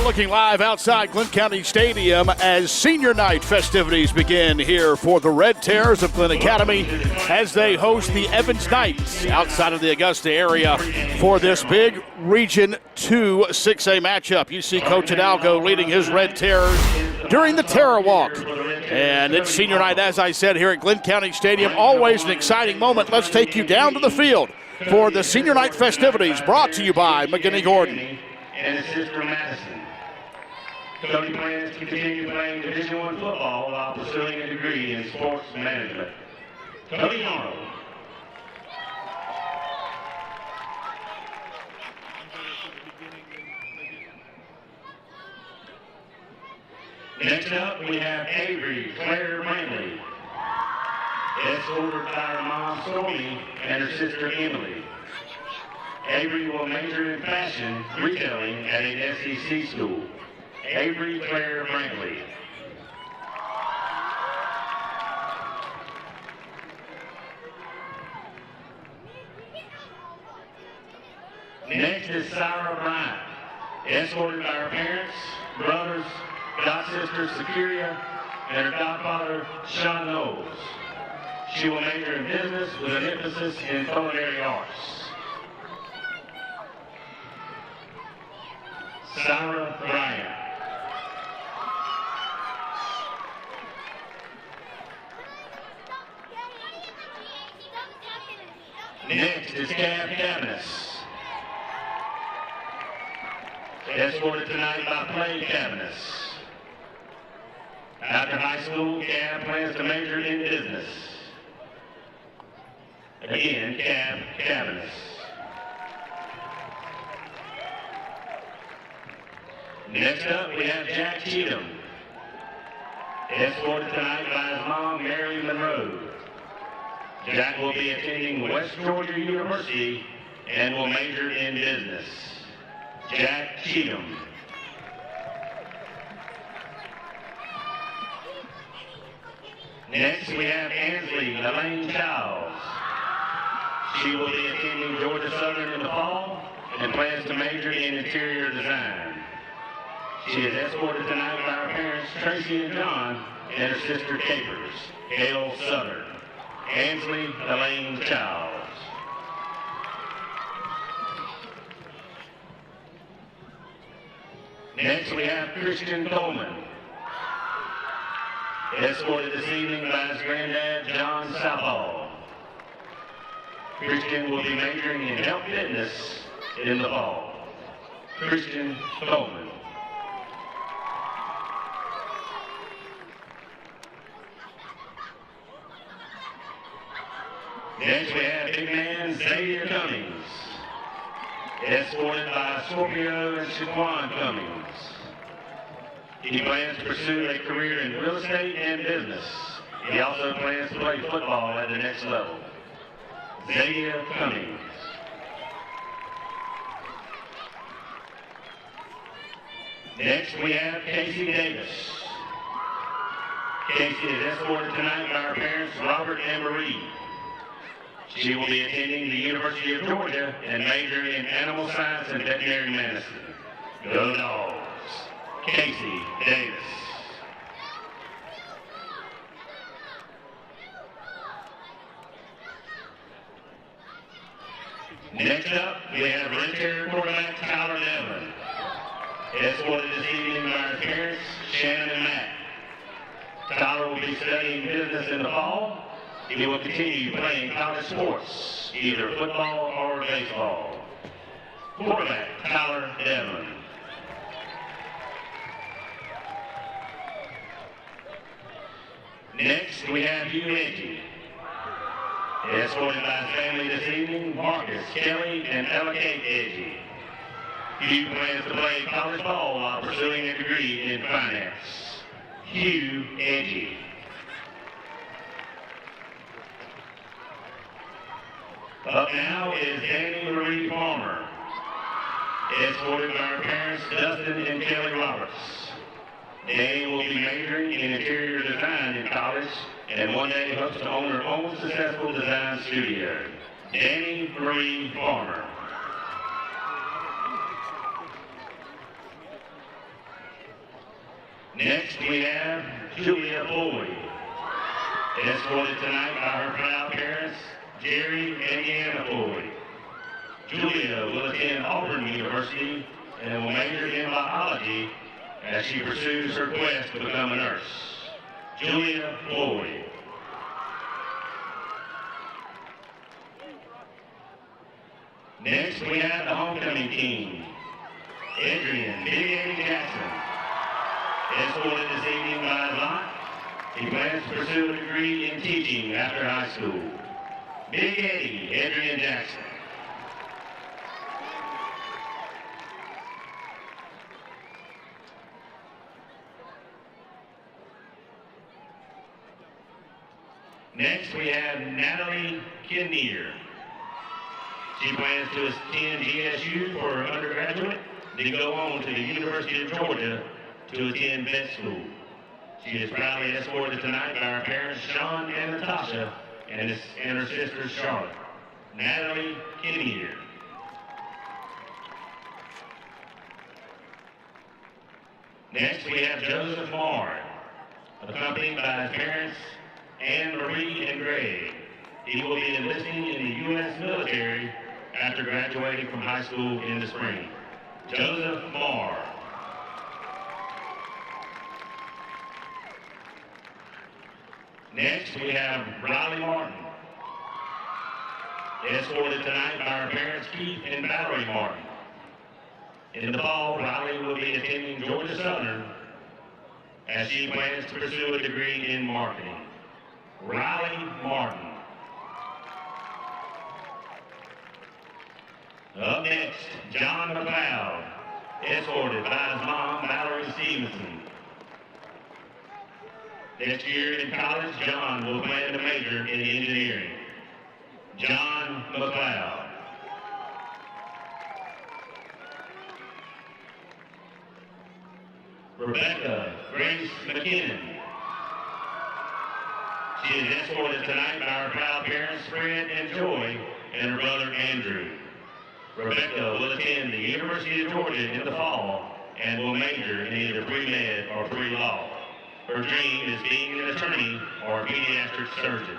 looking live outside Glynn County Stadium as senior night festivities begin here for the Red Terrors of Glynn Academy as they host the Evans Knights outside of the Augusta area for this big Region 2 6A matchup. You see Coach Hidalgo leading his Red Terrors during the Terror Walk. And it's senior night, as I said, here at Glynn County Stadium. Always an exciting moment. Let's take you down to the field for the senior night festivities, brought to you by McGinney-Gordon. And his sister Madison. Cody plans to continue playing Division I football while pursuing a degree in sports management. Cody Arnold. Next up, we have Avery Claire Brantley, escorted by her mom Stormy and her sister Emily. Avery will major in fashion retailing at an SEC school. Avery Claire Brantley. Next is Sarah Bryant, escorted by her parents, brothers, god-sister Sakiria, and her godfather Sean Knowles. She will major in business with an emphasis in culinary arts. Sarah Bryant. Next is Cab Cabinets, escorted tonight by Play Cabinets. After high school, Cab plans to major in business. Again, Cab Cabinets. Next up, we have Jack Cheatham, escorted tonight by his mom, Mary Monroe. Jack will be attending West Georgia University and will major in business. Jack Cheatham. Next, we have Ansley Elaine Childs. She will be attending Georgia Southern in the fall and plans to major in interior design. She is escorted tonight by her parents, Tracy and John, and her sister Capers, Gail Southern. Ansley Elaine Childs. Next, we have Christian Coleman, escorted this evening by his granddad, John Southall. Christian will be majoring in health fitness in the fall. Christian Coleman. Next, we have big man Xavier Cummings, escorted by Scorpio and Shaquan Cummings. He plans to pursue a career in real estate and business. He also plans to play football at the next level. Xavier Cummings. Next, we have Casey Davis. Casey is escorted tonight by her parents, Robert and Marie. She will be attending the University of Georgia and major in animal science and veterinary medicine. Go Dogs. Casey Davis. Next up, we have Red Terror quarterback Tyler Devlin, escorted this evening by his parents, Shannon and Matt. Tyler will be studying business in the fall. He will continue playing college sports, either football or baseball. Quarterback, Tyler Devlin. Next, we have Hugh Edgy, escorted by his family this evening, Marcus, Kelly, and Ella Kate Edgy. Hugh plans to play college ball while pursuing a degree in finance. Hugh Edgy. Up now is Danny Marie Palmer, escorted by her parents, Dustin and Kelly Roberts. Danny will be majoring in interior design in college and one day hopes to own her own successful design studio. Danny Marie Palmer. Next, we have Julia Floyd, escorted tonight by her proud parents, Jerry and Deanna Floyd. Julia will attend Auburn University and will major in biology as she pursues her quest to become a nurse. Julia Floyd. Next, we have the homecoming team, Adrian Big Eddie Jackson, escorted this evening by his aunt. He plans to pursue a degree in teaching after high school. Big Eddie, Adrian Jackson. Next, we have Natalie Kinnear. She plans to attend GSU for her undergraduate, then go on to the University of Georgia to attend vet school. She is proudly escorted tonight by her parents, Sean and Natasha, and her sister, Charlotte. Natalie Kinnear. Next, we have Joseph Marr, accompanied by his parents, Anne Marie and Greg. He will be enlisting in the U.S. military after graduating from high school in the spring. Joseph Marr. Next, we have Riley Martin, escorted tonight by our parents, Keith and Valerie Martin. In the fall, Riley will be attending Georgia Southern as she plans to pursue a degree in marketing. Riley Martin. Up next, John McLeod, escorted by his mom, Valerie Stevenson. Next year in college, John will plan to major in engineering. John McLeod. Rebecca Grace McKinnon. She is escorted tonight by her proud parents, Fred and Joy, and her brother, Andrew. Rebecca will attend the University of Georgia in the fall and will major in either pre-med or pre-law. Her dream is being an attorney or a pediatric surgeon.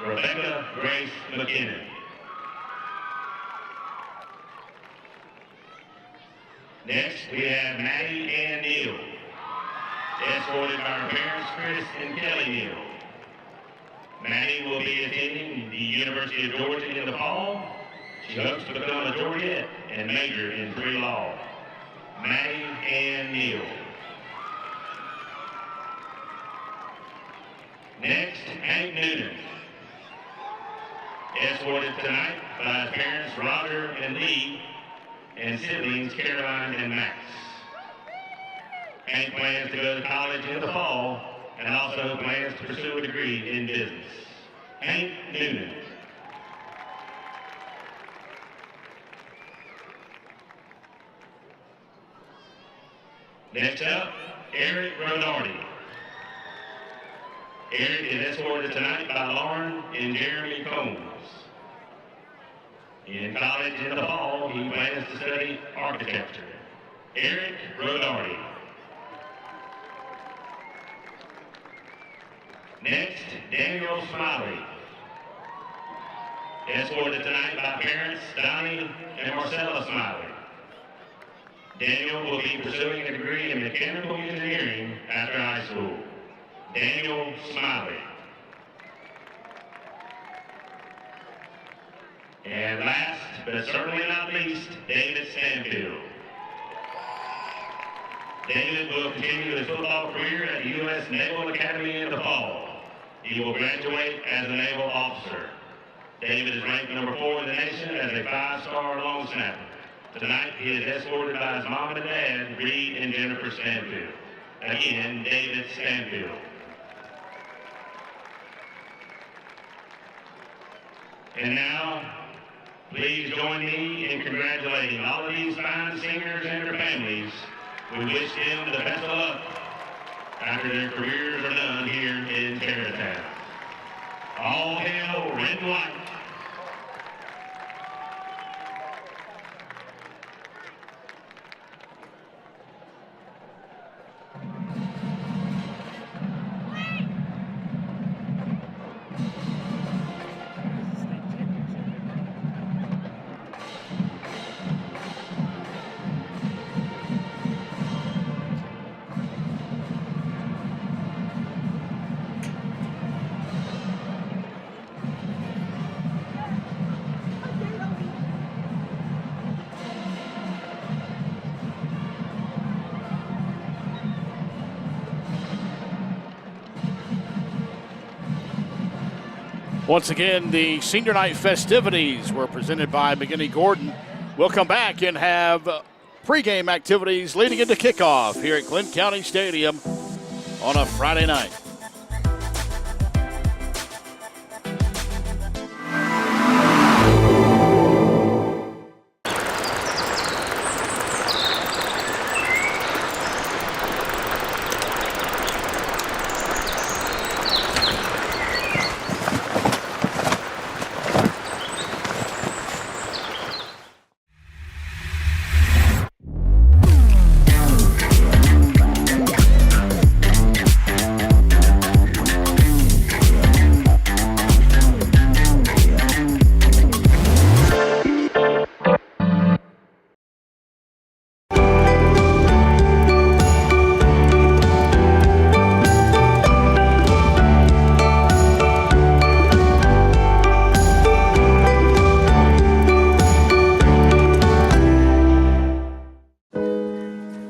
Rebecca Grace McKinnon. Next, we have Maddie Ann Neal, escorted by her parents, Chris and Kelly Neal. Maddie will be attending the University of Georgia in the fall. She hopes to become a Georgette and major in pre-law. Maddie Ann Neal. Next, Hank Noonan, escorted tonight by his parents, Roger and Lee, and siblings, Caroline and Max. Hank plans to go to college in the fall and also plans to pursue a degree in business. Hank Noonan. Next up, Eric Ronardi. Eric is escorted tonight by Lauren and Jeremy Combs. In college in the fall, he plans to study architecture. Eric Ronardi. Next, Daniel Smiley, escorted tonight by parents Donnie and Marcella Smiley. Daniel will be pursuing a degree in mechanical engineering after high school. Daniel Smiley. And last, but certainly not least, David Stanfield. David will continue his football career at the U.S. Naval Academy in the fall. He will graduate as a naval officer. David is ranked number 4 in the nation as a 5-star long snapper. Tonight, he is escorted by his mom and dad, Reed and Jennifer Stanfield. Again, David Stanfield. And now, please join me in congratulating all of these fine singers and their families. We wish them the best of luck after their careers are done here in Tarrytown. All hail red and white. Once again, the senior night festivities were presented by McGinney Gordon. We'll come back and have pregame activities leading into kickoff here at Glynn County Stadium on a Friday night.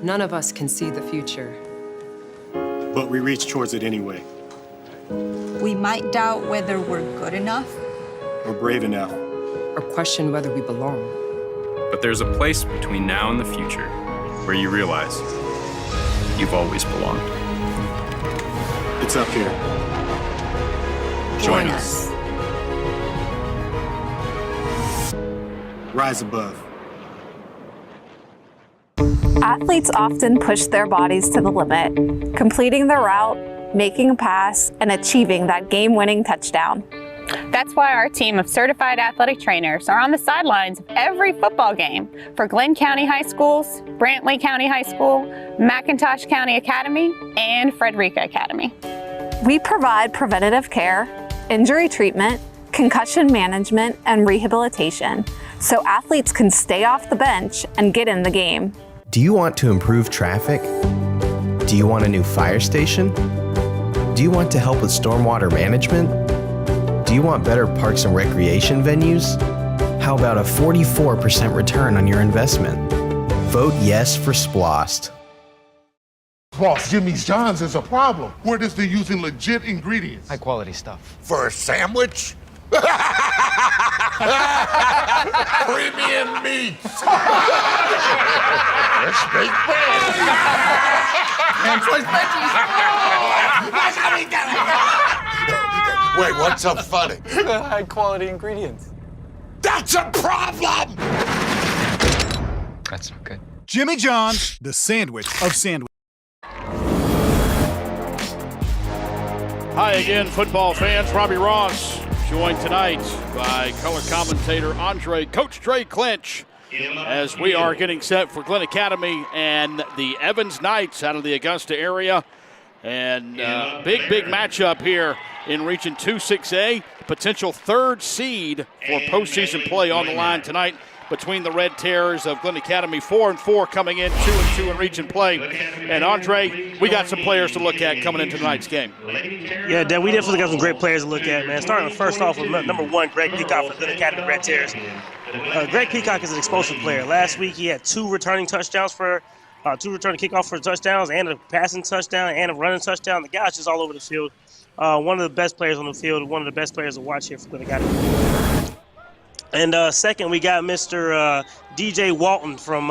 None of us can see the future. But we reach towards it anyway. We might doubt whether we're good enough. Or brave enough. Or question whether we belong. But there's a place between now and the future where you realize you've always belonged. It's up here. Join us. Rise above. Athletes often push their bodies to the limit, completing the route, making a pass, and achieving that game-winning touchdown. That's why our team of certified athletic trainers are on the sidelines of every football game for Glynn County High Schools, Brantley County High School, McIntosh County Academy, and Frederica Academy. We provide preventative care, injury treatment, concussion management, and rehabilitation, so athletes can stay off the bench and get in the game. Do you want to improve traffic? Do you want a new fire station? Do you want to help with stormwater management? Do you want better parks and recreation venues? How about a 44% return on your investment? Vote yes for SPLOST. Boss, Jimmy's John's is a problem. Where is they're using legit ingredients. High quality stuff. For a sandwich? Premium meats. Fresh baked bread. And choice veggies. Wait, what's so funny? High quality ingredients. That's a problem! That's not good. Jimmy John's, the sandwich of sandwich. Hi again, football fans. Robbie Ross joined tonight by color commentator Coach Dre Clinch, as we are getting set for Glynn Academy and the Evans Knights out of the Augusta area. And big matchup here in Region 2-6A. Potential third seed for postseason play on the line tonight between the Red Terrors of Glynn Academy, 4-4 coming in, 2-2 in region play. And Andre, we got some players to look at coming into tonight's game. Yeah, we definitely got some great players to look at, man. Starting first off with number 1, Greg Peacock for Glynn Academy Red Terrors. Greg Peacock is an explosive player. Last week he had 2 returning touchdowns for 2 returning kickoff for touchdowns and a passing touchdown and a running touchdown. The guy's just all over the field. One of the best players on the field, one of the best players to watch here for Glynn Academy. And second, we got Mr. DJ Walton from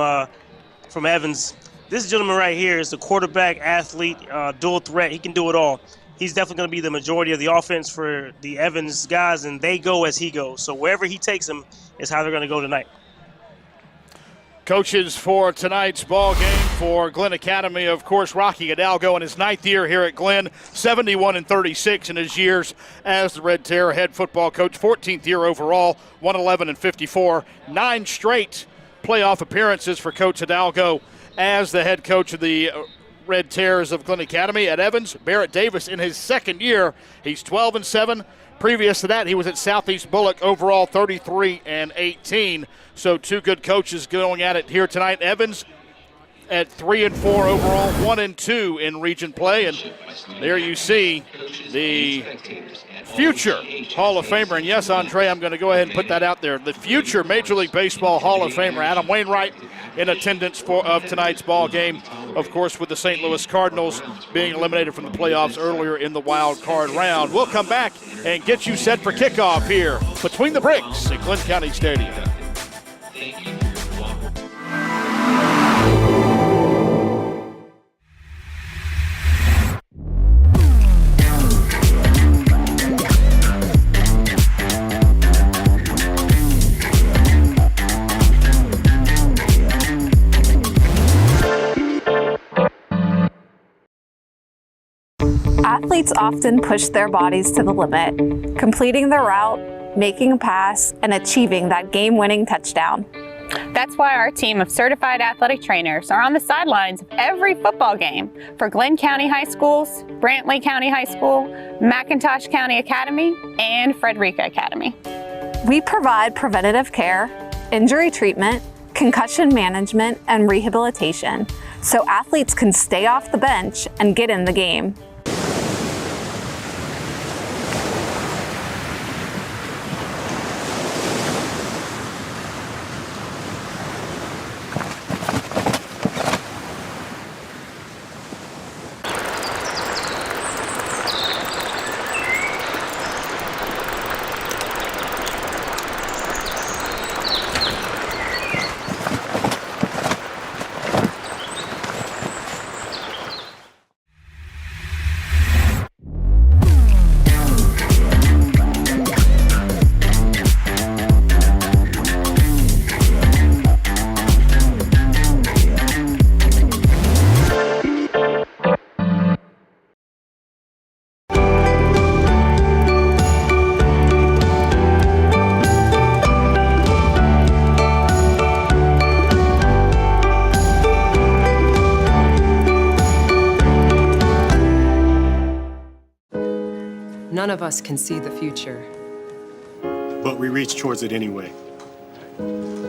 Evans. This gentleman right here is the quarterback, athlete, dual threat. He can do it all. He's definitely going to be the majority of the offense for the Evans guys, and they go as he goes. So wherever he takes them is how they're going to go tonight. Coaches for tonight's ball game for Glynn Academy, of course, Rocky Hidalgo in his 9th year here at Glynn, 71-36 in his years as the Red Terror head football coach, 14th year overall, 111-54, 9 straight playoff appearances for Coach Hidalgo as the head coach of the Red Terrors of Glynn Academy. At Evans, Barrett Davis in his 2nd year, he's 12-7. Previous to that, he was at Southeast Bullock, overall 33-18. So 2 good coaches going at it here tonight. Evans at 3-4 overall, 1-2 in region play. And there you see the future Hall of Famer. And yes, Andre, I'm going to go ahead and put that out there. The future Major League Baseball Hall of Famer, Adam Wainwright, in attendance of tonight's ball game. Of course, with the St. Louis Cardinals being eliminated from the playoffs earlier in the wild card round. We'll come back and get you set for kickoff here between the bricks at Glynn County Stadium. Athletes often push their bodies to the limit, completing their route, making a pass, and achieving that game-winning touchdown. That's why our team of certified athletic trainers are on the sidelines of every football game for Glynn County High Schools, Brantley County High School, McIntosh County Academy, and Frederica Academy. We provide preventative care, injury treatment, concussion management, and rehabilitation so athletes can stay off the bench and get in the game. None of us can see the future. But we reach towards it anyway.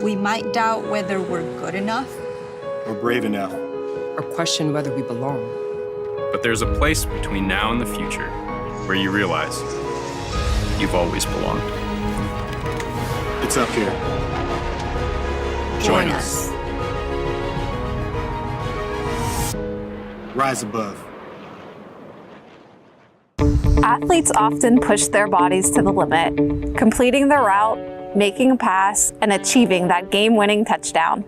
We might doubt whether we're good enough. Or brave enough. Or question whether we belong. But there's a place between now and the future where you realize you've always belonged. It's up here. Join us. Rise above. Athletes often push their bodies to the limit, completing their route, making a pass, and achieving that game-winning touchdown.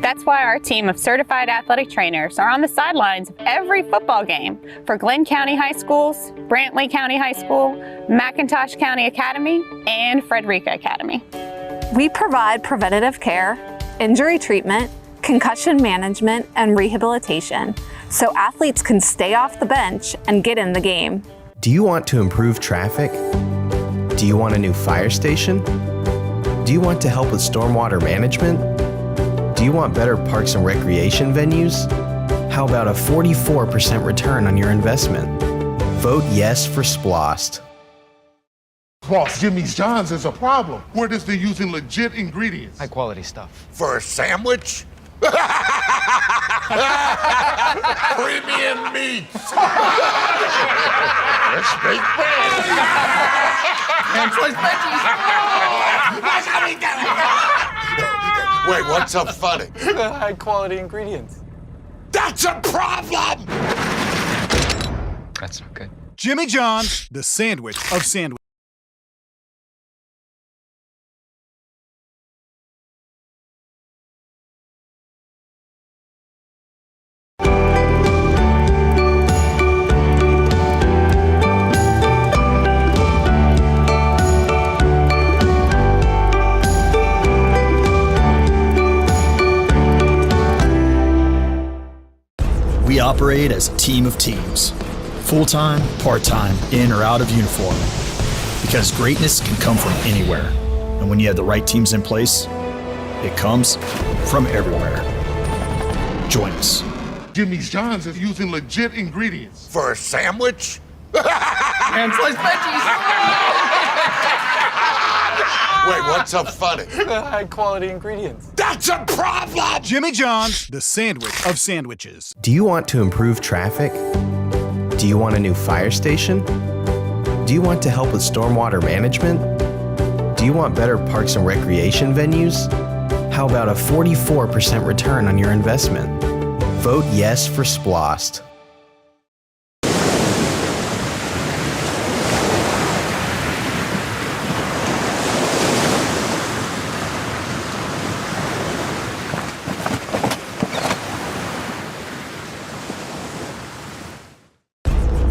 That's why our team of certified athletic trainers are on the sidelines of every football game for Glynn County High Schools, Brantley County High School, McIntosh County Academy, and Frederica Academy. We provide preventative care, injury treatment, concussion management, and rehabilitation so athletes can stay off the bench and get in the game. Do you want to improve traffic? Do you want a new fire station? Do you want to help with stormwater management? Do you want better parks and recreation venues? How about a 44% return on your investment? Vote yes for SPLOST. Boss, Jimmy's John's is a problem. Where does they're using legit ingredients? High quality stuff. For a sandwich? Premium meats. Fresh baked bread. And choice veggies. Wait, what's so funny? High quality ingredients. That's a problem! That's not good. Jimmy John's, the sandwich of sandwiches. We operate as a team of teams, full-time, part-time, in or out of uniform, because greatness can come from anywhere. And when you have the right teams in place, it comes from everywhere. Join us. Jimmy's John's is using legit ingredients. For a sandwich? And choice veggies. Wait, what's so funny? High quality ingredients. That's a problem! Jimmy John's, the sandwich of sandwiches. Do you want to improve traffic? Do you want a new fire station? Do Do you want to help with stormwater management? Do you want better parks and recreation venues? How about a 44% return on your investment? Vote yes for SPLOST.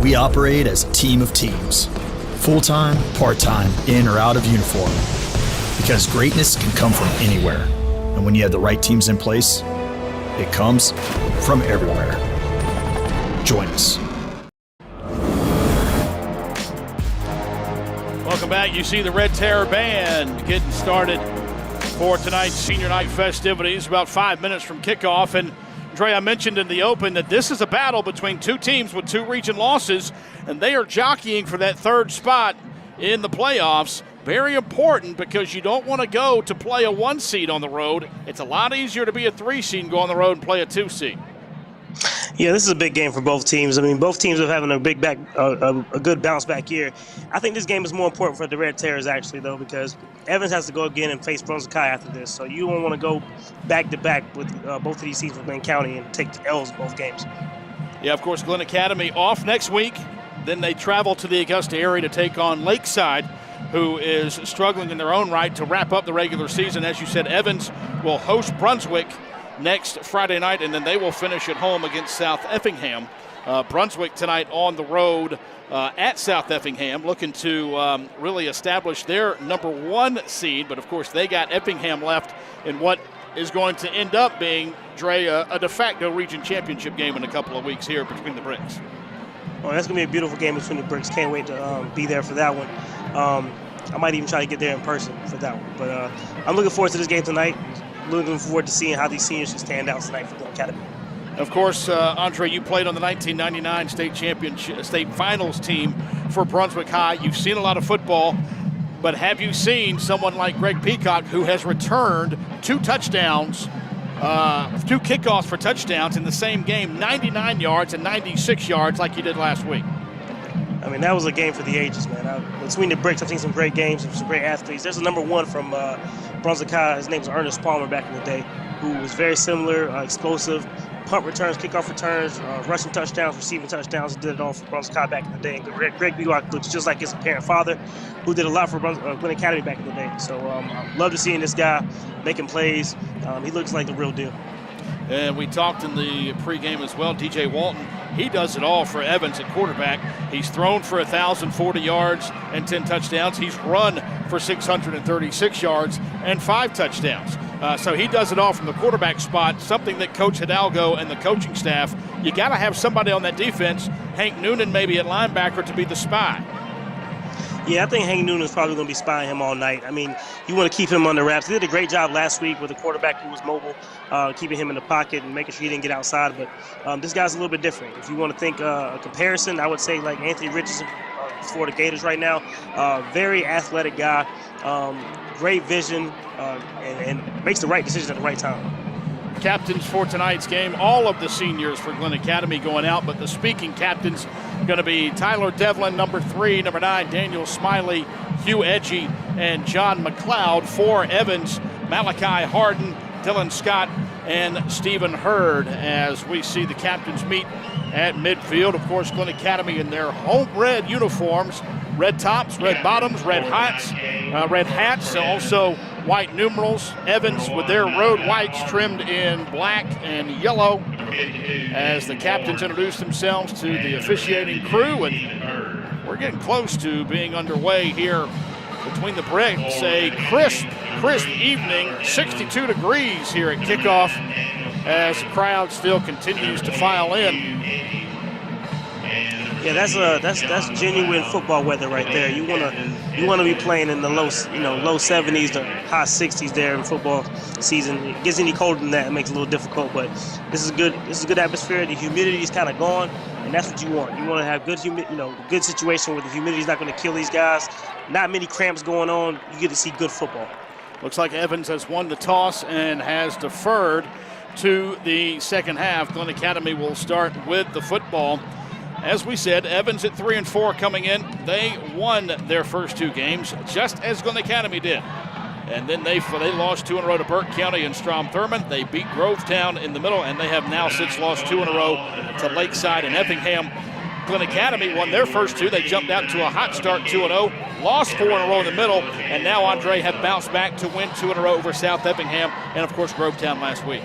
We operate as a team of teams. Full-time, part-time, in or out of uniform. Because greatness can come from anywhere. And when you have the right teams in place, it comes from everywhere. Join us. Welcome back. You see the Red Terror Band getting started for tonight's senior night festivities, about 5 minutes from kickoff. And Dre, I mentioned in the open that this is a battle between two teams with two region losses, and they are jockeying for that third spot in the playoffs. Very important because you don't want to go to play a 1 seed on the road. It's a lot easier to be a 3 seed and go on the road and play a 2 seed. Yeah, this is a big game for both teams. I mean, both teams are having a good bounce back year. I think this game is more important for the Red Terrors actually, though, because Evans has to go again and face Brunswick High after this. So you don't want to go back to back with both of these teams with Glynn County and take L's in both games. Yeah, of course, Glynn Academy off next week. Then they travel to the Augusta area to take on Lakeside, who is struggling in their own right to wrap up the regular season. As you said, Evans will host Brunswick next Friday night, and then they will finish at home against South Effingham. Brunswick tonight on the road at South Effingham, looking to really establish their number 1 seed. But, of course, they got Effingham left in what is going to end up being, Dre, a de facto region championship game in a couple of weeks here between the Bricks. Well, that's going to be a beautiful game between the Bricks. Can't wait to be there for that one. I might even try to get there in person for that one. But I'm looking forward to this game tonight. Looking forward to seeing how these seniors can stand out tonight for Glynn Academy. Of course, Andre, you played on the 1999 state finals team for Brunswick High. You've seen a lot of football, but have you seen someone like Greg Peacock, who has returned 2 touchdowns, 2 kickoffs for touchdowns in the same game, 99 yards and 96 yards like he did last week? I mean, that was a game for the ages, man. Between the Bricks, I've seen some great games, some great athletes. There's a number 1 from Brunswick High. His name was Ernest Palmer back in the day, who was very similar, explosive, punt returns, kickoff returns, rushing touchdowns, receiving touchdowns. He did it all for Brunswick High back in the day. And Greg Peacock looks just like his parent father, who did a lot for Glynn Academy back in the day. So love to seeing this guy making plays. He looks like the real deal. And we talked in the pregame as well. DJ Walton, he does it all for Evans at quarterback. He's thrown for 1,040 yards and 10 touchdowns. He's run for 636 yards and 5 touchdowns. So he does it all from the quarterback spot, something that Coach Hidalgo and the coaching staff, you got to have somebody on that defense, Hank Noonan maybe at linebacker, to be the spy. Yeah, I think Hank Noonan's probably going to be spying him all night. I mean, you want to keep him under wraps. He did a great job last week with a quarterback who was mobile, keeping him in the pocket and making sure he didn't get outside. But this guy's a little bit different. If you want to think a comparison, I would say like Anthony Richardson for the Gators right now. Very athletic guy, great vision, and makes the right decision at the right time. Captains for tonight's game, all of the seniors for Glynn Academy going out, but the speaking captains going to be Tyler Devlin, number 3, number 9, Daniel Smiley, Hugh Edgy, and John McLeod. For Evans, Malachi Harden, Dylan Scott, and Stephen Hurd, as we see the captains meet at midfield. Of course, Glynn Academy in their home red uniforms, red tops, red bottoms, red hats, also white numerals. Evans with their road whites trimmed in black and yellow, as the captains introduce themselves to the officiating crew. And we're getting close to being underway here between the Bricks. A crisp evening, 62 degrees here at kickoff, as the crowd still continues to file in. Yeah, that's genuine football weather right there. You wanna be playing in the low 70s to high 60s there in football season. It gets any colder than that, it makes it a little difficult. But this is good atmosphere. The humidity is kind of gone, and that's what you want. You want to have good situation where the humidity is not going to kill these guys. Not many cramps going on. You get to see good football. Looks like Evans has won the toss and has deferred to the second half. Glynn Academy will start with the football. As we said, Evans at 3-4 coming in. They won their first 2 games, just as Glynn Academy did. And then they lost 2 in a row to Burke County and Strom-Thurmond. They beat Grovetown in the middle, and they have now since lost 2 in a row to Lakeside and Effingham. Glynn Academy won their first 2. They jumped out to a hot start, 2-0, lost 4 in a row in the middle, and now Andre have bounced back to win 2 in a row over South Effingham and, of course, Grovetown last week.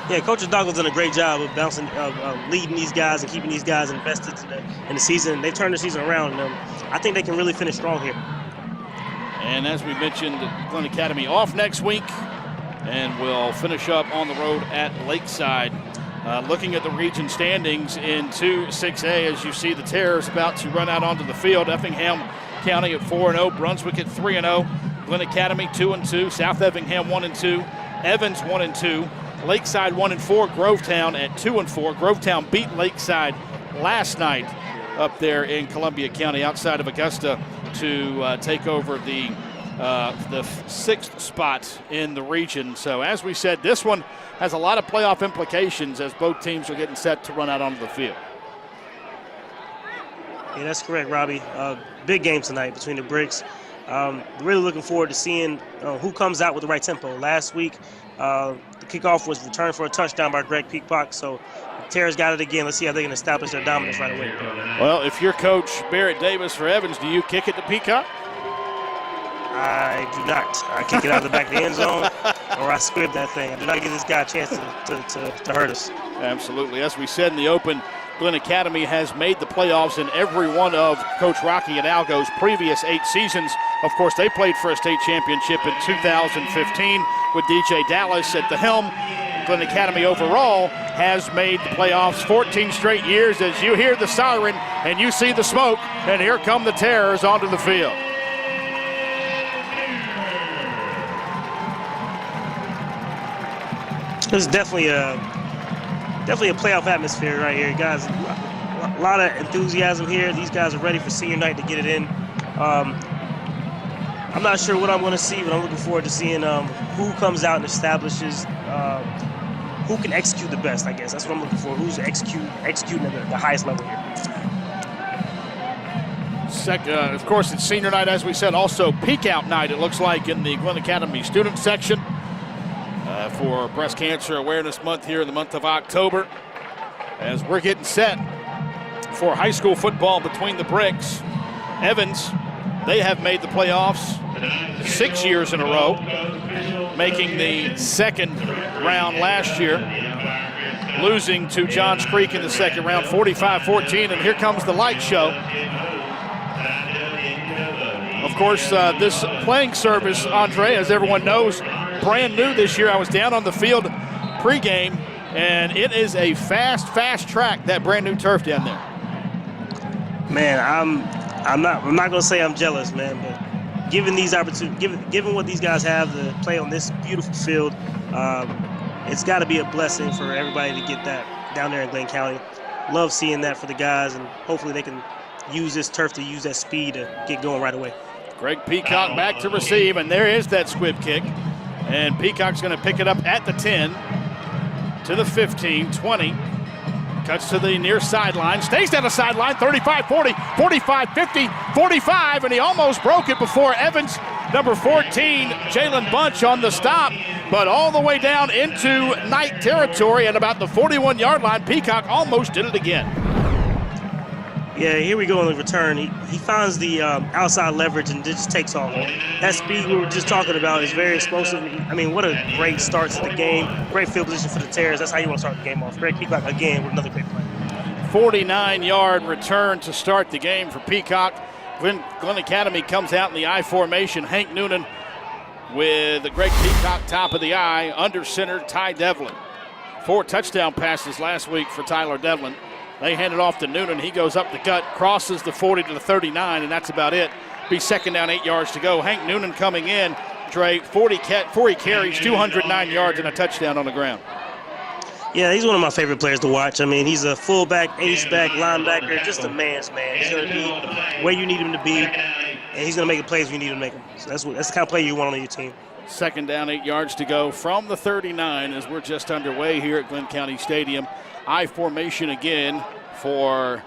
Yeah, Coach O'Donnell's done a great job of leading these guys and keeping these guys invested in the season. They've turned the season around, and I think they can really finish strong here. And as we mentioned, Glynn Academy off next week, and we'll finish up on the road at Lakeside. Looking at the region standings in 2-6A, as you see the Terrors about to run out onto the field. Effingham County at 4-0, Brunswick at 3-0, Glynn Academy 2-2, South Effingham 1-2, Evans 1-2, Lakeside 1-4, Grovetown at 2-4. Grovetown beat Lakeside last night up there in Columbia County outside of Augusta to take over the 6th spot in the region. So as we said, this one has a lot of playoff implications as both teams are getting set to run out onto the field. Yeah, that's correct, Robbie. Big game tonight between the Bricks. Really looking forward to seeing who comes out with the right tempo. Last week, the kickoff was returned for a touchdown by Greg Peacock, so the Terrors got it again. Let's see how they can establish their dominance right away. Well, if you're Coach Barrett Davis for Evans, do you kick it to Peacock? I do not. I kick it out of the back of the end zone, or I squib that thing. I do not give this guy a chance to hurt us. Absolutely. As we said in the open, Glynn Academy has made the playoffs in every one of Coach Rocky and Algo's previous 8 seasons. Of course, they played for a state championship in 2015 with DJ Dallas at the helm. Glynn Academy overall has made the playoffs 14 straight years. As you hear the siren and you see the smoke, and here come the Terrors onto the field. This is definitely a playoff atmosphere right here, guys. A lot of enthusiasm here. These guys are ready for senior night to get it in. I'm not sure what I'm going to see, but I'm looking forward to seeing who comes out and establishes who can execute the best, I guess. That's what I'm looking for. Who's executing at the highest level here. Of course, it's senior night, as we said. Also, peak out night, it looks like, in the Glynn Academy student section. For Breast Cancer Awareness Month here in the month of October, as we're getting set for high school football between the Bricks. Evans, they have made the playoffs 6 years in a row, making the 2nd round last year, losing to Johns Creek in the 2nd round, 45-14, and here comes the light show. Of course, this playing service, Andre, as everyone knows, brand new this year. I was down on the field pregame, and it is a fast track, that brand new turf down there. Man, I'm not going to say I'm jealous, man, but given these opportunities, given what these guys have to play on this beautiful field, it's got to be a blessing for everybody to get that down there in Glynn County. Love seeing that for the guys, and hopefully they can use this turf to use that speed to get going right away. Greg Peacock back to receive, and there is that squib kick. And Peacock's going to pick it up at the 10, to the 15, 20. Cuts to the near sideline, stays down the sideline, 35, 40, 45, 50, 45, and he almost broke it before Evans, number 14, Jalen Bunch on the stop, but all the way down into night territory at about the 41-yard line. Peacock almost did it again. Yeah, here we go on the return. He finds the outside leverage and just takes off. That speed we were just talking about is very explosive. I mean, what a great start to the game. Great field position for the Terrors. That's how you want to start the game off. Greg Peacock again with another great play. 49-yard return to start the game for Peacock. Glynn Academy comes out in the I formation. Hank Noonan with the Greg Peacock top of the I. Under center, Ty Devlin. 4 touchdown passes last week for Tyler Devlin. They hand it off to Noonan. He goes up the gut, crosses the 40 to the 39, and that's about it. Be 2nd down, 8 yards to go. Hank Noonan coming in. Dre, 40 carries, 209 yards, and a touchdown on the ground. Yeah, he's one of my favorite players to watch. I mean, he's a fullback, ace-back, linebacker, just a man's man. He's going to be where you need him to be, and he's going to make the plays when you need him to make them. So that's the kind of player you want on your team. Second down, 8 yards to go from the 39 as we're just underway here at Glynn County Stadium. I formation again for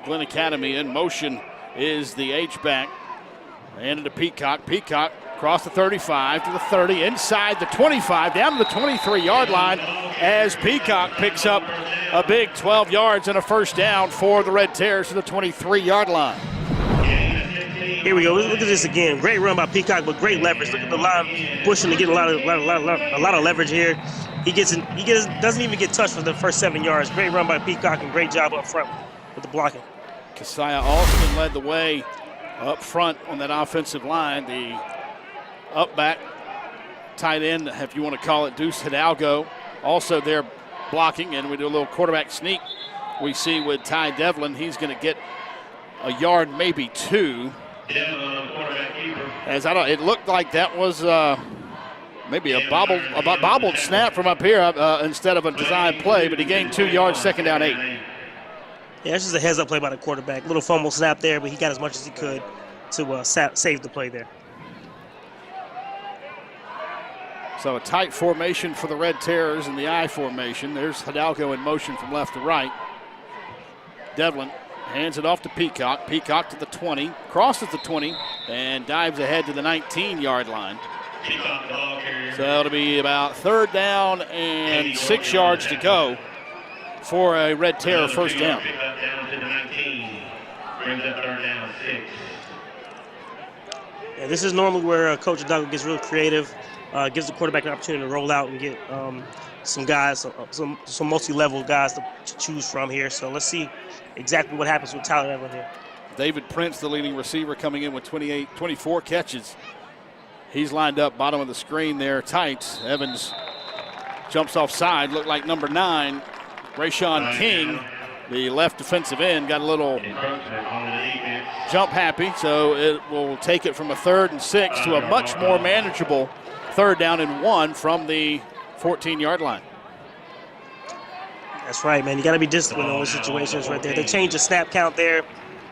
Glynn Academy. In motion is the H-back. And to Peacock. Peacock across the 35 to the 30, inside the 25, down to the 23-yard line as Peacock picks up a big 12 yards and a first down for the Red Terrors to the 23-yard line. Here we go. Look at this again. Great run by Peacock, but great leverage. Look at the line pushing to get a lot of leverage here. He doesn't even get touched for the first 7 yards. Great run by Peacock and great job up front with the blocking. Keziah Alston led the way up front on that offensive line. The up back tight end, if you want to call it, Deuce Hidalgo, also there blocking, and we do a little quarterback sneak. We see with Ty Devlin, he's going to get a yard, maybe 2. As it looked like that was maybe a bobbled snap from up here instead of a designed play, but he gained 2 yards, second down 8. Yeah, it's just a heads-up play by the quarterback. Little fumble snap there, but he got as much as he could to save the play there. So a tight formation for the Red Terrors in the I formation. There's Hidalgo in motion from left to right. Devlin hands it off to Peacock. Peacock to the 20, crosses the 20, and dives ahead to the 19-yard line. So it'll be about third down and 6 yards to go for a Red Terror first down. Yeah, this is normally where Coach Hidalgo gets real creative, gives the quarterback an opportunity to roll out and get some guys, some multi-level guys to choose from here. So let's see exactly what happens with Tyler Devlin here. David Prince, the leading receiver, coming in with 24 catches. He's lined up bottom of the screen there, tight. Evans jumps offside, looked like number 9. Rayshawn King, the left defensive end, got a little jump happy, so it will take it from a 3rd and 6 to a much more manageable 3rd down and 1 from the 14-yard line. That's right, man. You got to be disciplined on those situations right there. They changed the snap count there.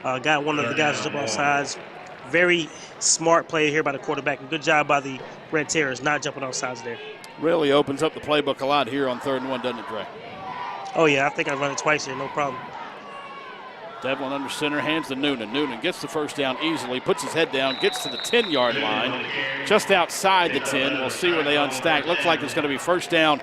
Got one of the guys to jump off sides. Very smart play here by the quarterback, and good job by the Red Terrors not jumping off sides there. Really opens up the playbook a lot here on 3rd and 1, doesn't it, Dre? Oh, yeah, I think I run it twice here, no problem. Devlin under center, hands to Noonan. Noonan gets the first down easily, puts his head down, gets to the 10-yard line, just outside the 10. We'll see where they unstack. Looks like it's going to be first down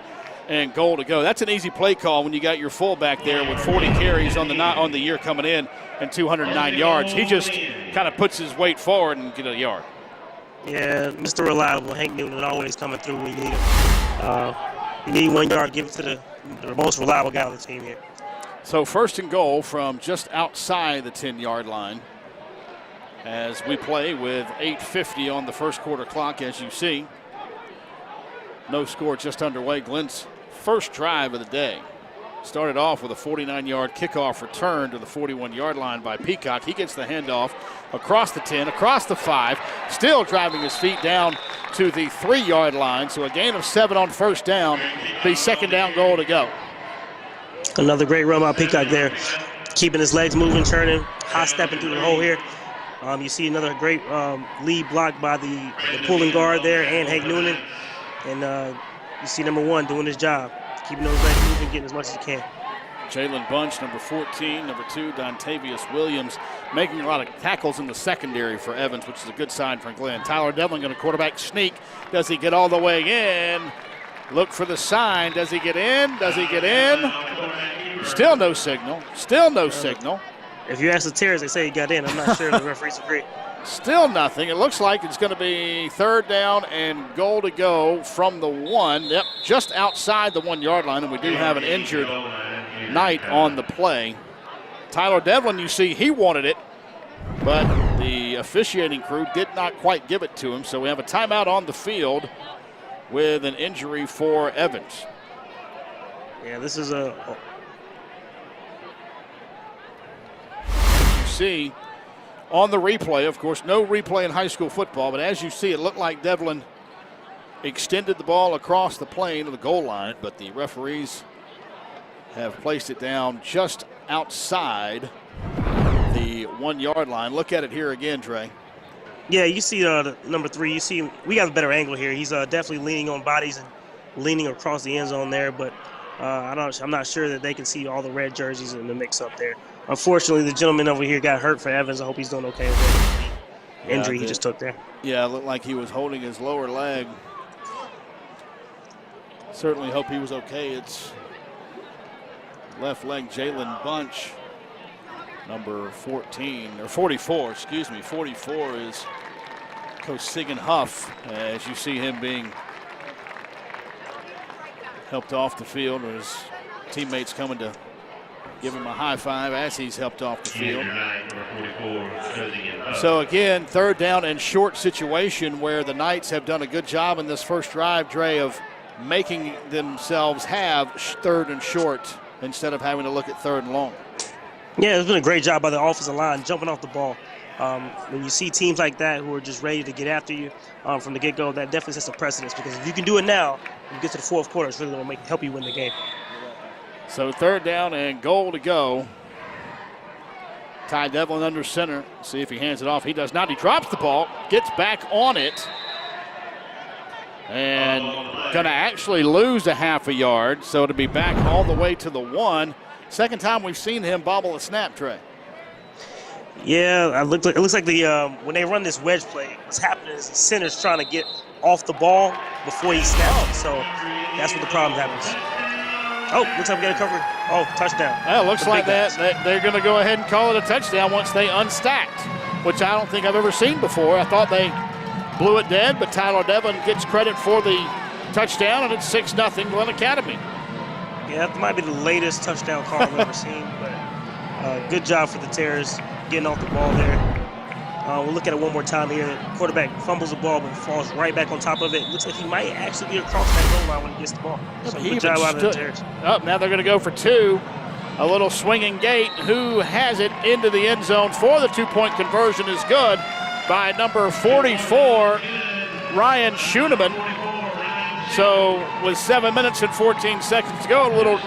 and goal to go. That's an easy play call when you got your fullback there with 40 carries on the year coming in and 209 yards. He just kind of puts his weight forward and get a yard. Yeah, Mr. Reliable, Hank Newton, always coming through when you need him. You need 1 yard, give it to the most reliable guy on the team here. So first and goal from just outside the 10-yard line as we play with 8:50 on the first quarter clock, as you see. No score just underway. Glynn's first drive of the day started off with a 49-yard kickoff return to the 41-yard line by Peacock. He gets the handoff across the 10, across the 5, still driving his feet down to the 3-yard line. So a gain of 7 on first down, the second down goal to go. Another great run by Peacock there, keeping his legs moving, turning, high stepping through the hole here. You see another great lead block by the pulling guard there and Hank Noonan. And you see number 1 doing his job, keeping those legs moving, getting as much as he can. Jalen Bunch, number 14, number 2, Dontavius Williams, making a lot of tackles in the secondary for Evans, which is a good sign for Glynn. Tyler Devlin going to quarterback sneak. Does he get all the way in? Look for the sign. Does he get in? Does he get in? Still no signal. Still no signal. If you ask the Terrors, they say he got in. I'm not sure the referees agree. Still nothing. It looks like it's going to be third down and goal to go from the 1. Yep, just outside the 1-yard line, and we do have an injured Knight on the play. Tyler Devlin, you see, he wanted it, but the officiating crew did not quite give it to him, so we have a timeout on the field with an injury for Evans. Yeah, this is You see on the replay, of course, no replay in high school football, but as you see, it looked like Devlin extended the ball across the plane to the goal line, but the referees have placed it down just outside the 1-yard line. Look at it here again, Trey. Yeah, you see the number 3. You see we got a better angle here. He's definitely leaning on bodies and leaning across the end zone there, but I'm not sure that they can see all the red jerseys in the mix up there. Unfortunately, the gentleman over here got hurt for Evans. I hope he's doing okay with the injury he just took there. Yeah, it looked like he was holding his lower leg. Certainly hope he was okay. It's left leg Jalen Bunch, number 14, or 44, excuse me. 44 is Coach Sigan Huff, as you see him being helped off the field, or his teammates coming to give him a high five as he's helped off the field. So again, 3rd down and short situation where the Knights have done a good job in this first drive, Dre, of making themselves have 3rd and short instead of having to look at 3rd and long. Yeah, it's been a great job by the offensive line jumping off the ball. When you see teams like that who are just ready to get after you from the get-go, that definitely sets a precedence, because if you can do it now, when you get to the 4th quarter, it's really going to help you win the game. So 3rd down and goal to go. Ty Devlin under center. See if he hands it off. He does not. He drops the ball, gets back on it, and going to actually lose a half a yard. So to be back all the way to the 1. Second time we've seen him bobble a snap, Trey. Yeah, it looks like the when they run this wedge play, what's happening is the center's trying to get off the ball before he snaps it. So that's where the problem happens. Oh, looks like we got a cover. Oh, touchdown. Well, it looks like that they're going to go ahead and call it a touchdown once they unstacked, which I don't think I've ever seen before. I thought they blew it dead, but Tyler Devlin gets credit for the touchdown, and it's 6-0 Glynn Academy. Yeah, that might be the latest touchdown call I've ever seen, but good job for the Terrors getting off the ball there. We'll look at it one more time here. Quarterback fumbles the ball but falls right back on top of it. Looks like he might actually be across that goal line when he gets the ball. So good job out of the Terrors. Now they're going to go for 2. A little swinging gate. Who has it into the end zone for the 2-point conversion is good by number 44, Ryan Schoeneman. So with 7 minutes and 14 seconds to go, a little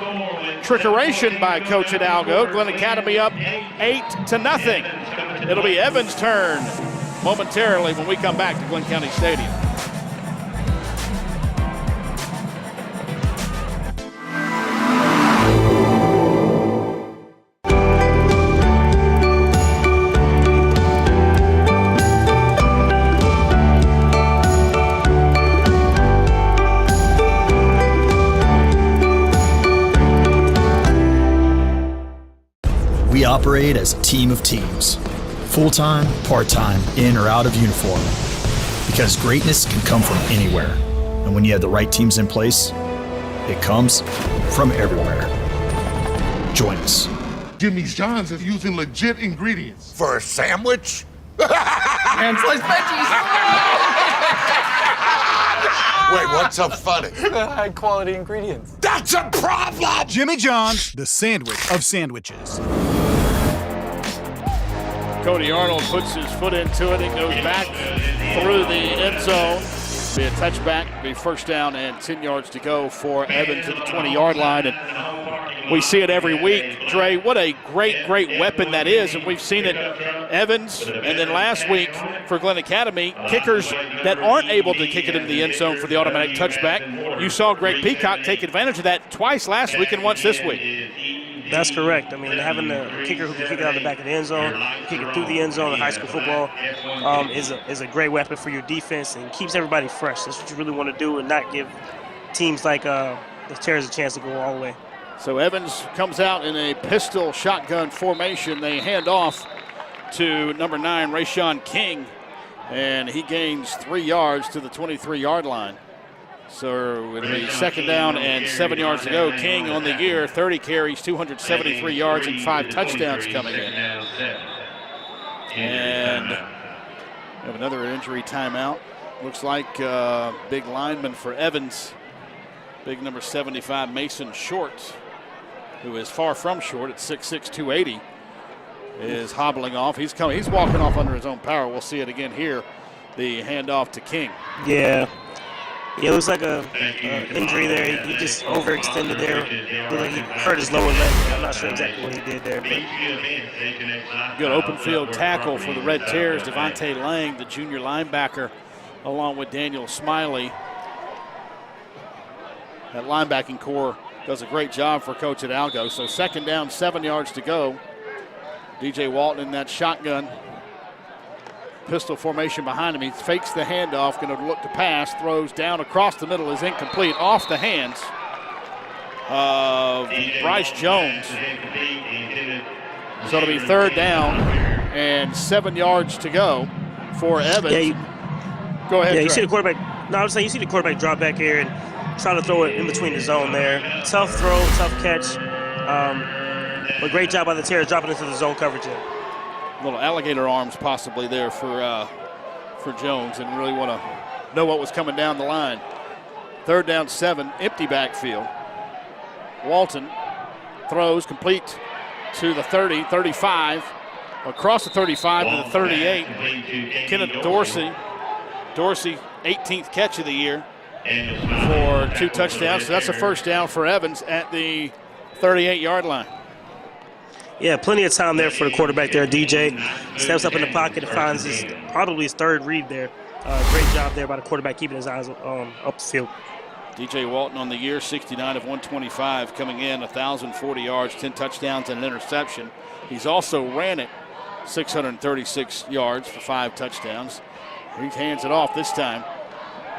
trickeration by Coach Hidalgo. Glynn Academy up 8-0. It'll be Evans' turn momentarily when we come back to Glynn County Stadium. We operate as a team of teams. Full-time, part-time, in or out of uniform. Because greatness can come from anywhere. And when you have the right teams in place, it comes from everywhere. Join us. Jimmy's John's is using legit ingredients. For a sandwich? And sliced veggies. Wait, what's so funny? High quality ingredients. That's a problem! Jimmy John's, the sandwich of sandwiches. Cody Arnold puts his foot into it. It goes back through the end zone. Be a touchback, be 1st down and 10 yards to go for Evans at the 20-yard line. And we see it every week. Dre, what a great weapon that is. And we've seen it, Evans, and then last week for Glynn Academy, kickers that aren't able to kick it into the end zone for the automatic touchback. You saw Greg Peacock take advantage of that twice last week and once this week. That's correct. I mean, having a kicker who can kick it out of the back of the end zone, kick it through the end zone in high school football is a great weapon for your defense and keeps everybody fresh. That's what you really want to do and not give teams like the Terrors a chance to go all the way. So Evans comes out in a pistol shotgun formation. They hand off to number 9, Rayshawn King, and he gains 3 yards to the 23-yard line. So it'll be 2nd down and 7 yards to go. King on the year, 30 carries, 273 yards, and 5 touchdowns coming in. And we have another injury timeout. Looks like big lineman for Evans, big number 75, Mason Short, who is far from short at 6'6", 280, is hobbling off. He's walking off under his own power. We'll see it again here. The handoff to King. Yeah. Yeah, it looks like a injury there. He just overextended there. Looked like he hurt his lower leg. I'm not sure exactly what he did there. But. Good open field tackle for the Red Terrors. Devontae Lang, the junior linebacker, along with Daniel Smiley. That linebacking core does a great job for Coach at Algo. So second down, 7 yards to go. DJ Walton in that shotgun. Pistol formation behind him. He fakes the handoff, going to look to pass, throws down across the middle, is incomplete, off the hands of Bryce Jones. So it'll be third down and 7 yards to go for Evans. Yeah, go ahead. Yeah, you see the quarterback. No, I was saying you see the quarterback drop back here and try to throw it in between the zone there. Tough throw, tough catch. But great job by the Terrors dropping into the zone coverage there. Little alligator arms possibly there for Jones, and really want to know what was coming down the line. Third down, 7, empty backfield. Walton throws complete to the 30, 35, across the 35 to the 38. Kenneth Dorsey, 18th catch of the year for 2 touchdowns. So that's a first down for Evans at the 38-yard line. Yeah, plenty of time there for the quarterback there. DJ steps up in the pocket and finds probably his third read there. Great job there by the quarterback keeping his eyes up the field. DJ Walton on the year, 69 of 125, coming in 1,040 yards, 10 touchdowns and an interception. He's also ran it 636 yards for 5 touchdowns. He hands it off this time,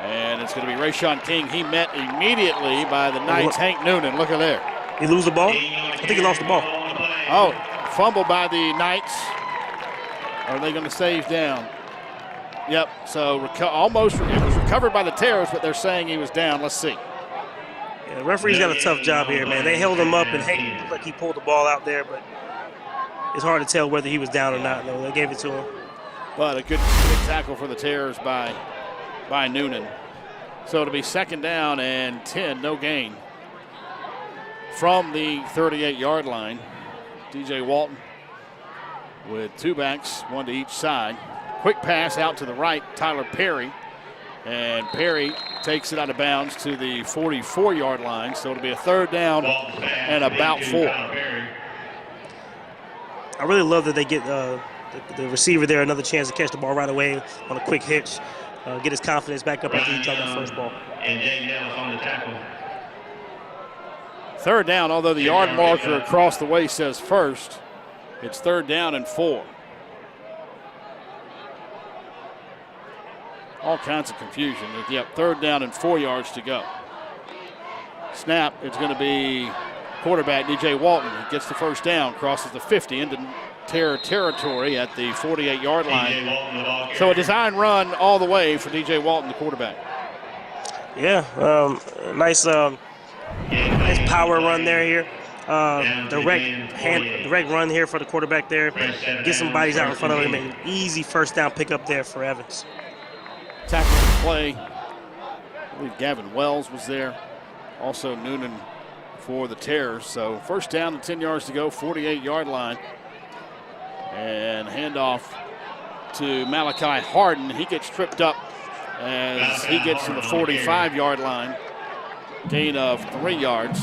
and it's going to be Rayshon King. He met immediately by the Knights' Hank Noonan. Look at there. He lose the ball? I think he lost the ball. Oh, fumble by the Knights. Are they going to save down? Yep, so almost it was recovered by the Terrors, but they're saying he was down. Let's see. Yeah, the referee's got a tough job here, man. They held him up, and Hank looked like he pulled the ball out there, but it's hard to tell whether he was down or not. No, they gave it to him. But a good tackle for the Terrors by Noonan. So it'll be second down and 10, no gain. From the 38-yard line, DJ Walton with 2 backs, 1 to each side. Quick pass out to the right, Tyler Perry. And Perry takes it out of bounds to the 44-yard line. So it'll be a third down and about 4. I really love that they get the receiver there another chance to catch the ball right away on a quick hitch. Get his confidence back up after he dropped that first ball. And Danielle on the tackle. Third down, although the yard marker across the way says first, it's third down and 4. All kinds of confusion. Yep, third down and 4 yards to go. Snap, it's going to be quarterback DJ Walton. He gets the first down, crosses the 50 into Terror territory at the 48-yard line. So a design run all the way for DJ Walton, the quarterback. Yeah, nice power run there. Direct run here for the quarterback there. Get some bodies out in front of him. An easy first down pickup there for Evans. Tackling play. I believe Gavin Wells was there. Also Noonan for the Terrors. So first down and 10 yards to go, 48-yard line. And handoff to Malachi Harden. He gets tripped up as he gets to the 45-yard line. Gain of 3 yards.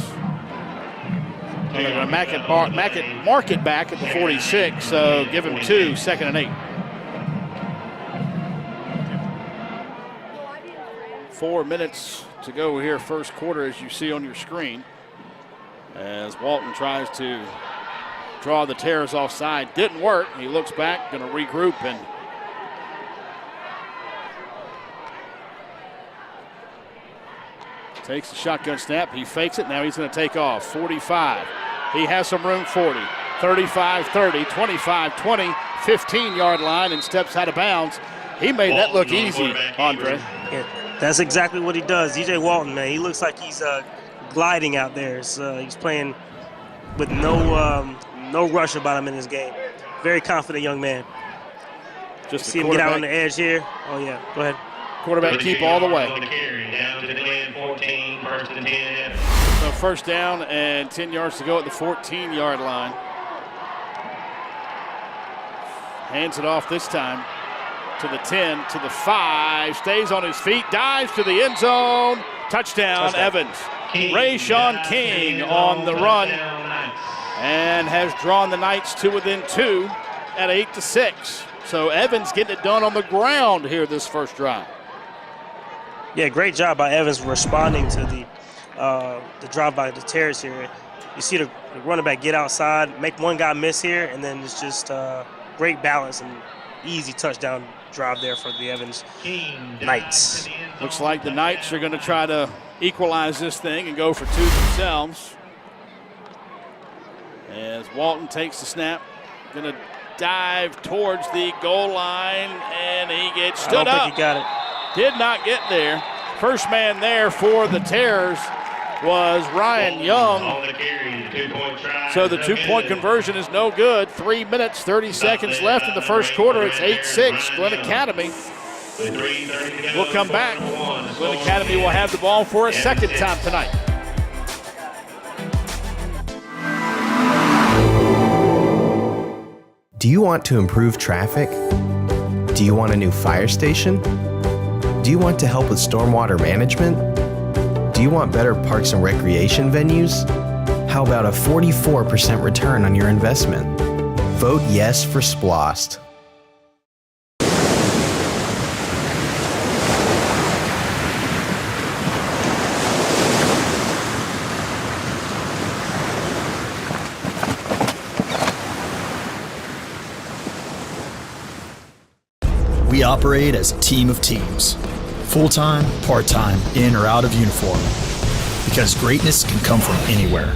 And they're going to mark it back at the 46, so give him 2, second and 8. 4 minutes to go here, first quarter, as you see on your screen. As Walton tries to draw the Terrors offside. Didn't work. He looks back, going to regroup and takes the shotgun snap. He fakes it. Now he's going to take off. 45. He has some room. 40, 35, 30, 25, 20, 15-yard line and steps out of bounds. He made that look easy, Andre. Yeah, that's exactly what he does. DJ Walton, man, he looks like he's gliding out there. So he's playing with no rush about him in this game. Very confident young man. Just see him get out on the edge here. Oh, yeah. Go ahead. Quarterback keep all the way. Down to the Glynn 14, first and 10. So first down and 10 yards to go at the 14-yard line. Hands it off this time to the 10, to the 5, stays on his feet, dives to the end zone. Touchdown, Evans. Rayshawn King on the run and has drawn the Knights to within 2 at 8-6. So Evans getting it done on the ground here this first drive. Yeah, great job by Evans responding to the drive by the Terrace here. You see the running back get outside, make one guy miss here, and then it's just great balance and easy touchdown drive there for the Evans Knights. Looks like the Knights are going to try to equalize this thing and go for 2 themselves. As Walton takes the snap, going to dive towards the goal line, and he gets stood up. I don't think he got it. Did not get there. First man there for the Terrors was Ryan Young. So the 2-point conversion is no good. 3 minutes, 30 seconds left in the first quarter. It's 8-6, Glynn Academy. We'll come back. Glynn Academy will have the ball for a second time tonight. Do you want to improve traffic? Do you want a new fire station? Do you want to help with stormwater management? Do you want better parks and recreation venues? How about a 44% return on your investment? Vote yes for SPLOST. We operate as a team of teams. Full-time, part-time, in or out of uniform. Because greatness can come from anywhere.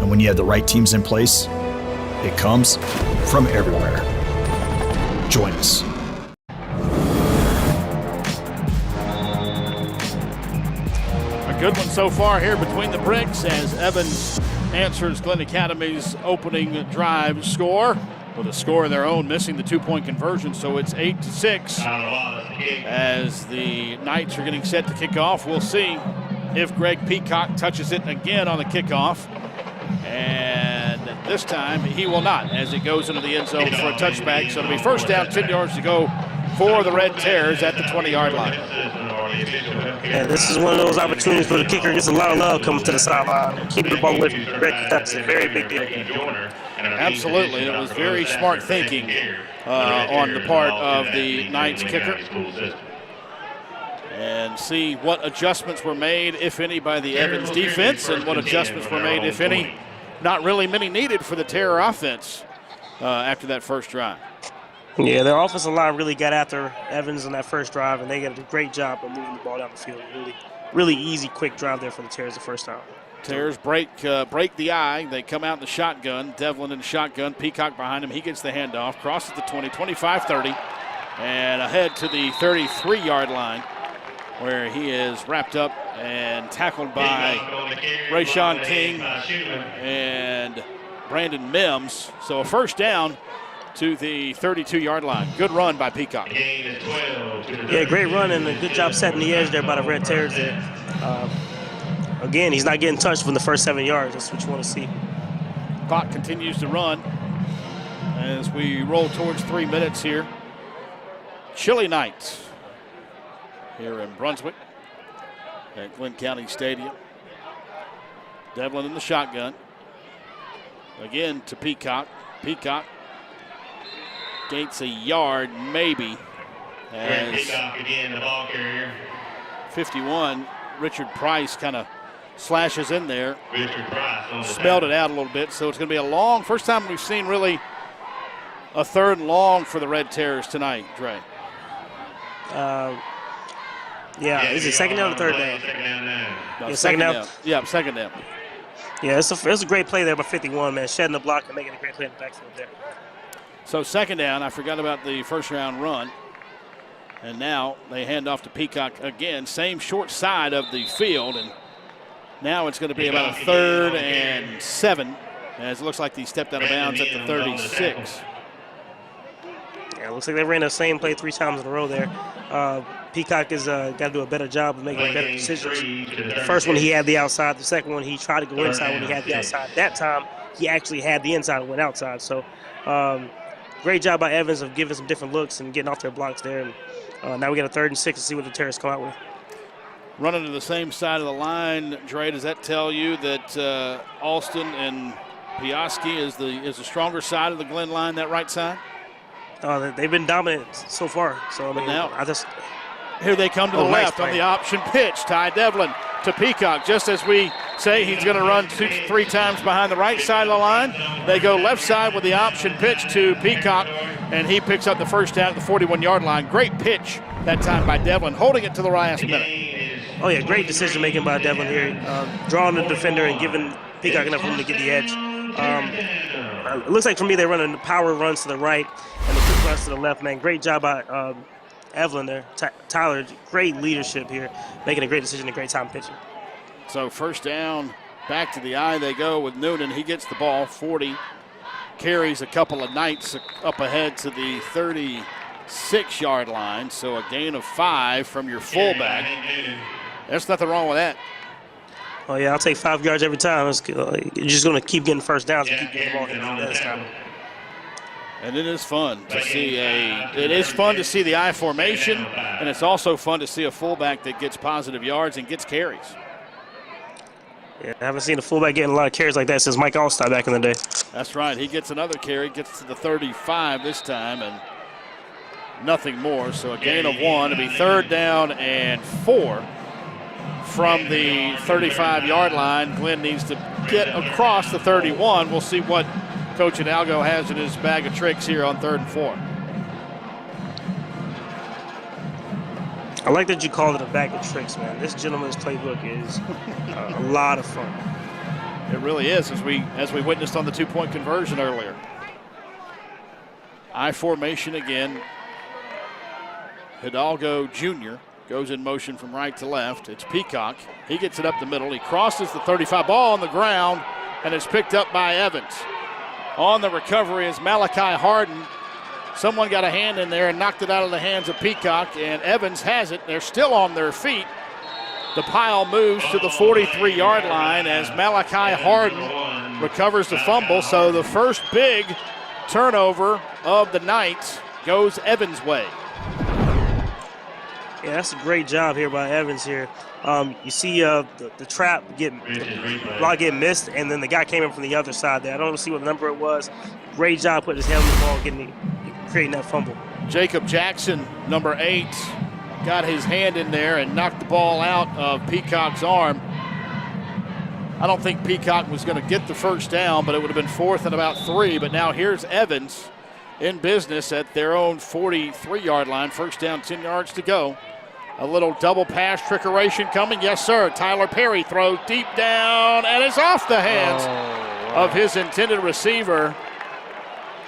And when you have the right teams in place, it comes from everywhere. Join us. A good one so far here between the bricks as Evans answers Glynn Academy's opening drive score with a score of their own, missing the 2-point conversion, so it's 8-6. As the Knights are getting set to kick off, we'll see if Greg Peacock touches it again on the kickoff. And this time he will not, as it goes into the end zone for a touchback. So it'll be first down, 10 yards to go for the Red Terrors at the 20-yard line. Yeah, this is one of those opportunities for the kicker. Gets a lot of love coming to the sideline. Keeping the ball with Greg Peacock's a very big deal. Absolutely. It was very smart thinking on the part of the Knights kicker. And see what adjustments were made, if any, by the Evans defense, and what adjustments were made, if any. Not really many needed for the Terror offense after that first drive. Yeah, their offensive line really got after Evans on that first drive, and they got a great job of moving the ball down the field. Really easy, quick drive there for the Terrors the first time. Terrors break the eye. They come out in the shotgun. Devlin in the shotgun. Peacock behind him. He gets the handoff. Crosses the 20, 25-30, and ahead to the 33-yard line, where he is wrapped up and tackled by Rayshawn King and Brandon Mims. So a first down to the 32-yard line. Good run by Peacock. Yeah, great run and a good job setting the edge there by the Red Terrors there. Again, he's not getting touched from the first 7 yards. That's what you want to see. Clock continues to run as we roll towards 3 minutes here. Chilly night here in Brunswick at Glynn County Stadium. Devlin in the shotgun. Again to Peacock. Peacock gains a yard, maybe. As Peacock again, the ball carrier. 51, Richard Price kind of slashes in there. Richard Price spelled it out a little bit, so it's going to be a long, first time we've seen really a third and long for the Red Terrors tonight, Dre. Yeah, is it second down or third down? Second down now. No, Yeah, second down. Yeah, second down. Yeah, it's a great play there by 51, man. Shedding the block and making a great play in the backfield there. So second down, I forgot about the first round run. And now they hand off to Peacock again, same short side of the field. And now it's going to be about a 3rd and 7, as it looks like he stepped out of bounds at the 36. Yeah, it looks like they ran the same play 3 times in a row there. Peacock has got to do a better job of making better decisions. The first one he had the outside. The second one he tried to go inside when he had the outside. That time he actually had the inside and went outside. So great job by Evans of giving some different looks and getting off their blocks there. And now we got a 3rd and 6 to see what the Terrors come out with. Running to the same side of the line, Dre, does that tell you that Alston and Piaski is the stronger side of the Glynn line, that right side? They've been dominant so far. So, I mean, now, I just... Here they come to the left on the option pitch. Ty Devlin to Peacock. Just as we say he's going to run 2-3 times behind the right side of the line, they go left side with the option pitch to Peacock, and he picks up the first down at the 41-yard line. Great pitch that time by Devlin, holding it to the last minute. Oh, yeah, great decision making by Devlin here, drawing the defender and giving Peacock enough room to get the edge. It looks like for me they're running the power runs to the right and the quick runs to the left, man. Great job by Evelyn there. Tyler, great leadership here, making a great decision and great time pitching. So first down, back to the eye they go with Noonan. He gets the ball, 40, carries a couple of Knights up ahead to the 36-yard line. So a gain of 5 from your fullback. There's nothing wrong with that. Oh, yeah, I'll take 5 yards every time. You're just going to keep getting first downs and keep getting the ball in this time. And it is fun to see the I formation, and it's also fun to see a fullback that gets positive yards and gets carries. Yeah, I haven't seen a fullback getting a lot of carries like that since Mike Allstott back in the day. That's right. He gets another carry, gets to the 35 this time, and nothing more. So a gain of 1 to be 3rd down and 4 from the 35-yard line. Glynn needs to get across the 31. We'll see what Coach Hidalgo has in his bag of tricks here on 3rd and 4. I like that you called it a bag of tricks, man. This gentleman's playbook is a lot of fun. It really is, as we witnessed on the 2-point conversion earlier. I formation again. Hidalgo Jr. goes in motion from right to left. It's Peacock. He gets it up the middle. He crosses the 35. Ball on the ground, and it's picked up by Evans. On the recovery is Malachi Harden. Someone got a hand in there and knocked it out of the hands of Peacock, and Evans has it. They're still on their feet. The pile moves to the 43-yard line as Malachi Harden recovers the fumble. So the first big turnover of the night goes Evans' way. Yeah, that's a great job here by Evans here. You see the trap block get missed, and then the guy came in from the other side there. I don't see what number it was. Great job putting his head on the ball, creating that fumble. Jacob Jackson, number 8, got his hand in there and knocked the ball out of Peacock's arm. I don't think Peacock was going to get the first down, but it would have been 4th and about 3. But now here's Evans in business at their own 43-yard line. First down, 10 yards to go. A little double pass trickeration coming. Yes, sir. Tyler Perry throws deep down, and it's off the hands of his intended receiver.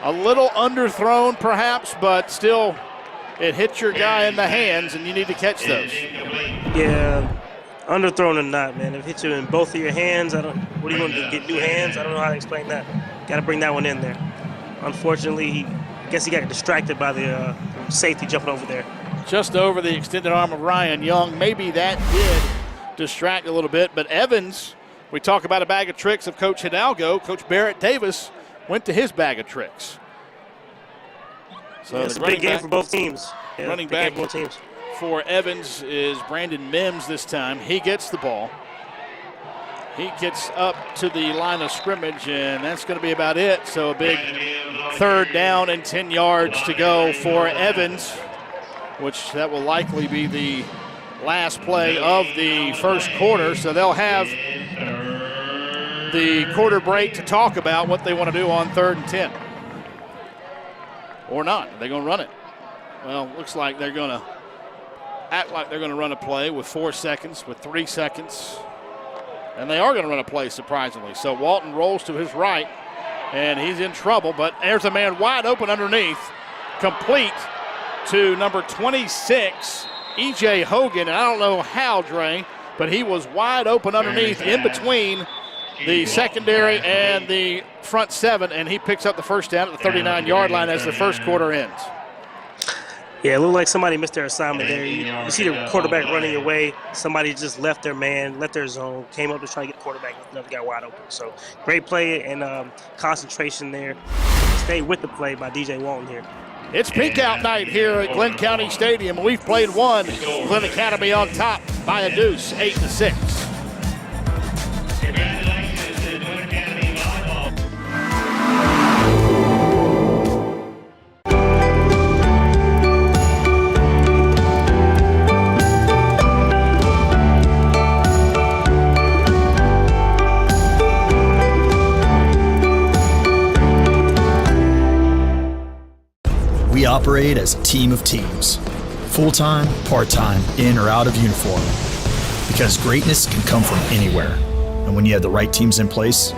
A little underthrown, perhaps, but still, it hits your guy in the hands, and you need to catch those. Yeah, underthrown or not, man. If it hits you in both of your hands, what do you want to do, get new hands? I don't know how to explain that. Got to bring that one in there. Unfortunately, I guess he got distracted by the safety jumping over there. Just over the extended arm of Ryan Young. Maybe that did distract a little bit, but Evans, we talk about a bag of tricks of Coach Hidalgo. Coach Barrett Davis went to his bag of tricks. So it's a big game for both teams. Yeah, running back for Evans is Brandon Mims this time. He gets the ball. He gets up to the line of scrimmage, and that's going to be about it. So a big 3rd down and 10 yards to go for Evans, which that will likely be the last play of the first quarter. So they'll have the quarter break to talk about what they want to do on 3rd and 10. Or not. Are they going to run it? Well, looks like they're going to act like they're going to run a play with 4 seconds, with 3 seconds. And they are going to run a play, surprisingly. So Walton rolls to his right, and he's in trouble. But there's a man wide open underneath, complete to number 26, E.J. Hogan. And I don't know how, Dre, but he was wide open underneath in between the secondary and the front 7, and he picks up the first down at the 39-yard line as the first quarter ends. Yeah, it looked like somebody missed their assignment there. You see the quarterback running away. Somebody just left their man, left their zone, came up to try to get the quarterback, another guy wide open. So great play and concentration there. stay with the play by DJ Walton here. It's peak out night here at Glynn County Stadium. We've played one. Glynn Academy on top by a deuce, 8-6. Congratulations to Glynn Academy volleyball. We operate as a team of teams, full-time, part-time, in or out of uniform, because greatness can come from anywhere. And when you have the right teams in place,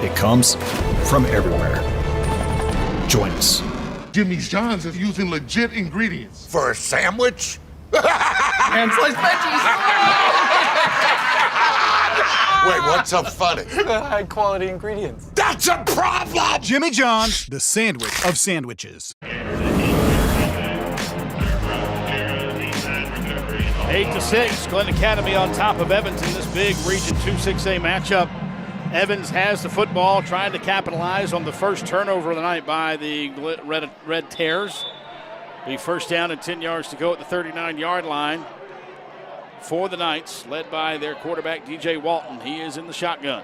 it comes from everywhere. Join us. Jimmy's John's is using legit ingredients. For a sandwich? And sliced veggies. Wait, what's so funny? High quality ingredients. That's a problem! Jimmy John's, the sandwich of sandwiches. 8-6, Glynn Academy on top of Evans in this big Region 2 6A matchup. Evans has the football, trying to capitalize on the first turnover of the night by the Red Tears. The first down and 10 yards to go at the 39-yard line for the Knights, led by their quarterback, DJ Walton. He is in the shotgun.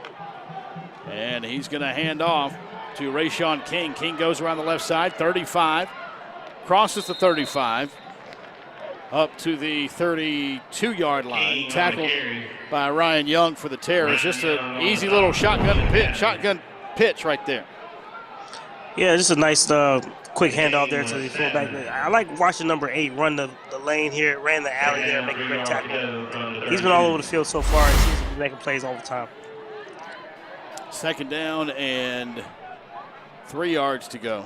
And he's going to hand off to Rayshawn King. King goes around the left side, 35, crosses the 35, up to the 32-yard line. Tackled by Ryan Young for the Terrors. Just an easy little shotgun pitch right there. Yeah, just a nice quick handoff there to the fullback. I like watching number 8 run the lane here, ran the alley there, make a great tackle. He's been all over the field so far and seems to be making plays all the time. Second down and 3 yards to go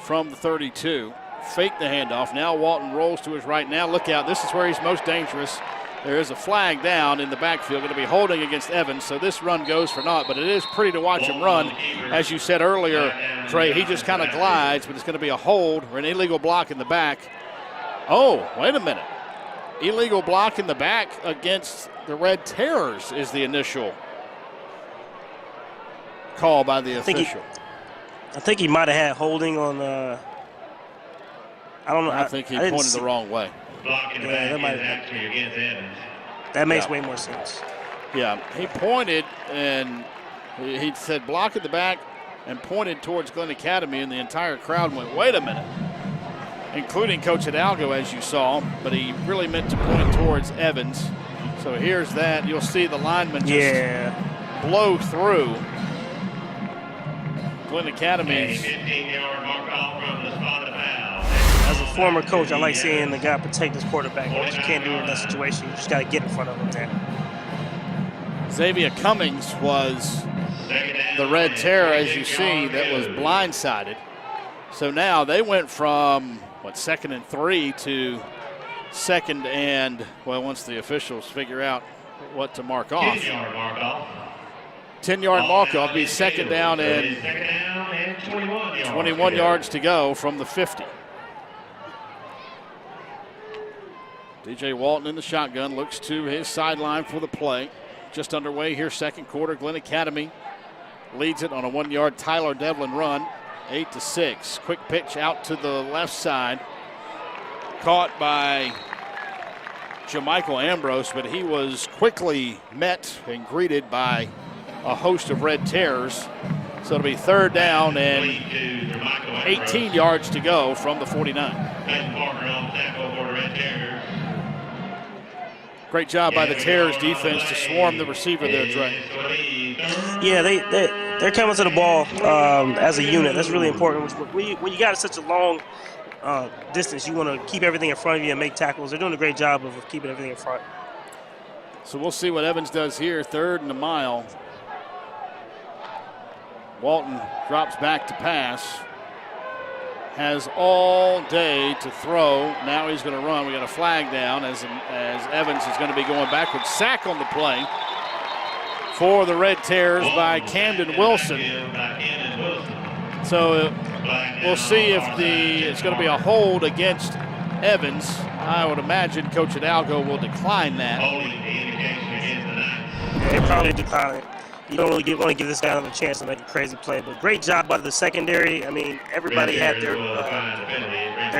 from the 32. Fake the handoff. Now Walton rolls to his right. Now look out. This is where he's most dangerous. There is a flag down in the backfield, going to be holding against Evans, so this run goes for naught, but it is pretty to watch him run. As you said earlier, Trey, he just kind of glides, but it's going to be a hold or an illegal block in the back. Oh, wait a minute. Illegal block in the back against the Red Terrors is the initial call by the official. I think he might have had holding on I don't know. I think he pointed the wrong way. Blocking the back is actually against Evans. That makes way more sense. Yeah, he pointed and he said block at the back and pointed towards Glynn Academy, and the entire crowd went, wait a minute, including Coach Hidalgo, as you saw, but he really meant to point towards Evans. So here's that. You'll see the lineman just blow through Glynn Academy's. 15-yard mark off from the spot of foul. As a former coach, I like seeing the guy protect his quarterback. What you can't do in that situation, you just got to get in front of him there. Xavier Cummings was the Red Terror, as you see, that was blindsided. So now they went from, 2nd and 3 to 2nd and, once the officials figure out what to mark off. 10-yard mark off. 10-yard mark-off, be second down and 21 yards to go from the 50. DJ Walton in the shotgun, looks to his sideline for the play. Just underway here, second quarter. Glynn Academy leads it on a 1-yard Tyler Devlin run, 8-6. Quick pitch out to the left side. Caught by Jamichael Ambrose, but he was quickly met and greeted by a host of Red Terrors. So it'll be third down and 18 yards to go from the 49. Great job by the Terrors defense to swarm the receiver there, Trey. Yeah, they're coming to the ball as a unit. That's really important. When you got such a long distance, you want to keep everything in front of you and make tackles. They're doing a great job of keeping everything in front. So we'll see what Evans does here, 3rd and a mile. Walton drops back to pass. Has all day to throw. Now he's going to run. We got a flag down as Evans is going to be going backwards. Sack on the play for the Red Terrors by Camden Wilson. So we'll see if it's going to be a hold against Evans. I would imagine Coach Hidalgo will decline that. They probably decline it. you don't really want to give this guy another chance to make a crazy play. But great job by the secondary. I mean, everybody had their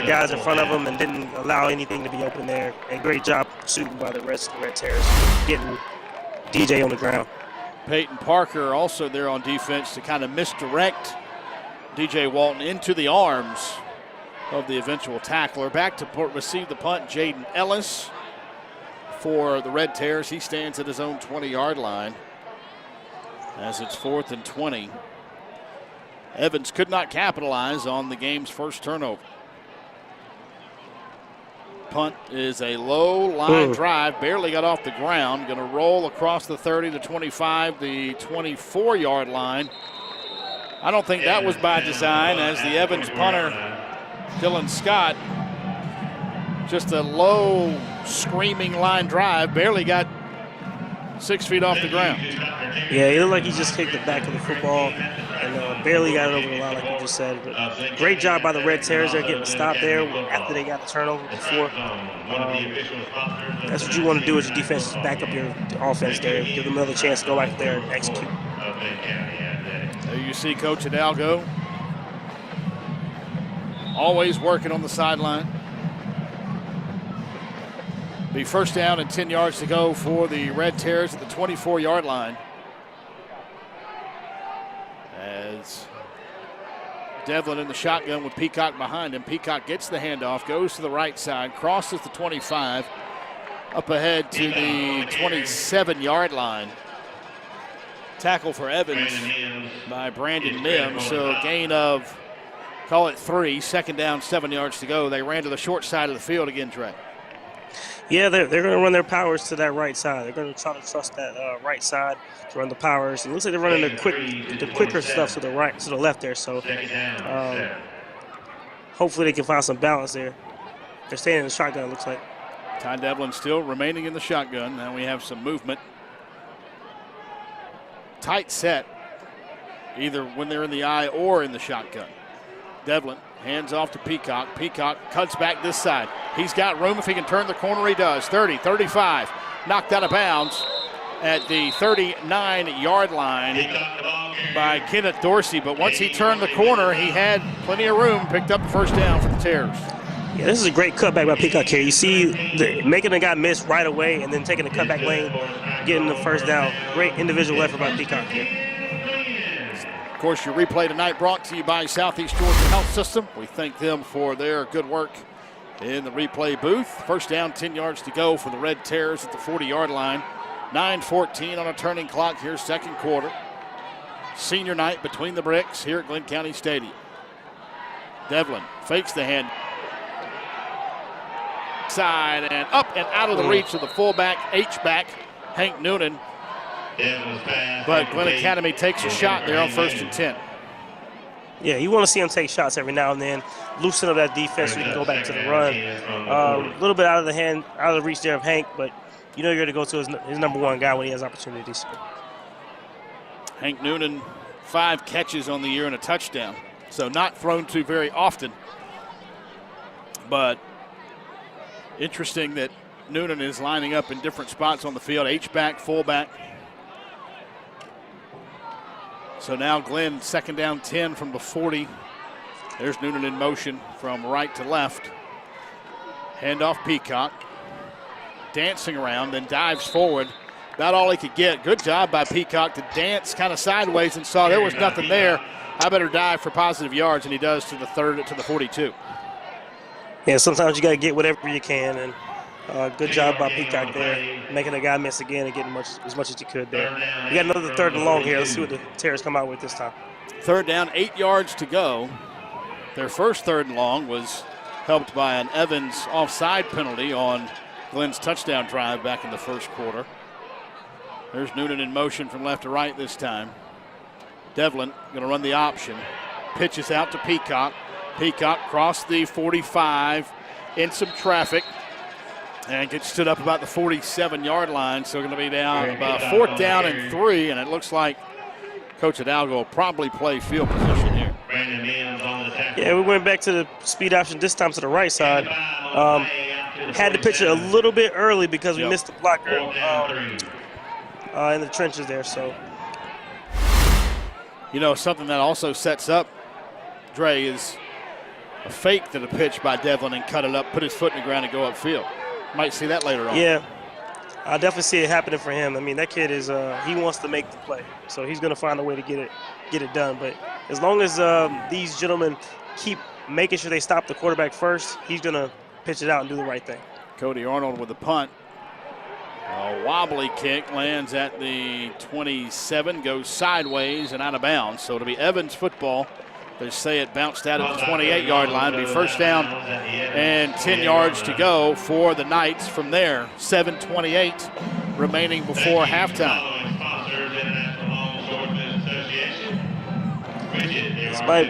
guys in front of them and didn't allow anything to be open there. And great job shooting by the rest of the Red Terrors, getting DJ on the ground. Peyton Parker also there on defense to kind of misdirect DJ Walton into the arms of the eventual tackler. Back to receive the punt, Jaden Ellis for the Red Terrors. He stands at his own 20-yard line as it's 4th and 20. Evans could not capitalize on the game's first turnover. Punt is a low line drive, barely got off the ground. Going to roll across the 30, the 25, the 24-yard line. I don't think that was by design, as the Evans punter, Dylan Scott, just a low screaming line drive, barely got 6 feet off the ground. Yeah, it looked like he just kicked the back of the football and barely got it over the line, like you just said. But great job by the Red Terrors. They're getting a stop there after they got the turnover before. That's what you want to do as your defense, is back up your offense there. Give them another chance to go back there and execute. There you see Coach Hidalgo always working on the sideline. Be first down and 10 yards to go for the Red Terrors at the 24-yard line. As Devlin in the shotgun with Peacock behind him. Peacock gets the handoff, goes to the right side, crosses the 25, up ahead to the 27-yard line. Tackle for Evans by Brandon Mims. So gain of, call it 3, second down, 7 yards to go. They ran to the short side of the field again, Trey. Yeah, they're going to run their powers to that right side. They're going to try to trust that right side to run the powers. And it looks like they're running the quicker stuff to the right, to the left there. So hopefully they can find some balance there. They're staying in the shotgun, it looks like. Ty Devlin still remaining in the shotgun. Now we have some movement. Tight set, either when they're in the eye or in the shotgun. Devlin hands off to Peacock. Peacock cuts back this side. He's got room if he can turn the corner. He does. 30, 35. Knocked out of bounds at the 39-yard line by Kenneth Dorsey. But once he turned the corner, he had plenty of room. Picked up the first down for the Terrors. Yeah, this is a great cutback by Peacock here. You see making a guy miss right away and then taking the cutback lane, getting the first down. Great individual effort by Peacock here. Of course, your replay tonight brought to you by Southeast Georgia Health System. We thank them for their good work in the replay booth. First down, 10 yards to go for the Red Terrors at the 40-yard line. 9:14 on a turning clock here, second quarter. Senior night between the bricks here at Glynn County Stadium. Devlin fakes the hand. Side and up and out of the reach of the fullback, H-back, Hank Noonan. But Glynn Academy takes a shot there on 1st and 10. Yeah, you want to see him take shots every now and then, loosen up that defense so we can go back to the run. A little bit out of the reach there of Hank, but you know you're going to go to his number one guy when he has opportunities. Hank Noonan, 5 catches on the year and a touchdown. So not thrown to very often. But interesting that Noonan is lining up in different spots on the field, H-back, fullback. So now Glynn, second down 10 from the 40. There's Noonan in motion from right to left. Handoff Peacock. Dancing around, then dives forward. About all he could get. Good job by Peacock to dance kind of sideways and saw there was nothing there. I better dive for positive yards, and he does to the 42. Yeah, sometimes you got to get whatever you can, and good job by Peacock there, making a guy miss again and getting as much as he could there. We got another 3rd and long here. Let's see what the Terrors come out with this time. 3rd down, 8 yards to go. Their first 3rd and long was helped by an Evans offside penalty on Glynn's touchdown drive back in the first quarter. There's Noonan in motion from left to right this time. Devlin going to run the option. Pitches out to Peacock. Peacock crossed the 45 in some traffic and gets stood up about the 47-yard line. So going to be down about 4th down and 3, and it looks like Coach Hidalgo will probably play field position here. Yeah, we went back to the speed option, this time to the right side. Had to pitch it a little bit early because we missed the blocker in the trenches there. So You know, something that also sets up, Dre, is a fake to the pitch by Devlin and cut it up, put his foot in the ground and go upfield. Might see that later on. Yeah, I definitely see it happening for him. I mean, that kid is he wants to make the play, so he's going to find a way to get it done. But as long as these gentlemen keep making sure they stop the quarterback first, he's going to pitch it out and do the right thing. Cody Arnold with the punt. A wobbly kick lands at the 27, goes sideways and out of bounds. So it'll be Evans football. They say it bounced out at the 28-yard line. It'll be first down and 10 yards to go for the Knights from there. 7:28 remaining before halftime.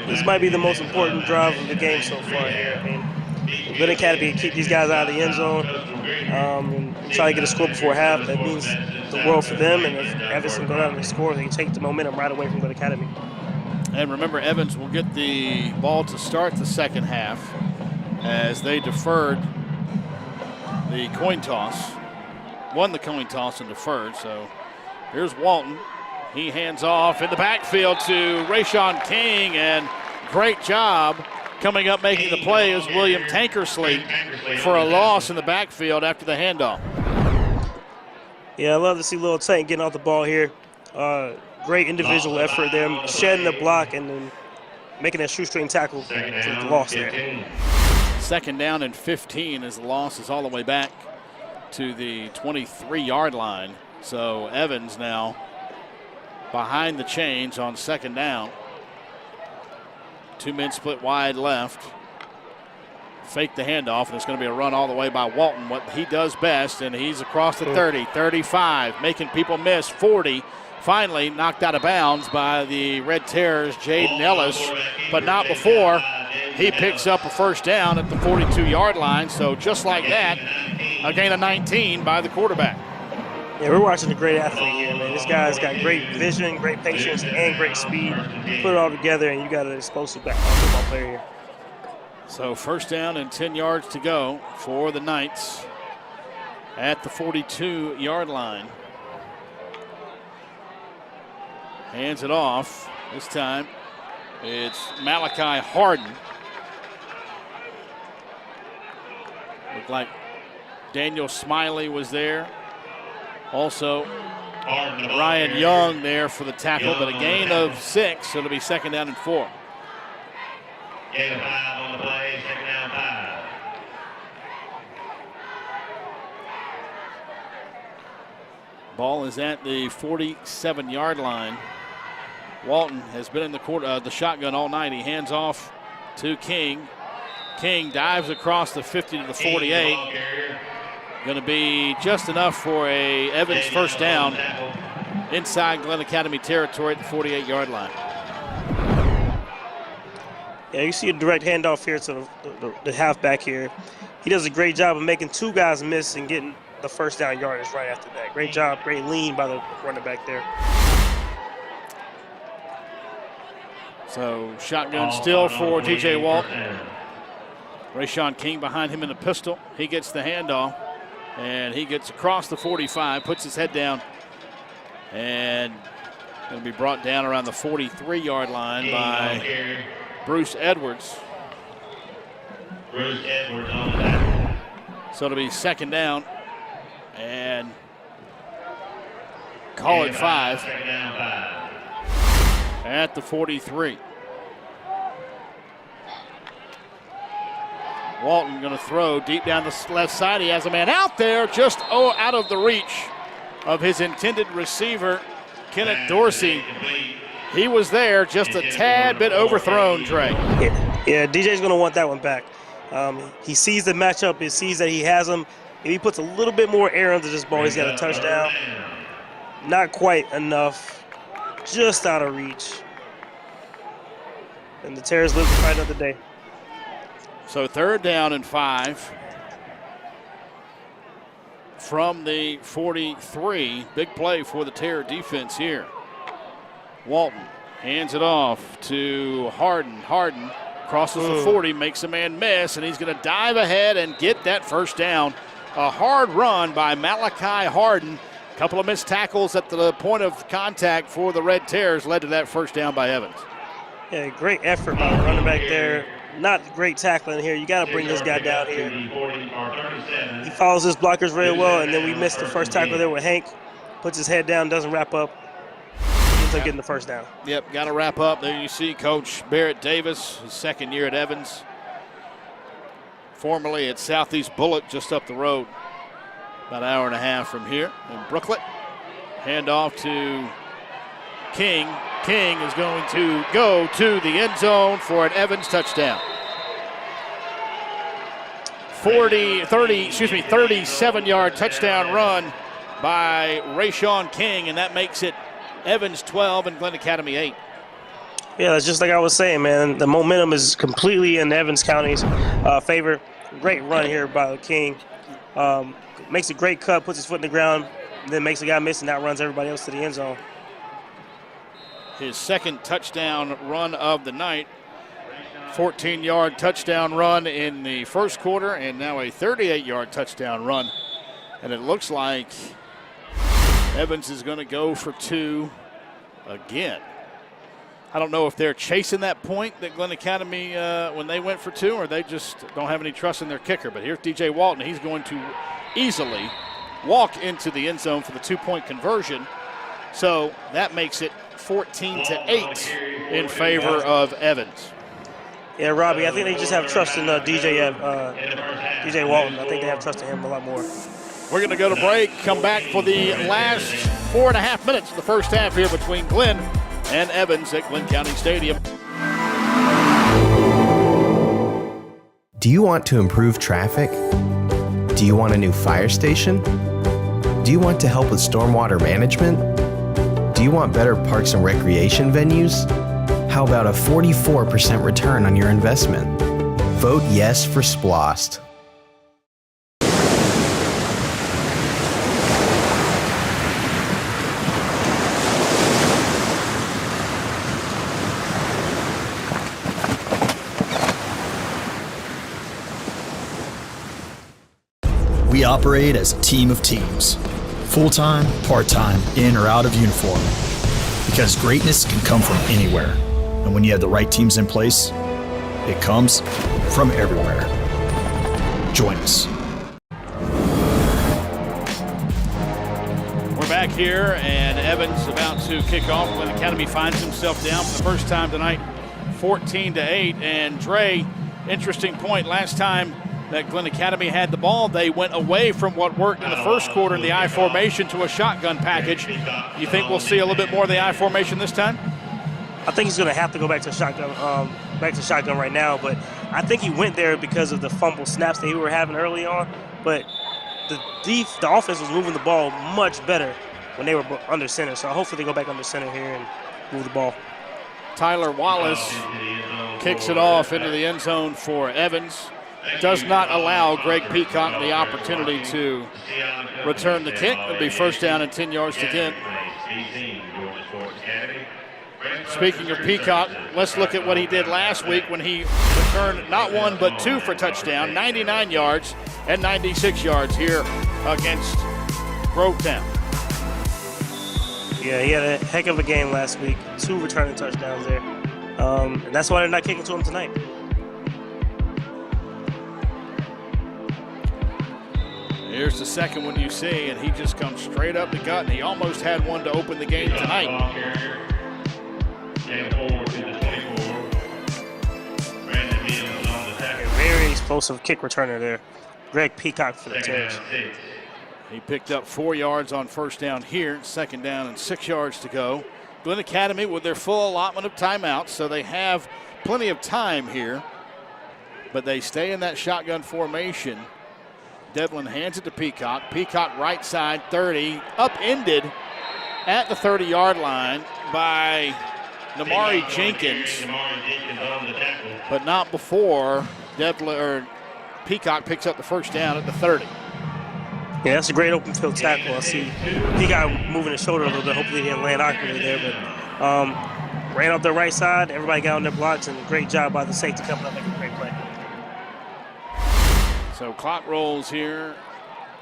This might be the most important drive of the game so far here. I mean, Glynn Academy keep these guys out of the end zone and try to get a score before half. That means the world for them. And if Evans can go down and score, they can take the momentum right away from Glynn Academy. And remember, Evans will get the ball to start the second half as they deferred the coin toss. Won the coin toss and deferred. So here's Walton. He hands off in the backfield to Rayshawn King, and great job coming up making the play is William Tankersley for a loss in the backfield after the handoff. Yeah, I love to see Lil Tank getting off the ball here. Great individual effort there, shedding the block and then making that shoestring tackle for the loss there. Second down and 15 as the loss is all the way back to the 23-yard line. So Evans now behind the chains on second down. 2 men split wide left. Fake the handoff, and it's going to be a run all the way by Walton, what he does best, and he's across the 30, 35, making people miss, 40. Finally knocked out of bounds by the Red Terrors, Jaden Ellis, but not before he picks up a first down at the 42-yard line. So just like that, a gain of 19 by the quarterback. Yeah, we're watching a great athlete here, man. This guy's got great vision, great patience, and great speed. Put it all together, and you got an explosive football player here. So first down and 10 yards to go for the Knights at the 42-yard line. Hands it off. This time it's Malachi Harden. Looked like Daniel Smiley was there. Also Ryan Young there for the tackle, but a gain of 6, so it'll be second down and 4. Gain of 5 on the play, second down 5. Ball is at the 47-yard line. Walton has been in the shotgun all night. He hands off to King. King dives across the 50 to the 48. Going to be just enough for a Evans first down inside Glynn Academy territory at the 48-yard line. Yeah, you see a direct handoff here to the halfback here. He does a great job of making 2 guys miss and getting the first down yardage right after that. Great job, great lean by the running back there. So shotgun still for TJ Walton. Rayshawn King behind him in the pistol. He gets the handoff, and he gets across the 45, puts his head down, and going to be brought down around the 43-yard line by Bruce Edwards. Bruce Edwards on that. So it'll be second down, and call it 5 Second down 5. at the 43. Walton going to throw deep down the left side. He has a man out there, just out of the reach of his intended receiver, Kenneth Dorsey. He was there, just a tad bit overthrown, Trey. Yeah, DJ's going to want that one back. He sees the matchup. He sees that he has him. If he puts a little bit more air under this ball, he's got a touchdown. Not quite enough. Just out of reach. And the Terrors live to fight another day. So third down and 5 from the 43. Big play for the Terror defense here. Walton hands it off to Harden. Harden crosses the 40, makes a man miss, and he's going to dive ahead and get that first down. A hard run by Malachi Harden A couple of missed tackles at the point of contact for the Red Terrors led to that first down by Evans. Yeah, great effort by the running back there. Not great tackling here. You got to bring this guy down here. He follows his blockers very well, and then we missed the first tackle there with Hank. Puts his head down, doesn't wrap up. Ends up getting the first down. Yep, got to wrap up. There you see Coach Barrett Davis, his second year at Evans. Formerly at Southeast Bullock, just up the road. About an hour and a half from here in Brooklet. Hand off to King. King is going to go to the end zone for an Evans touchdown. 37-yard touchdown run by Rayshawn King, and that makes it Evans 12 and Glynn Academy 8. Yeah, it's just like I was saying, man. The momentum is completely in Evans County's favor. Great run here by King. Makes a great cut, puts his foot in the ground, then makes a guy miss and outruns everybody else to the end zone. His second touchdown run of the night. 14-yard touchdown run in the first quarter, and now a 38-yard touchdown run. And it looks like Evans is going to go for 2 again. I don't know if they're chasing that point that Glynn Academy when they went for 2, or they just don't have any trust in their kicker. But here's DJ Walton. He's going to easily walk into the end zone for the 2-point conversion. So that makes it 14-8 in favor of Evans. Yeah, Robbie, I think they just have trust in DJ Walton. I think they have trust in him a lot more. We're going to go to break, come back for the last 4.5 minutes of the first half here between Glynn and Evans at Glynn County Stadium. Do you want to improve traffic? Do you want a new fire station? Do you want to help with stormwater management? Do you want better parks and recreation venues? How about a 44% return on your investment? Vote yes for SPLOST. We operate as a team of teams. Full-time, part-time, in or out of uniform. Because greatness can come from anywhere. And when you have the right teams in place, it comes from everywhere. Join us. We're back here, and Evans about to kick off. Glynn Academy finds himself down for the first time tonight, 14-8. And Dre, interesting point. Last time that Glynn Academy had the ball, they went away from what worked in the first quarter in the I formation to a shotgun package. You think we'll see a little bit more of the I formation this time? I think he's going to have to go back to shotgun right now, but I think he went there because of the fumble snaps that we were having early on. But the offense was moving the ball much better when they were under center, so hopefully they go back under center here and move the ball. Tyler Wallace kicks it off into the end zone for Evans. Does not allow Greg Peacock the opportunity to return the kick. It'll be first down and 10 yards to get. Speaking of Peacock, let's look at what he did last week when he returned not 1 but 2 for touchdown, 99 yards and 96 yards here against Grovetown. Yeah, he had a heck of a game last week. 2 returning touchdowns there. And that's why they're not kicking to him tonight. Here's the second one you see, and he just comes straight up the gut, and he almost had one to open the game tonight. A very explosive kick returner there. Greg Peacock for the Terrors. He picked up 4 yards on first down here, second down and 6 yards to go. Glynn Academy with their full allotment of timeouts, so they have plenty of time here, but they stay in that shotgun formation. Devlin hands it to Peacock. Peacock right side 30, upended at the 30-yard line by Namari Jenkins, but not before Peacock picks up the first down at the 30. Yeah, that's a great open field tackle. I see Peacock moving his shoulder a little bit. Hopefully he didn't land awkwardly there, but ran up the right side. Everybody got on their blocks, and a great job by the safety coming up, making a great play. So clock rolls here,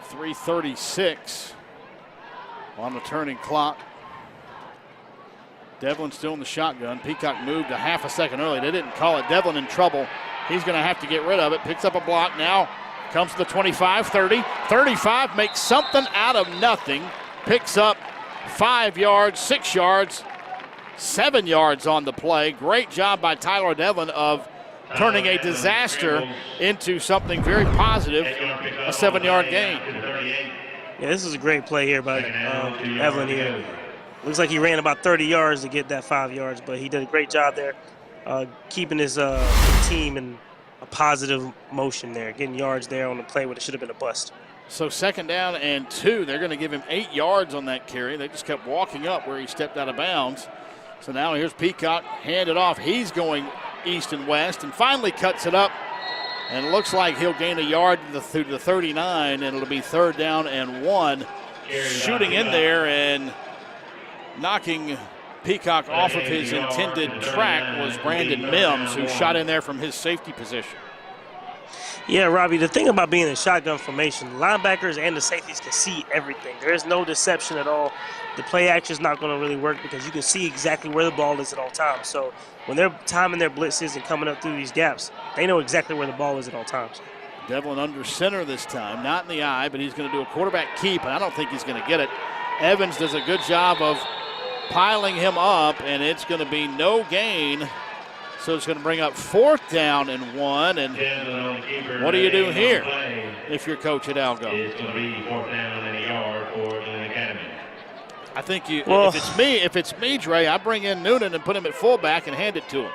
3:36 on the turning clock. Devlin still in the shotgun. Peacock moved a half a second early. They didn't call it. Devlin in trouble. He's going to have to get rid of it. Picks up a block now. Comes to the 25, 30, 35. Makes something out of nothing. Picks up 5 yards, 6 yards, 7 yards on the play. Great job by Tyler Devlin of turning a disaster into something very positive, a 7-yard gain. Yeah, this is a great play here by Evelyn here. Looks like he ran about 30 yards to get that 5 yards, but he did a great job there keeping his team in a positive motion there, getting yards there on the play where it should have been a bust. So 2nd down and 2. They're going to give him 8 yards on that carry. They just kept walking up where he stepped out of bounds. So now here's Peacock, hand it off. He's going east and west and finally cuts it up. And it looks like he'll gain a yard through the 39, and it'll be 3rd down and 1. Shooting in there and knocking Peacock off of his intended track was Brandon Mims, who shot in there from his safety position. Yeah, Robbie, the thing about being in shotgun formation, linebackers and the safeties can see everything. There is no deception at all. The play action is not going to really work because you can see exactly where the ball is at all times. So when they're timing their blitzes and coming up through these gaps, they know exactly where the ball is at all times. Devlin under center this time, not in the eye, but he's going to do a quarterback keep, and I don't think he's going to get it. Evans does a good job of piling him up, and it's going to be no gain. So it's going to bring up 4th down and 1. And what do you do here if you're coach at Algo? It's going to be 4th down and a yard for Glynn Academy. I think if it's me, Dre, I bring in Noonan and put him at fullback and hand it to him.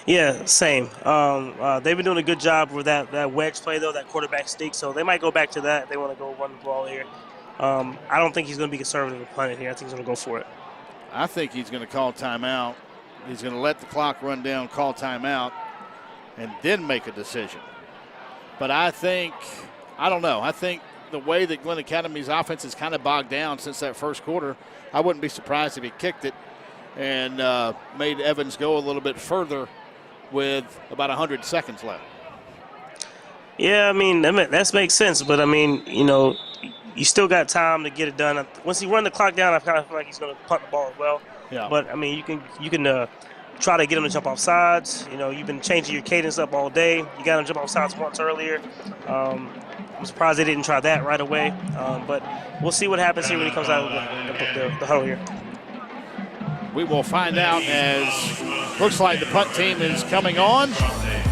Yeah, same. They've been doing a good job with that wedge play, though, that quarterback sneak. So they might go back to that. They want to go run the ball here. I don't think he's going to be conservative and punt it here. I think he's going to go for it. I think he's going to call timeout. He's going to let the clock run down, call timeout, and then make a decision. But I don't know. I think the way that Glynn Academy's offense is kind of bogged down since that first quarter, I wouldn't be surprised if he kicked it and made Evans go a little bit further with about 100 seconds left. Yeah, I mean, that makes sense. But, I mean, you still got time to get it done. Once he run the clock down, I kind of feel like he's going to punt the ball as well. Yeah. But, I mean, you can try to get him to jump off sides. You've been changing your cadence up all day. You got him to jump off sides once earlier. I'm surprised they didn't try that right away. But we'll see what happens here when he comes out of the huddle here. We will find out as looks like the punt team is coming on.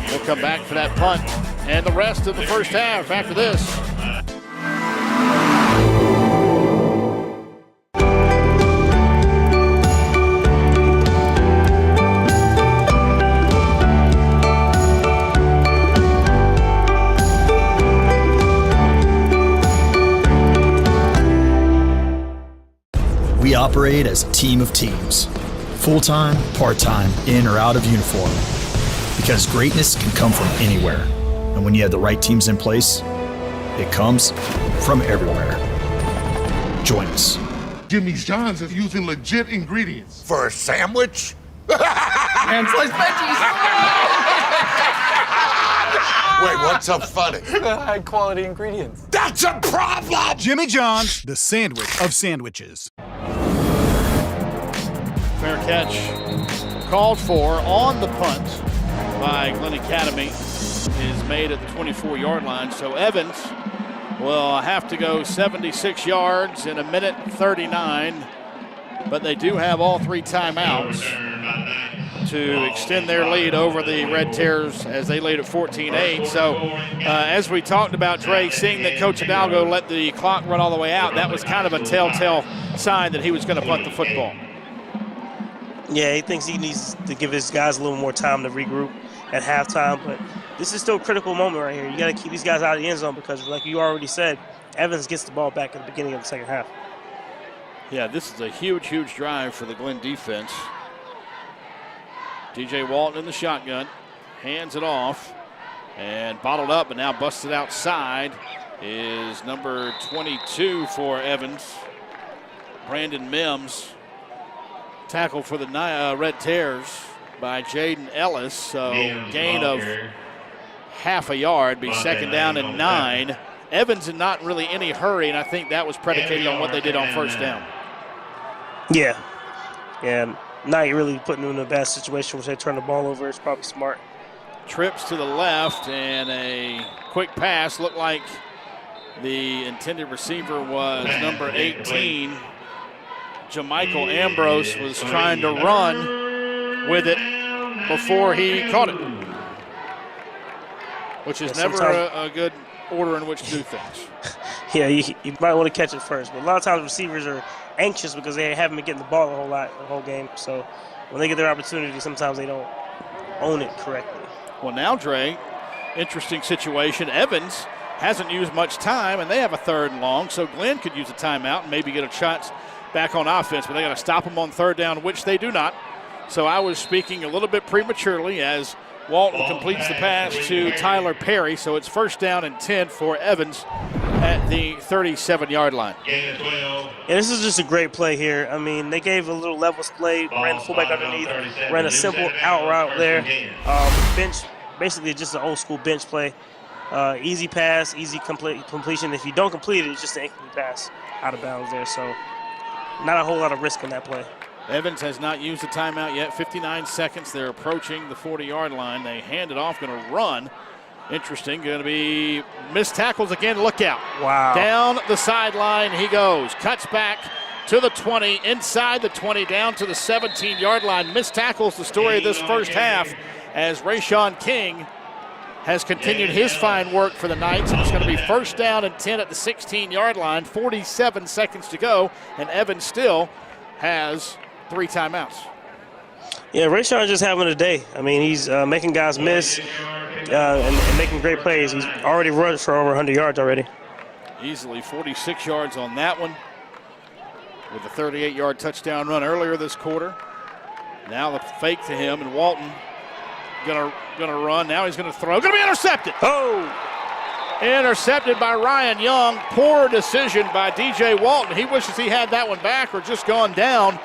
We'll come back for that punt and the rest of the first half after this. We operate as a team of teams, full-time, part-time, in or out of uniform, because greatness can come from anywhere. And when you have the right teams in place, it comes from everywhere. Join us. Jimmy's John's is using legit ingredients. For a sandwich? And sliced veggies. Wait, what's so funny? High quality ingredients. That's a problem! Jimmy John's, the sandwich of sandwiches. Fair catch called for on the punt by Glynn Academy is made at the 24-yard line. So Evans will have to go 76 yards in 1:39, but they do have all 3 timeouts to extend their lead over the Red Terrors as they lead at 14-8. So as we talked about, Dre, seeing that Coach Hidalgo let the clock run all the way out, that was kind of a telltale sign that he was going to punt the football. Yeah, he thinks he needs to give his guys a little more time to regroup at halftime, but this is still a critical moment right here. You got to keep these guys out of the end zone because, like you already said, Evans gets the ball back at the beginning of the second half. Yeah, this is a huge, huge drive for the Glynn defense. DJ Walton in the shotgun, hands it off, and bottled up, but now busted outside is number 22 for Evans, Brandon Mims. Tackle for the Red Terrors by Jaden Ellis. So gain of half a yard, be 2nd down and 9. Evans in not really any hurry, and I think that was predicated on what they did on first down. Yeah. Not really putting them in a bad situation where they turn the ball over. It's probably smart. Trips to the left and a quick pass. Looked like the intended receiver was number 18. Jamichael Ambrose was trying to run with it before he caught it, which is never a good order in which to do things. Yeah, you might want to catch it first. But a lot of times receivers are anxious because they haven't been getting the ball a whole lot the whole game. So when they get their opportunity, sometimes they don't own it correctly. Well, now, Dre, interesting situation. Evans hasn't used much time, and they have a 3rd and long, so Glynn could use a timeout and maybe get a shot back on offense, but they got to stop him on 3rd down, which they do not. So I was speaking a little bit prematurely as Walton completes the pass to Tyler Perry, so it's 1st down and 10 for Evans at the 37-yard line. Yeah, this is just a great play here. I mean, they gave a little level play, ran the fullback underneath, ran a simple out route there. Bench, basically just an old school bench play. Easy pass, easy completion. If you don't complete it, it's just an incomplete pass out of bounds there. So not a whole lot of risk in that play. Evans has not used a timeout yet. 59 seconds. They're approaching the 40-yard line. They hand it off, going to run. Interesting. Going to be missed tackles again. Look out. Wow. Down the sideline he goes. Cuts back to the 20, inside the 20, down to the 17-yard line. Missed tackles, the story of this first half, as Rayshawn King has continued his fine work for the Knights. It's going to be 1st down and 10 at the 16-yard line. 47 seconds to go, and Evans still has 3 timeouts. Yeah, Rayshawn just having a day. I mean, he's making guys miss and making great plays. He's already run for over 100 yards already. Easily 46 yards on that one with a 38-yard touchdown run earlier this quarter. Now the fake to him, and Walton gonna run. Now he's gonna throw. Gonna be intercepted. Oh! Intercepted by Ryan Young. Poor decision by DJ Walton. He wishes he had that one back or just gone down.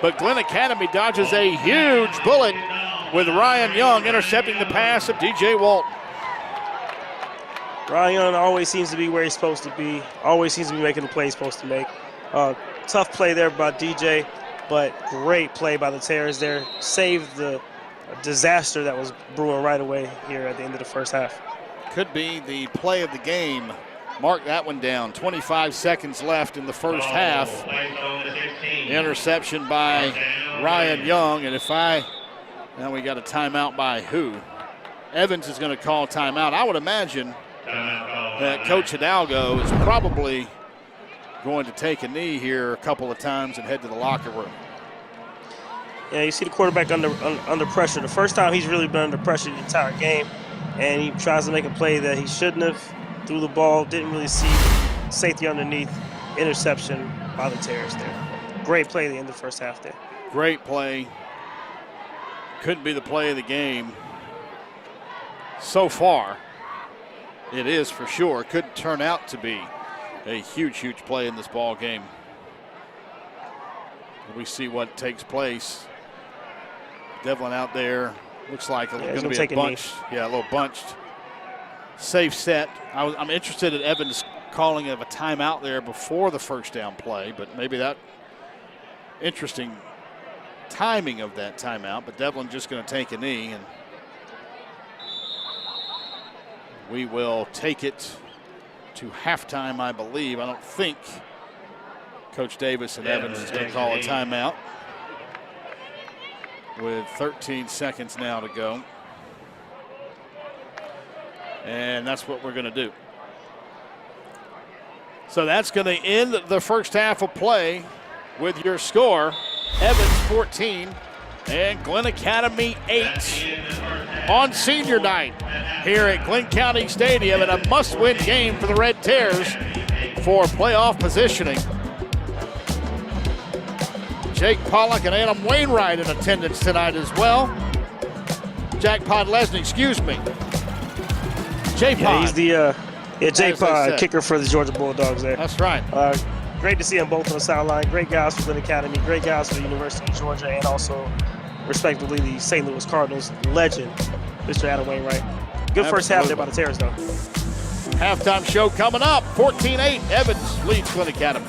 But Glynn Academy dodges a huge bullet with Ryan Young intercepting the pass of DJ Walton. Ryan Young always seems to be where he's supposed to be. Always seems to be making the play he's supposed to make. Tough play there by DJ, but great play by the Terrors there. Saved the disaster that was brewing right away here at the end of the first half. Could be the play of the game. Mark that one down. 25 seconds left in the first half. Interception by Ryan Young. And now we got a timeout by who? Evans is going to call timeout. I would imagine that Coach Hidalgo is probably going to take a knee here a couple of times and head to the locker room. Yeah, you see the quarterback under pressure. The first time he's really been under pressure the entire game, and he tries to make a play that he shouldn't have. Threw the ball, didn't really see safety underneath. Interception by the Terrors there. Great play at the end of the first half there. Great play. Couldn't be the play of the game so far. It is for sure. Could turn out to be a huge, huge play in this ball game. We see what takes place. Devlin out there. Looks like it's going to be a bunch. Yeah, a little bunched. Safe set. I'm interested in Evans calling of a timeout there before the first down play, but maybe that interesting timing of that timeout. But Devlin just going to take a knee, and we will take it to halftime, I believe. I don't think Coach Davis and Evans is going to call a timeout with 13 seconds now to go. And that's what we're going to do. So that's going to end the first half of play with your score. Evans 14 and Glynn Academy 8 on senior night here at Glynn County Stadium, and a must-win game for the Red Terrors for playoff positioning. Jake Pollock and Adam Wainwright in attendance tonight as well. Jack Podlesny, excuse me. Yeah, he's the Jake Pod, kicker for the Georgia Bulldogs there. That's right. Great to see them both on the sideline. Great guys for Glynn Academy, great guys for the University of Georgia, and also, respectively, the St. Louis Cardinals legend, Mr. Adam Wainwright. Good first half there by the Terrors, though. Halftime show coming up. 14-8. Evans leads Glynn Academy.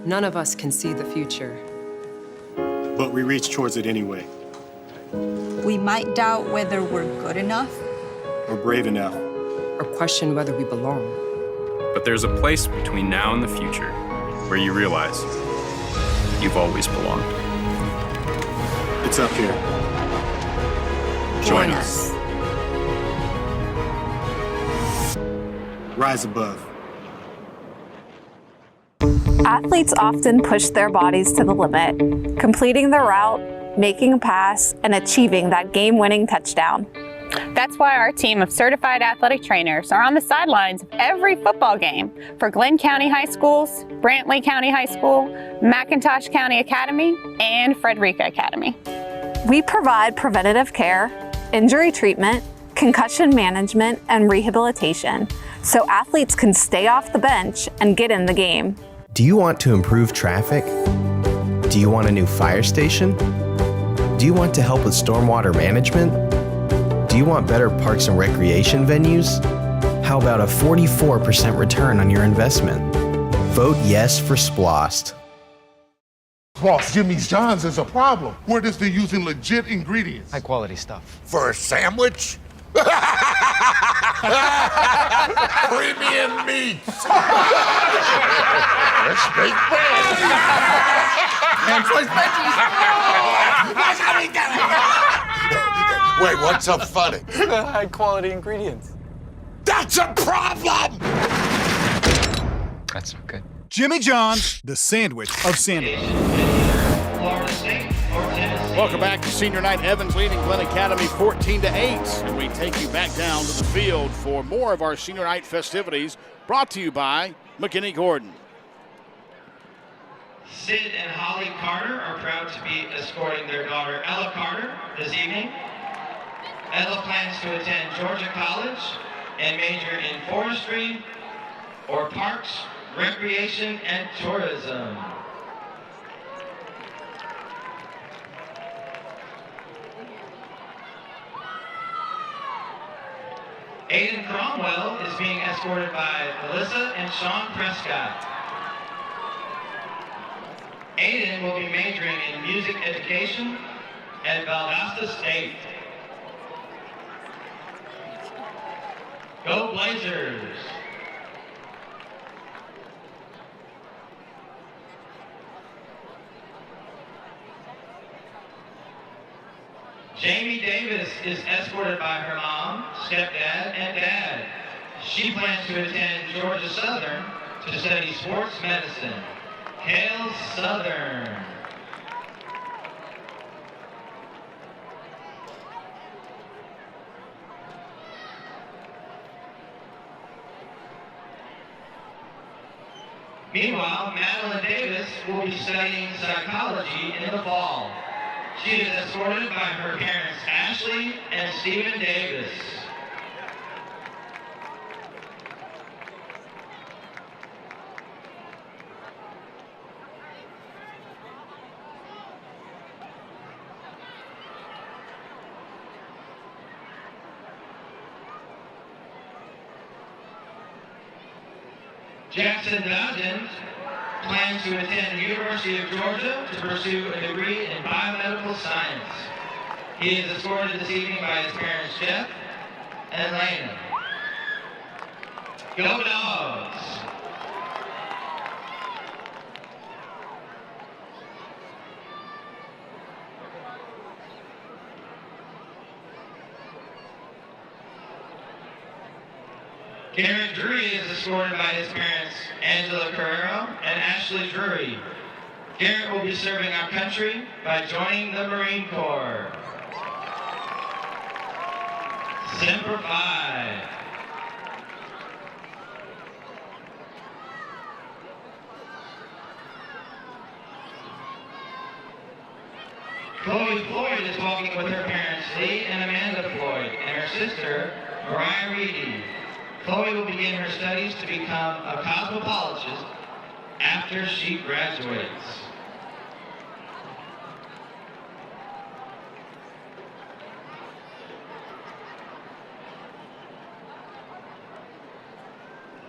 None of us can see the future. But we reach towards it anyway. We might doubt whether we're good enough. Or brave enough. Or question whether we belong. But there's a place between now and the future where you realize you've always belonged. It's up here. Join us. Rise above. Athletes often push their bodies to the limit, completing the route, making a pass, and achieving that game-winning touchdown. That's why our team of certified athletic trainers are on the sidelines of every football game for Glynn County High Schools, Brantley County High School, McIntosh County Academy, and Frederica Academy. We provide preventative care, injury treatment, concussion management, and rehabilitation, so athletes can stay off the bench and get in the game. Do you want to improve traffic? Do you want a new fire station? Do you want to help with stormwater management? Do you want better parks and recreation venues? How about a 44% return on your investment? Vote yes for SPLOST. Boss, Jimmy's John's is a problem. Where does they're using legit ingredients? High quality stuff. For a sandwich? Premium meats. Fresh baked bread. And choice veggies. Wait, what's so funny? High quality ingredients. That's a problem! That's not good. Jimmy John's, the sandwich of sandwiches. Welcome back to Senior Night. Evans leading Glynn Academy 14-8. And we take you back down to the field for more of our Senior Night festivities, brought to you by McKinney-Gordon. Sid and Holly Carter are proud to be escorting their daughter Ella Carter this evening. Ella plans to attend Georgia College and major in forestry or parks, recreation, and tourism. Aiden Cromwell is being escorted by Melissa and Sean Prescott. Aiden will be majoring in music education at Valdosta State. Go Blazers! Jamie Davis is escorted by her mom, stepdad, and dad. She plans to attend Georgia Southern to study sports medicine. Hail Southern! Meanwhile, Madeline Davis will be studying psychology in the fall. She is escorted by her parents Ashley and Stephen Davis. Jackson Dodgen plans to attend the University of Georgia to pursue a degree in biomedical science. He is escorted this evening by his parents Jeff and Lana. Go Dogs! Garrett Drury is escorted by his parents, Angela Carrero and Ashley Drury. Garrett will be serving our country by joining the Marine Corps. Semper Fi. Chloe Floyd is walking with her parents, Lee and Amanda Floyd, and her sister, Mariah Reedy. Chloe will begin her studies to become a cosmologist after she graduates.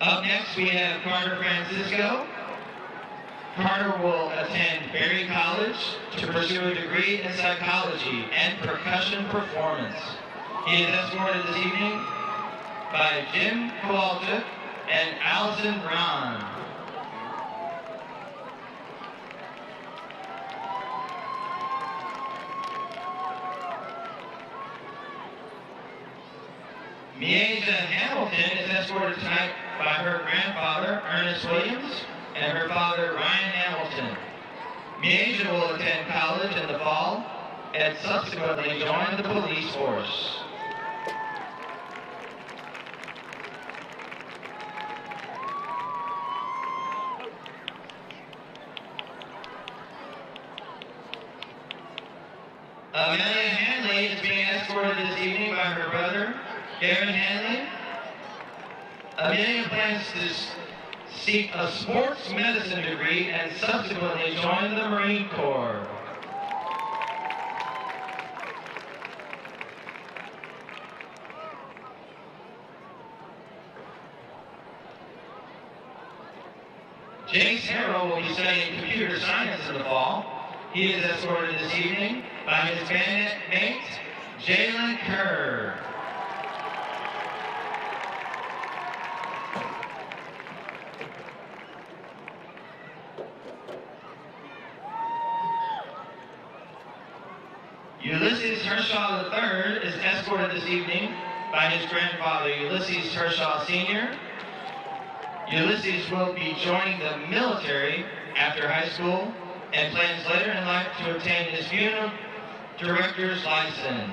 Up next, we have Carter Francisco. Carter will attend Berry College to pursue a degree in psychology and percussion performance. He is escorted this evening by Jim Kowalczyk and Allison Braun. Mieja Hamilton is escorted tonight by her grandfather, Ernest Williams, and her father, Ryan Hamilton. Mieja will attend college in the fall and subsequently join the police force. Amelia Hanley is being escorted this evening by her brother, Aaron Hanley. Amelia plans to seek a sports medicine degree and subsequently join the Marine Corps. Jace Harrell will be studying computer science in the fall. He is escorted this evening by his bandmate, Jalen Kerr. Ulysses Hershaw III is escorted this evening by his grandfather, Ulysses Hershaw Sr. Ulysses will be joining the military after high school and plans later in life to obtain his funeral director's license.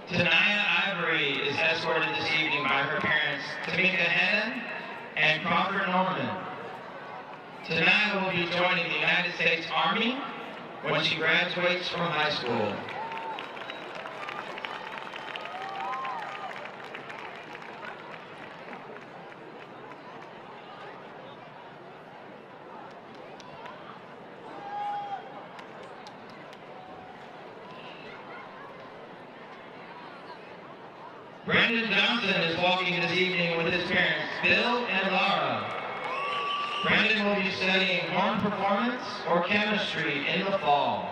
Tanaya Ivory is escorted this evening by her parents, Tamika Hannon and Crawford Norman. Tanaya will be joining the United States Army when she graduates from high school. Brandon Johnson is walking this evening with his parents, Bill and Laura. Brandon will be studying horn performance or chemistry in the fall.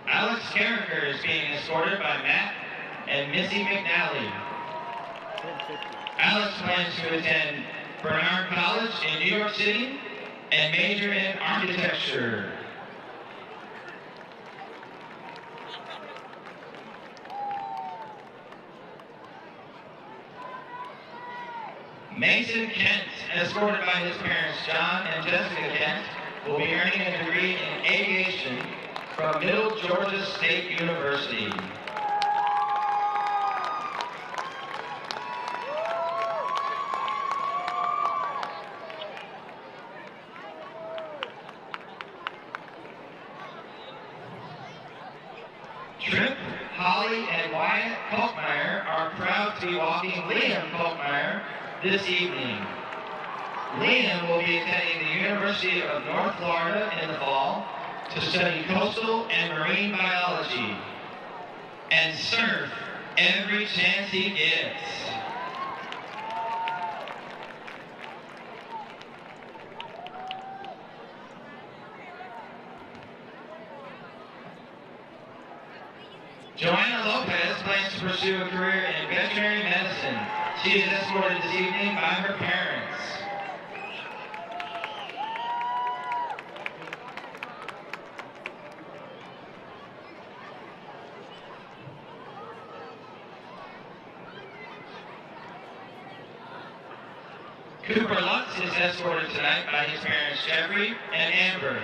Alex Carricker is being escorted by Matt and Missy McNally. Alex plans to attend Bernard College in New York City and major in architecture. Mason Kent, escorted by his parents John and Jessica Kent, will be earning a degree in aviation from Middle Georgia State University. Tripp, Holly, and Wyatt Kalkmeyer are proud to be walking Liam Kalkmeyer this evening. Liam will be attending the University of North Florida in the fall to study coastal and marine biology and surf every chance he gets. Joanna Lopez plans to pursue a career in veterinary medicine. She is escorted this evening by her parents. Cooper Lutz is escorted tonight by his parents Jeffrey and Amber.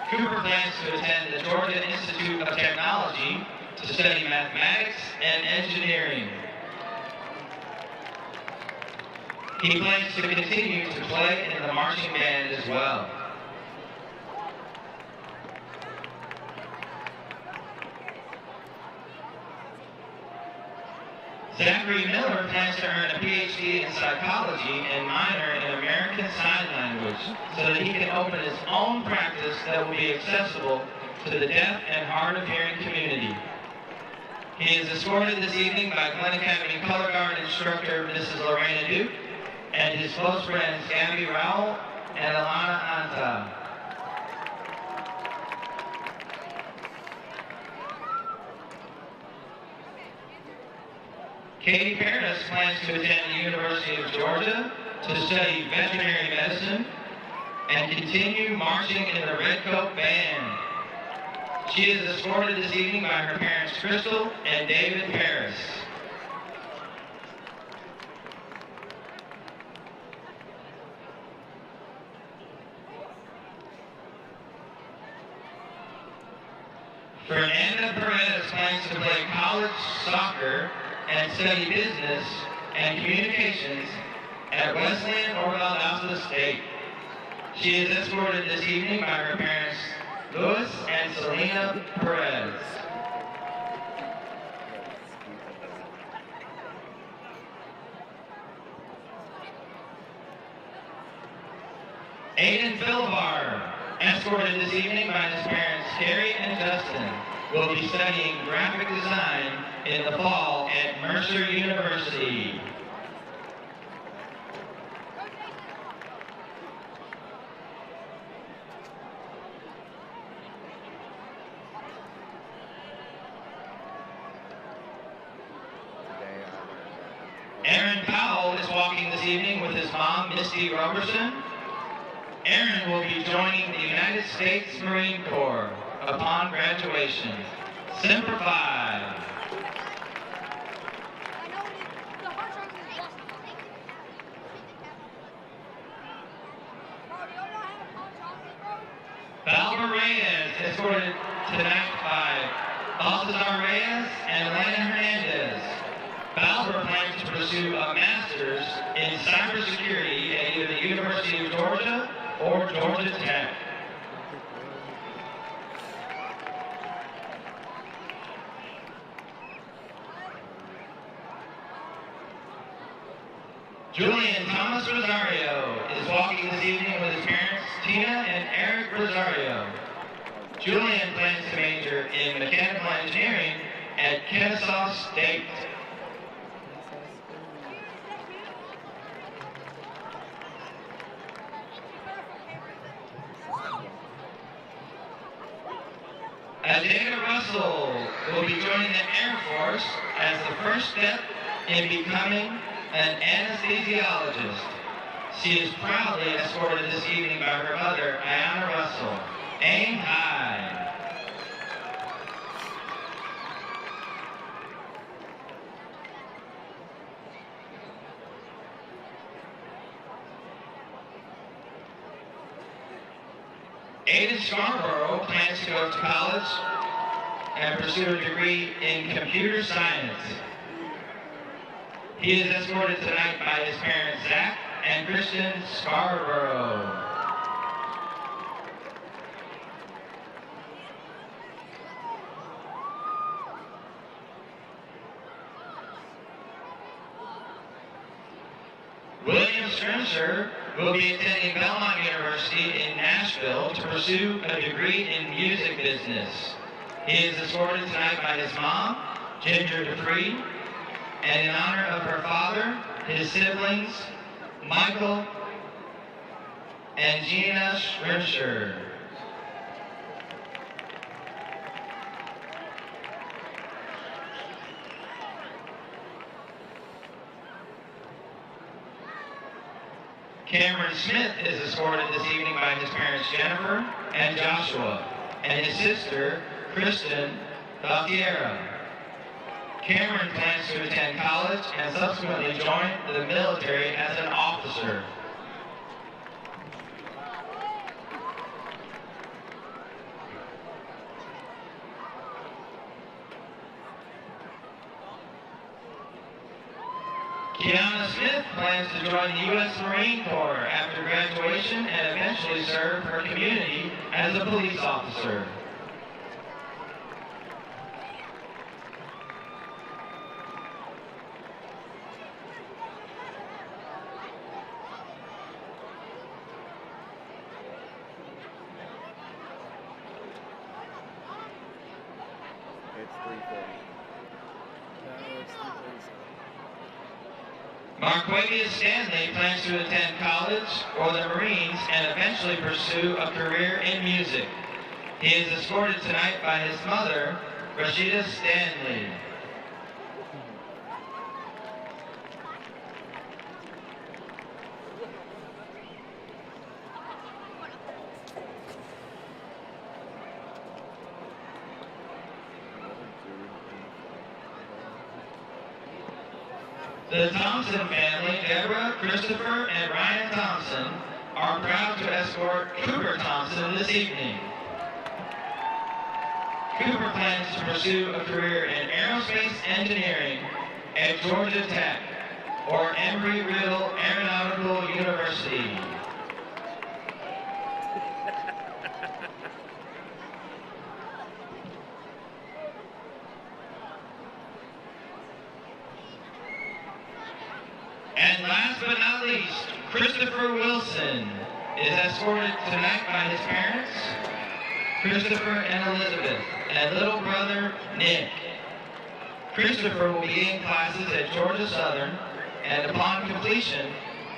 Cooper plans to attend the Georgia Institute of Technology to study mathematics and engineering. He plans to continue to play in the marching band as well. Zachary Miller plans to earn a PhD in psychology and minor in American Sign Language so that he can open his own practice that will be accessible to the deaf and hard of hearing community. He is escorted this evening by Glynn Academy color guard instructor Mrs. Lorena Duke and his close friends Gabby Rowell and Alana Anta. Katie Paris plans to attend the University of Georgia to study veterinary medicine and continue marching in the Red Coat Band. She is escorted this evening by her parents Crystal and David Paris. Fernanda Perez plans to play college soccer and study business and communications at Wesleyan Orwell Alta State. She is escorted this evening by her parents Louis and Selena Perez. Aiden Philbar, escorted this evening by his parents Terry and Justin, will be studying graphic design in the fall at Mercer University. Aaron Powell is walking this evening with his mom, Misty Robertson. Aaron will be joining the United States Marine Corps upon graduation. Semper Fi. Balber Reyes, escorted tonight by Balthazar Reyes and Elena Hernandez. Balber plans to pursue a master's in cybersecurity at either the University of Georgia or Georgia Tech. Julian Thomas Rosario is walking this evening with his parents, Tina and Eric Rosario. Julian plans to major in mechanical engineering at Kennesaw State. Adana Russell will be joining the Air Force as the first step in becoming an anesthesiologist. She is proudly escorted this evening by her mother, Ayana Russell. Aim high. Aiden Scarborough plans to go to college and pursue a degree in computer science. He is escorted tonight by his parents, Zach and Christian Scarborough. William Spencer will be attending Belmont University in Nashville to pursue a degree in music business. He is escorted tonight by his mom, Ginger DeFree, and in honor of her father, his siblings, Michael and Gina Schrimsher. Cameron Smith is escorted this evening by his parents Jennifer and Joshua, and his sister, Kristen Valtiera. Cameron plans to attend college and subsequently join the military as an officer. Kiana Smith plans to join the U.S. Marine Corps after graduation and eventually serve her community as a police officer. Marquavius Stanley plans to attend college or the Marines and eventually pursue a career in music. He is escorted tonight by his mother, Rashida Stanley. The Thompson family, Deborah, Christopher, and Ryan Thompson, are proud to escort Cooper Thompson this evening. Cooper plans to pursue a career in aerospace engineering at Georgia Tech or Embry-Riddle Aeronautical University. And last but not least, Christopher Wilson is escorted tonight by his parents, Christopher and Elizabeth, and little brother, Nick. Christopher will begin classes at Georgia Southern, and upon completion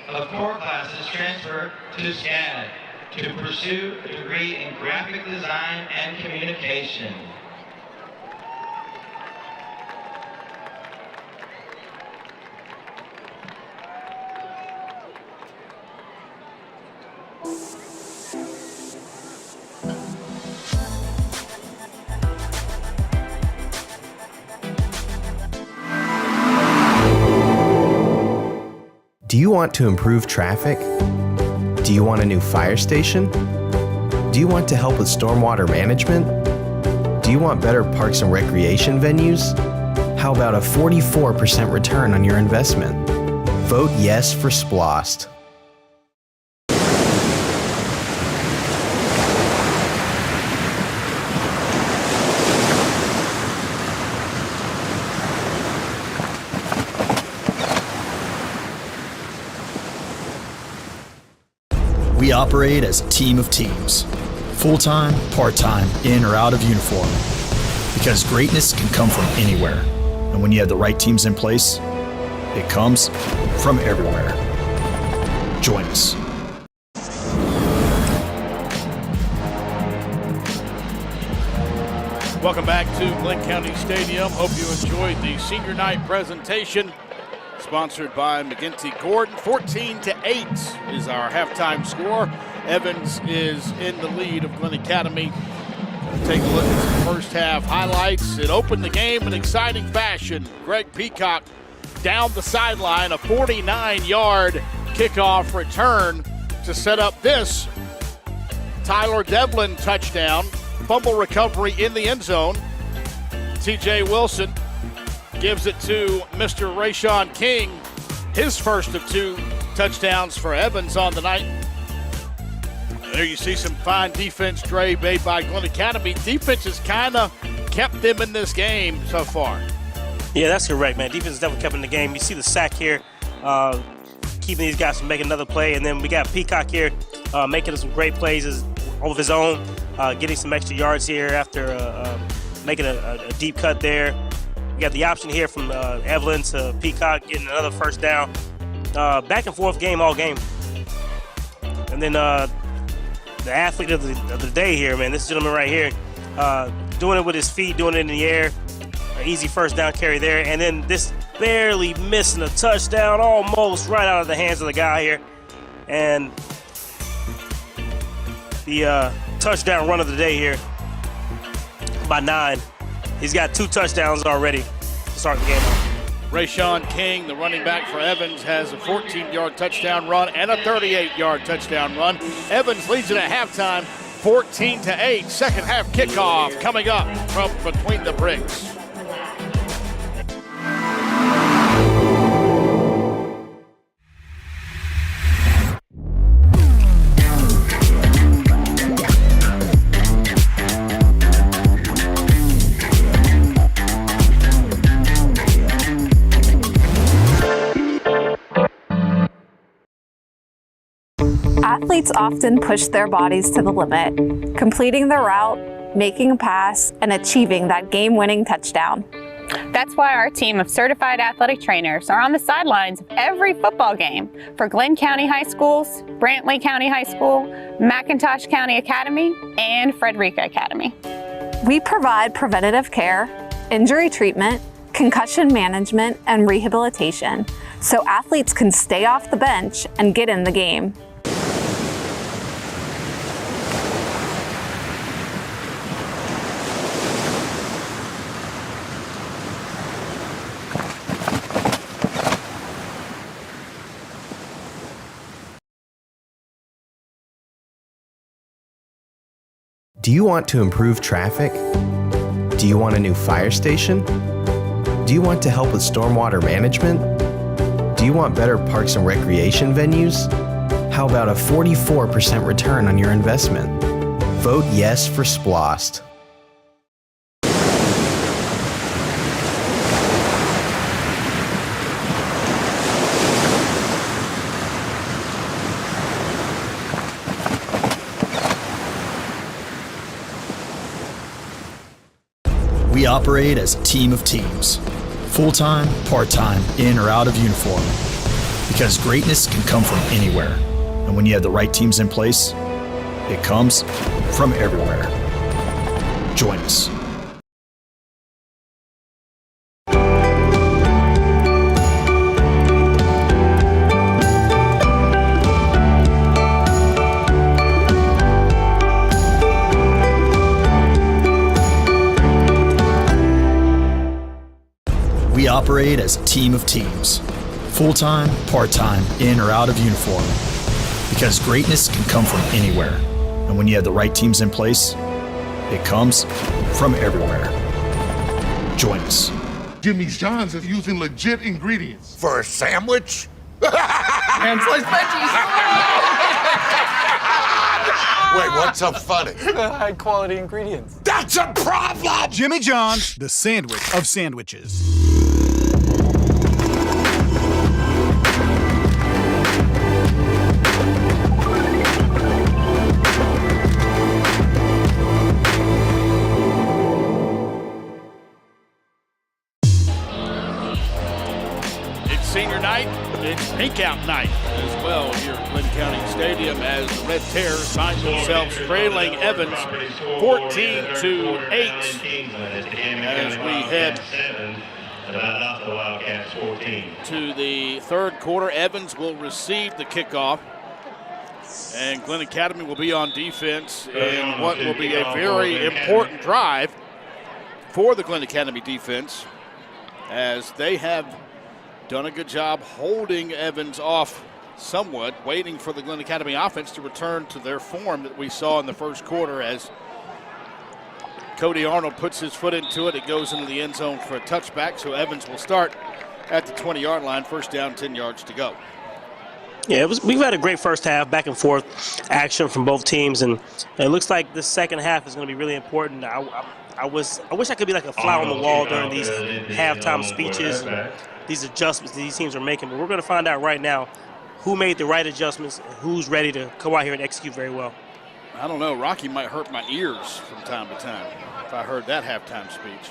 of core classes, transfer to SCAD to pursue a degree in graphic design and communication. Do you want to improve traffic? Do you want a new fire station? Do you want to help with stormwater management? Do you want better parks and recreation venues? How about a 44% return on your investment? Vote yes for SPLOST. We operate as a team of teams, full-time, part-time, in or out of uniform, because greatness can come from anywhere. And when you have the right teams in place, it comes from everywhere. Join us. Welcome back to Glynn County Stadium. Hope you enjoyed the senior night presentation. Sponsored by McGinty Gordon. 14-8 is our halftime score. Evans is in the lead of Glynn Academy. Take a look at some first half highlights. It opened the game in exciting fashion. Greg Peacock down the sideline, a 49-yard kickoff return to set up this Tyler Devlin touchdown. Fumble recovery in the end zone. TJ Wilson gives it to Mr. Rayshawn King, his first of two touchdowns for Evans on the night. There you see some fine defense, Dre, made by Glynn Academy. Defense has kind of kept them in this game so far. Yeah, that's correct, man. Defense definitely kept in the game. You see the sack here, keeping these guys from making another play. And then we got Peacock here making some great plays of his own, getting some extra yards here after making a deep cut there. We got the option here from Evelyn to Peacock, getting another first down. Back and forth game all game. And then the athlete of the day here, man, this gentleman right here, doing it with his feet, doing it in the air. An easy first down carry there. And then this barely missing a touchdown, almost right out of the hands of the guy here. And the touchdown run of the day here by 9. He's got 2 touchdowns already to start the game off. Rayshawn King, the running back for Evans, has a 14-yard touchdown run and a 38-yard touchdown run. Evans leads it at halftime, 14-8. Second half kickoff coming up from between the bricks. Athletes often push their bodies to the limit, completing the route, making a pass, and achieving that game-winning touchdown. That's why our team of certified athletic trainers are on the sidelines of every football game for Glynn County High Schools, Brantley County High School, McIntosh County Academy, and Frederica Academy. We provide preventative care, injury treatment, concussion management, and rehabilitation, so athletes can stay off the bench and get in the game. Do you want to improve traffic? Do you want a new fire station? Do you want to help with stormwater management? Do you want better parks and recreation venues? How about a 44% return on your investment? Vote yes for SPLOST. We operate as a team of teams, full-time, part-time, in or out of uniform, because greatness can come from anywhere. And when you have the right teams in place, it comes from everywhere. Join us. We operate as a team of teams, full-time, part-time, in or out of uniform, because greatness can come from anywhere. And when you have the right teams in place, it comes from everywhere. Join us. Jimmy's John's is using legit ingredients. For a sandwich? And sliced veggies. Wait, what's so funny? High quality ingredients. That's a problem! Jimmy John's, the sandwich of sandwiches. Senior night, it's pink out night as well here at Glynn County Stadium as the Red Terrors find themselves trailing Evans 14-8 as we head to the third quarter. Evans will receive the kickoff and Glynn Academy will be on defense in what will be a very important drive for the Glynn Academy defense as they have done a good job holding Evans off somewhat, waiting for the Glynn Academy offense to return to their form that we saw in the first quarter as Cody Arnold puts his foot into it. It goes into the end zone for a touchback, so Evans will start at the 20-yard line, first down, 10 yards to go. Yeah, we've had a great first half, back and forth action from both teams, and it looks like the second half is going to be really important. I wish I could be like a fly on the wall during these halftime speeches, these adjustments these teams are making, but we're going to find out right now who made the right adjustments and who's ready to come out here and execute very well. I don't know. Rocky might hurt my ears from time to time if I heard that halftime speech.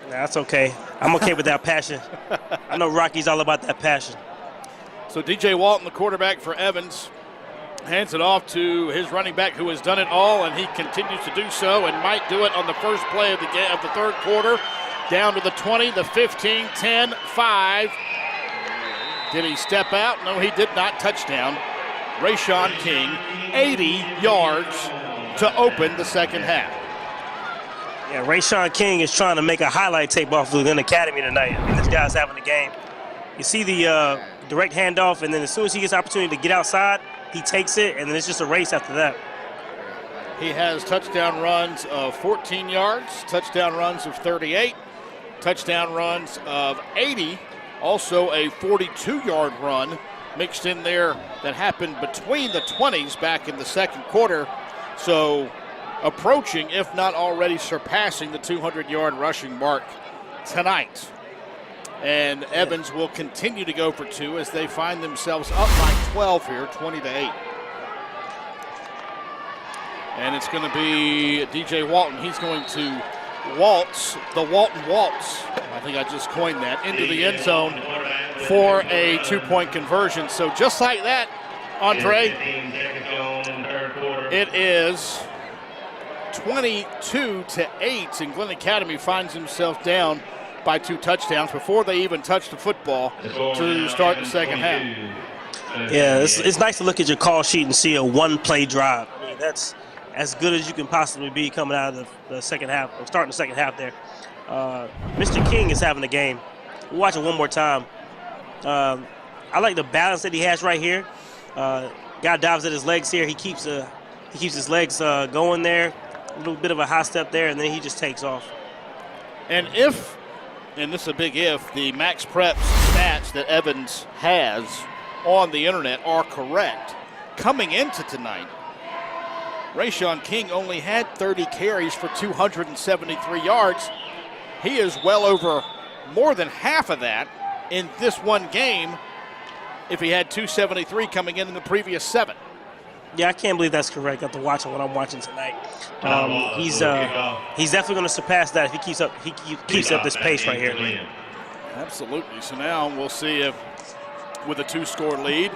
Nah, that's okay. I'm okay with that passion. I know Rocky's all about that passion. So DJ Walton, the quarterback for Evans, hands it off to his running back who has done it all, and he continues to do so and might do it on the first play of the third quarter. Down to the 20, the 15, 10, 5. Did he step out? No, he did not. Touchdown. Rayshawn King, 80 yards to open the second half. Yeah, Rayshawn King is trying to make a highlight tape off of Glynn Academy tonight. I mean, this guy's having a game. You see the direct handoff, and then as soon as he gets the opportunity to get outside, he takes it, and then it's just a race after that. He has touchdown runs of 14 yards, touchdown runs of 38, touchdown runs of 80, also a 42-yard run mixed in there that happened between the 20s back in the second quarter. So approaching, if not already surpassing, the 200-yard rushing mark tonight. And Evans will continue to go for two as they find themselves up by 12 here, 20-8. And it's going to be DJ Walton. He's going to waltz, the Walton waltz. I think I just coined that, into the end zone for a two-point conversion. So just like that, Andre, it is 22-8, and Glynn Academy finds himself down by 2 touchdowns before they even touch the football to start the second half. Yeah, it's nice to look at your call sheet and see a one-play drive. I mean, that's as good as you can possibly be coming out of the second half, or starting the second half there. Mr. King is having a game. We'll watch it one more time. I like the balance that he has right here. Guy dives at his legs here. He keeps his legs going there. A little bit of a high step there, and then he just takes off. And if, and this is a big if, the Max Prep stats that Evans has on the internet are correct, coming into tonight, Rayshawn King only had 30 carries for 273 yards. He is well over more than half of that in this one game if he had 273 coming in the previous 7. Yeah, I can't believe that's correct after watching what I'm watching tonight. He's definitely going to surpass that if he keeps up this pace right here. Absolutely. So now we'll see if, with a 2-score lead,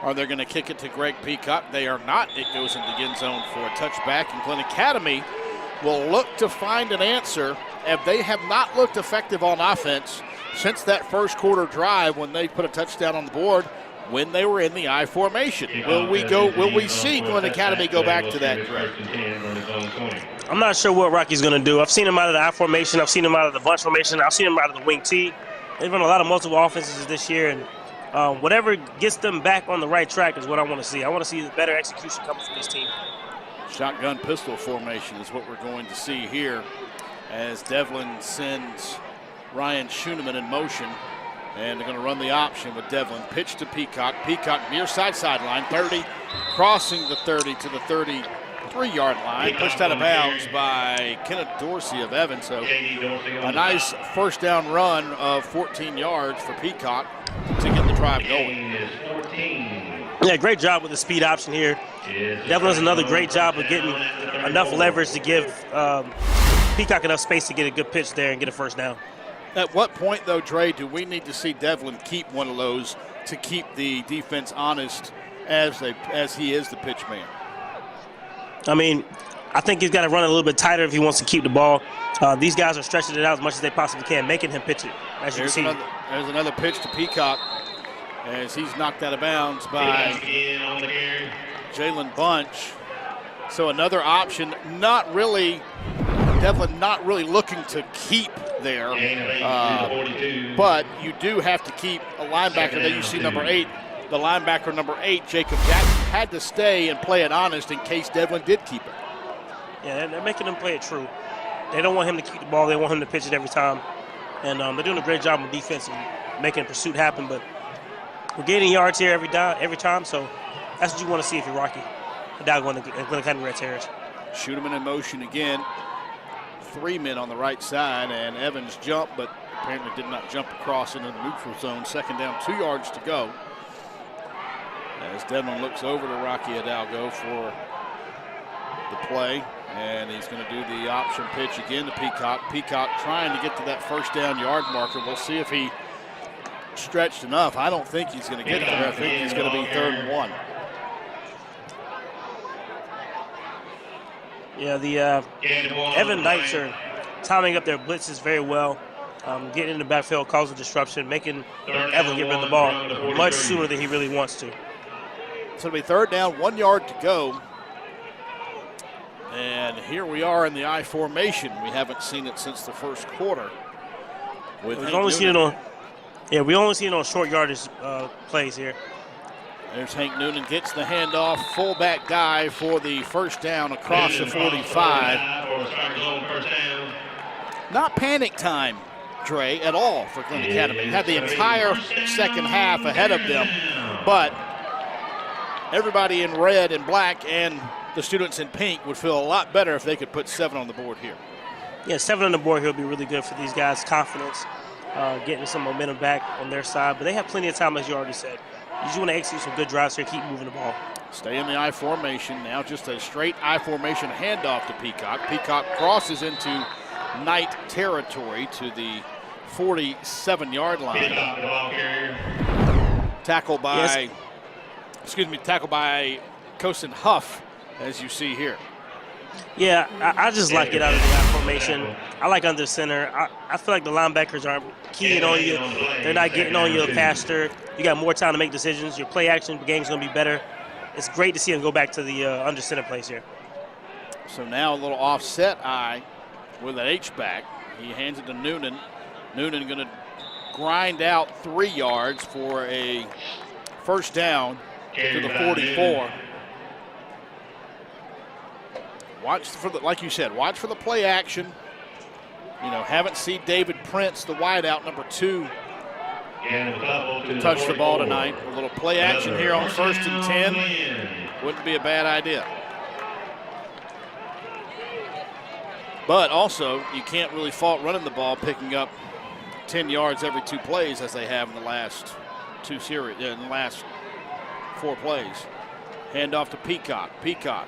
are they going to kick it to Greg Peacock? They are not. It goes into the end zone for a touchback, and Glynn Academy will look to find an answer if they have not looked effective on offense since that first quarter drive when they put a touchdown on the board when they were in the I formation. Will we see Glynn Academy go back to that drive? I'm not sure what Rocky's going to do. I've seen him out of the I formation. I've seen him out of the bunch formation. I've seen him out of the wing T. They've run a lot of multiple offenses this year, and whatever gets them back on the right track is what I want to see. I want to see the better execution coming from this team. Shotgun pistol formation is what we're going to see here as Devlin sends Ryan Schoeneman in motion. And they're going to run the option with Devlin. Pitch to Peacock. Peacock near sideline, 30, crossing the 30 to the 33-yard line. Pushed out of bounds by Kenneth Dorsey of Evans. So a nice first down run of 14 yards for Peacock to get the drive going. Yeah, great job with the speed option here. Devlin does another great job of getting enough leverage to give Peacock enough space to get a good pitch there and get a first down. At what point, though, Dre, do we need to see Devlin keep one of those to keep the defense honest as he is the pitch man? I mean, I think he's got to run a little bit tighter if he wants to keep the ball. These guys are stretching it out as much as they possibly can, making him pitch it, as you can see. There's another pitch to Peacock as he's knocked out of bounds by Jalen Bunch. So another option, Devlin not really looking to keep there, but you do have to keep a linebacker that you see number 8. The linebacker number 8, Jacob Jackson, had to stay and play it honest in case Devlin did keep it. Yeah, they're making him play it true. They don't want him to keep the ball. They want him to pitch it every time. And they're doing a great job on defense and making pursuit happen. But we're gaining yards here every time, so that's what you want to see if you're Rocky. Without going to Glynn Academy Red Terrors. Shoot him in motion again. 3 men on the right side, and Evans jumped, but apparently did not jump across into the neutral zone. Second down, 2 yards to go. As Devlin looks over to Rocky Hidalgo for the play, and he's going to do the option pitch again to Peacock. Peacock trying to get to that first down yard marker. We'll see if he stretched enough. I don't think he's going to get there. I think he's going to be 3rd and 1. Yeah, the Evan Knights are timing up their blitzes very well, getting in the backfield, causing disruption, making Evan get rid of the ball much sooner than he really wants to. So it'll be third down, 1 yard to go. And here we are in the I formation. We haven't seen it since the first quarter. We've only seen it on, we only seen it on short yardage plays here. There's Hank Noonan, gets the handoff, fullback dive for the first down across the 45. Not panic time, Dre, at all for Glynn Academy. Had the entire second half ahead of them, but everybody in red and black and the students in pink would feel a lot better if they could put 7 on the board here. Yeah, 7 on the board here would be really good for these guys' confidence, getting some momentum back on their side. But they have plenty of time, as you already said. You just want to execute some good drives here, keep moving the ball. Stay in the I formation. Now just a straight I formation handoff to Peacock. Peacock crosses into Knight territory to the 47-yard line. Tackled by, tackled by Kosen Huff, as you see here. Yeah, I just like it out of the I formation. I like under center. I feel like the linebackers aren't keying on you. They're not getting on you faster. You got more time to make decisions. Your play action game's going to be better. It's great to see him go back to the under center place here. So now a little offset I with an H-back. He hands it to Noonan. Noonan going to grind out 3 yards for a first down to the 44. Watch for the, like you said, watch for the play action. You know, haven't seen David Prince, the wideout, number 2, touch the ball tonight. A little play action here on 1st and 10 wouldn't be a bad idea. But also, you can't really fault running the ball, picking up 10 yards every 2 plays as they have in the last 4 plays. Hand off to Peacock. Peacock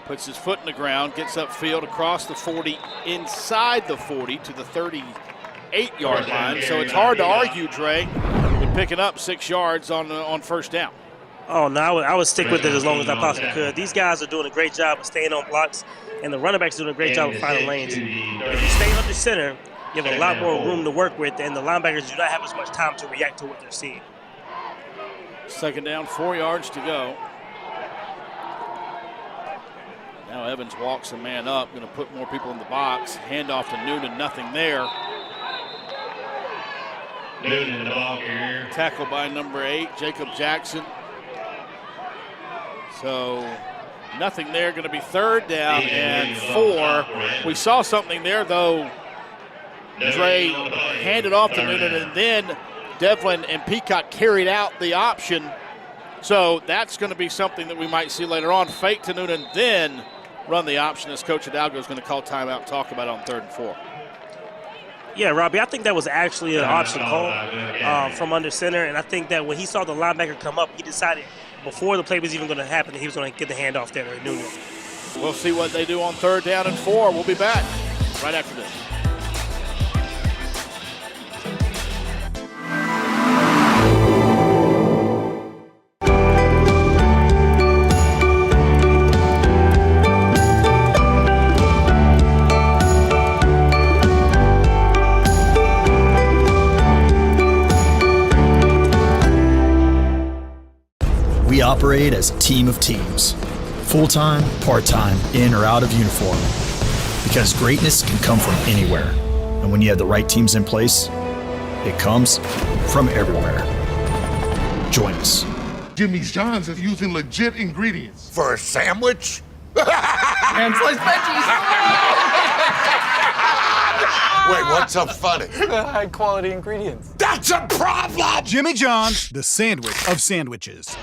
puts his foot in the ground, gets upfield across the 40, inside the 40 to the 38-yard line. So it's hard to argue, Dre, with picking up 6 yards on first down. Oh, no, I would stick with it as long as I possibly could. These guys are doing a great job of staying on blocks, and the running backs are doing a great job of finding lanes. If you stay under center, you have a lot more room to work with, and the linebackers do not have as much time to react to what they're seeing. Second down, 4 yards to go. Now Evans walks a man up, going to put more people in the box. Hand off to Noonan, nothing there. Noonan in the ball here. Tackled by number 8, Jacob Jackson. So nothing there, going to be third down and 4. We saw something there, though. Dre handed off to Noonan, and then Devlin and Peacock carried out the option. So that's going to be something that we might see later on. Fake to Noonan, then run the option as Coach Hidalgo is going to call timeout and talk about it on 3rd and 4. Yeah, Robbie, I think that was actually an option call from under center, and I think that when he saw the linebacker come up, he decided before the play was even going to happen that he was going to get the handoff there to Noonan. We'll see what they do on 3rd down and 4. We'll be back right after this. We operate as a team of teams, full-time, part-time, in or out of uniform, because greatness can come from anywhere. And when you have the right teams in place, it comes from everywhere. Join us. Jimmy's John's is using legit ingredients. For a sandwich? And sliced veggies. Wait, what's so funny? High quality ingredients. That's a problem! Jimmy John's, the sandwich of sandwiches.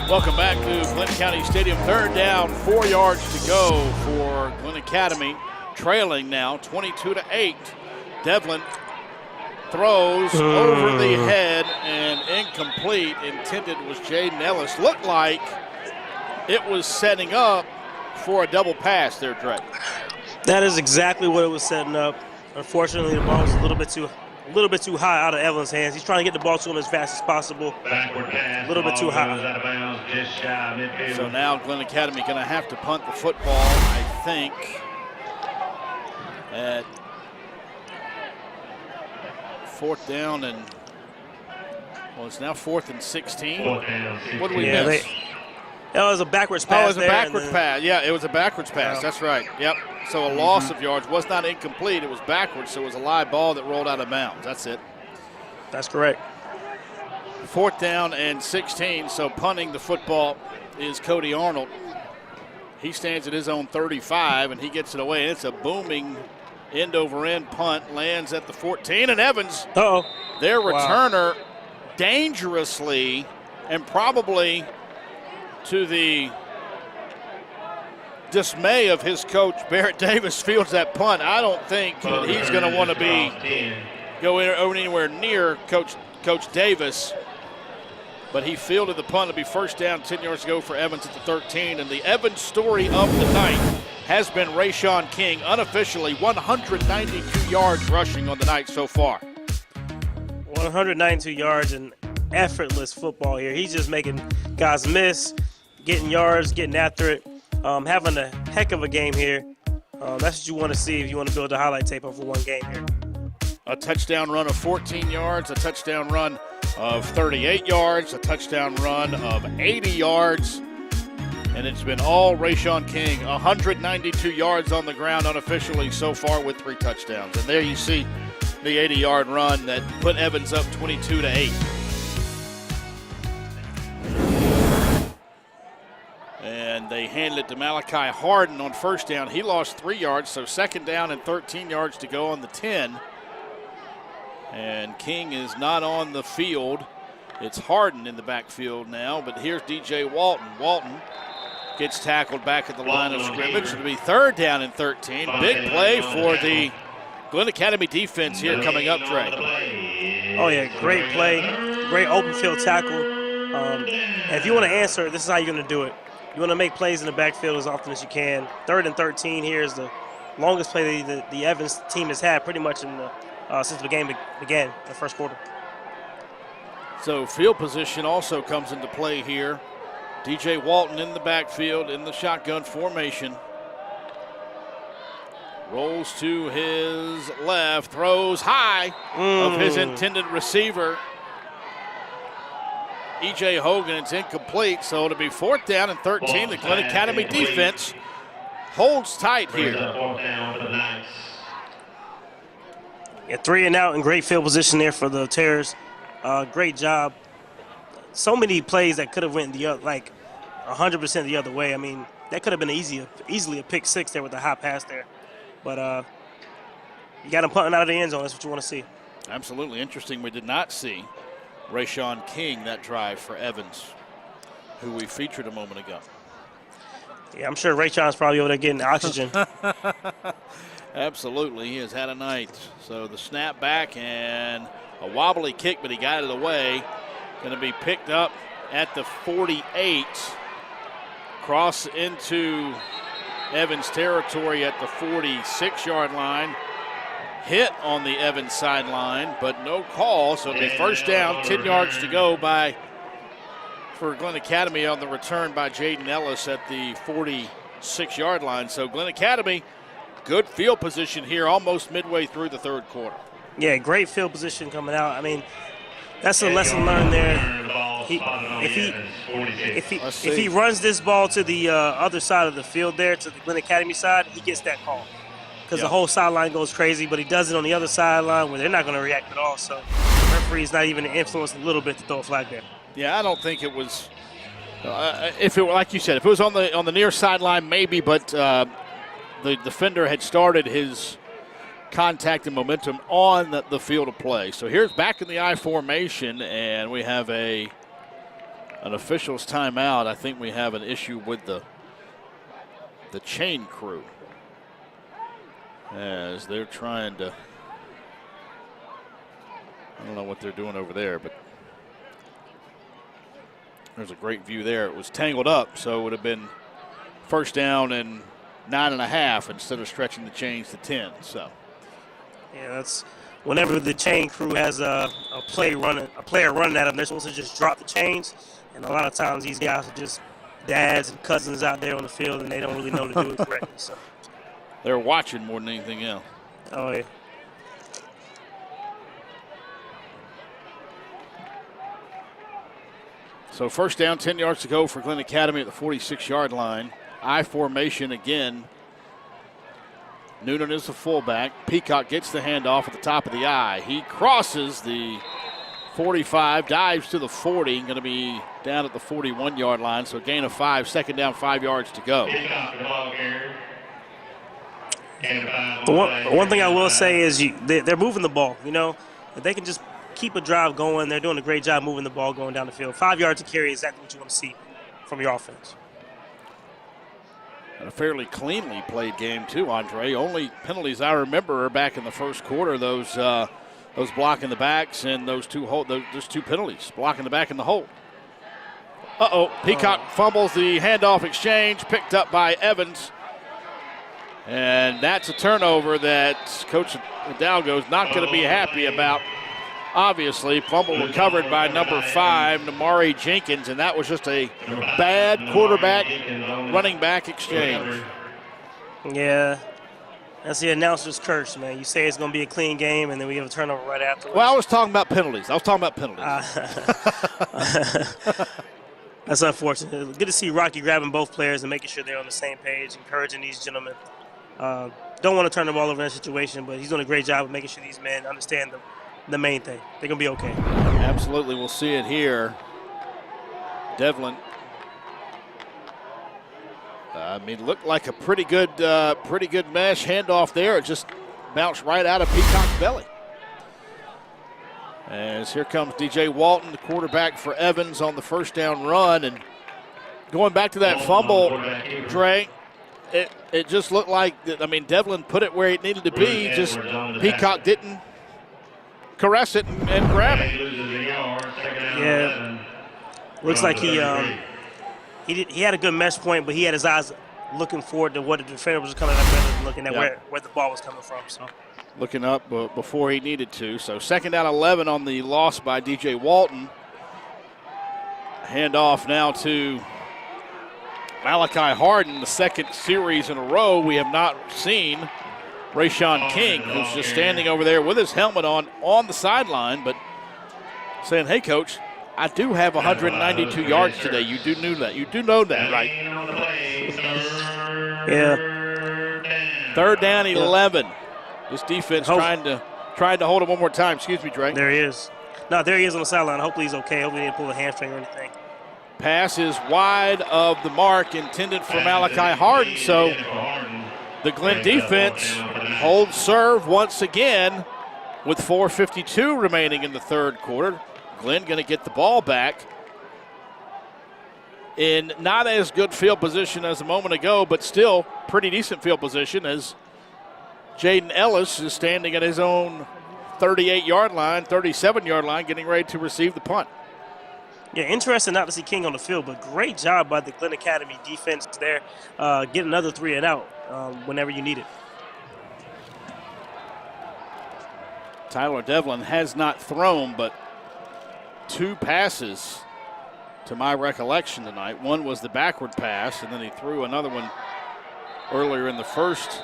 Welcome back to Glynn County Stadium. 3rd down, 4 yards to go for Glynn Academy. Trailing now 22-8. Devlin throws over the head and incomplete. Intended was Jaden Ellis. Looked like it was setting up for a double pass there, Dre. That is exactly what it was setting up. Unfortunately, the ball was a little bit too high out of Evelyn's hands. He's trying to get the ball to him as fast as possible. Backward pass. A little bit too high. Out of bounds, just shy of midfield. So now Glynn Academy going to have to punt the football, I think, at 4th down and Well, it's now 4th and 16. 4th down, 16. What did we miss? It was a backwards pass. Oh, it was a backwards pass. Yeah, it was a backwards pass. That's right. Yep. So a loss of yards was not incomplete. It was backwards, so it was a live ball that rolled out of bounds. That's it. That's correct. 4th down and 16, so punting the football is Cody Arnold. He stands at his own 35, and he gets it away. And it's a booming end-over-end punt, lands at the 14, and Evans, their returner, dangerously and probably to the dismay of his coach, Barrett Davis, fields that punt. I don't think he's going to want to go anywhere near Coach Davis. But he fielded the punt. It'll be 1st down, 10 yards to go for Evans at the 13. And the Evans story of the night has been Rayshawn King, unofficially 192 yards rushing on the night so far. 192 yards and effortless football here. He's just making guys miss, getting yards, getting after it, having a heck of a game here. That's what you want to see if you want to build a highlight tape over one game here. A touchdown run of 14 yards, a touchdown run of 38 yards, a touchdown run of 80 yards, and it's been all Rayshawn King. 192 yards on the ground unofficially so far with 3 touchdowns. And there you see the 80-yard run that put Evans up 22-8. And they handed it to Malachi Harden on 1st down. He lost 3 yards, so 2nd down and 13 yards to go on the 10. And King is not on the field. It's Harden in the backfield now, but here's DJ Walton. Walton gets tackled back at the line of scrimmage. It'll be 3rd down and 13. Big play for the Glynn Academy defense here coming up, Trey. Oh, yeah, great play. Great open field tackle. And if you want to answer, this is how you're going to do it. You want to make plays in the backfield as often as you can. 3rd and 13 here is the longest play the Evans team has had pretty much in the since the game began in the 1st quarter. So field position also comes into play here. DJ Walton in the backfield in the shotgun formation. Rolls to his left, throws high of his intended receiver, E.J. Hogan. It's incomplete, so it'll be 4th down and 13. The Glynn Academy defense holds tight here. Yeah, 3 and out in great field position there for the Terrors. Great job. So many plays that could have went the other, like 100% the other way. I mean, that could have been easily a pick 6 there with a high pass there. But you got him punting out of the end zone. That's what you want to see. Absolutely interesting. We did not see Rayshawn King that drive for Evans, who we featured a moment ago. Yeah, I'm sure Rayshawn's probably over there getting oxygen. Absolutely, he has had a night. So the snap back and a wobbly kick, but he got it away. Going to be picked up at the 48. Cross into Evans territory at the 46-yard line. Hit on the Evans sideline, but no call. So it'll be 1st down, 10 yards to go for Glynn Academy on the return by Jaden Ellis at the 46-yard line. So Glynn Academy, good field position here almost midway through the 3rd quarter. Yeah, great field position coming out. I mean, that's a lesson learned there. If he runs this ball to the other side of the field there, to the Glynn Academy side, he gets that call. Because the whole sideline goes crazy, but he does it on the other sideline where they're not going to react at all. So the referee's not even influenced a little bit to throw a flag there. Yeah, I don't think it was if it were, like you said, if it was on the near sideline, maybe, but the defender had started his contact and momentum on the field of play. So here's back in the I formation, and we have an official's timeout. I think we have an issue with the chain crew as they're trying to, I don't know what they're doing over there, but there's a great view there. It was tangled up, so it would have been 1st down and 9.5 instead of stretching the chains to 10. So, yeah, that's whenever the chain crew has a player running at them, they're supposed to just drop the chains. And a lot of times these guys are just dads and cousins out there on the field, and they don't really know to do it correctly. So they're watching more than anything else. Oh yeah. So first down, 10 yards to go for Glynn Academy at the 46-yard line. I formation again. Noonan is the fullback. Peacock gets the handoff at the top of the I. He crosses the 45, dives to the 40, going to be down at the 41-yard line, so a gain of 5, second down, 5 yards to go. One thing I will say is they're moving the ball. You know, if they can just keep a drive going, they're doing a great job moving the ball going down the field. 5 yards to carry is exactly what you want to see from your offense. And a fairly cleanly played game too, Andre. Only penalties I remember are back in the first quarter. Those blocking the backs and those two penalties, blocking the back and the hold. Peacock fumbles the handoff exchange, picked up by Evans. And that's a turnover that Coach Hidalgo is not going to be happy about. Obviously, fumble recovered by number 5, Namari Jenkins, and that was just a bad quarterback running back exchange. Yeah, that's the announcer's curse, man. You say it's going to be a clean game, and then we have a turnover right after. Well, I was talking about penalties. That's unfortunate. Good to see Rocky grabbing both players and making sure they're on the same page, encouraging these gentlemen. Don't want to turn the ball over in a situation, but he's doing a great job of making sure these men understand the main thing. They're going to be okay. Absolutely. We'll see it here. Devlin. Looked like a pretty good mesh handoff there. It just bounced right out of Peacock's belly. As here comes DJ Walton, the quarterback for Evans on the first down run. And going back to that fumble, Dre, it just looked like, Devlin put it where it needed to be. Just Peacock didn't caress it and grab it. Yeah, looks like he had a good mesh point, but he had his eyes looking forward to what the defender was coming up rather than looking at where the ball was coming from. So looking up before he needed to. So second down 11 on the loss by DJ Walton. Handoff now to Malachi Harden, the second series in a row we have not seen. Rayshawn King, who's just standing over there with his helmet on the sideline, but saying, hey, Coach, I do have 192 yards today. You do know that. You do know that, right? Yeah. Third down, 11. This defense trying to hold it one more time. Excuse me, Drake. There he is. No, there he is on the sideline. Hopefully he's okay. Hopefully he didn't pull a hamstring or anything. Pass is wide of the mark intended for Malachi Harden, so the Glynn defense holds serve once again with 4:52 remaining in the third quarter. Glynn going to get the ball back in not as good field position as a moment ago, but still pretty decent field position as Jaden Ellis is standing at his own 38-yard line, 37-yard line, getting ready to receive the punt. Yeah, interesting not to see King on the field, but great job by the Glynn Academy defense there. Get another 3 and out whenever you need it. Tyler Devlin has not thrown but 2 passes to my recollection tonight. One was the backward pass, and then he threw another one earlier in the first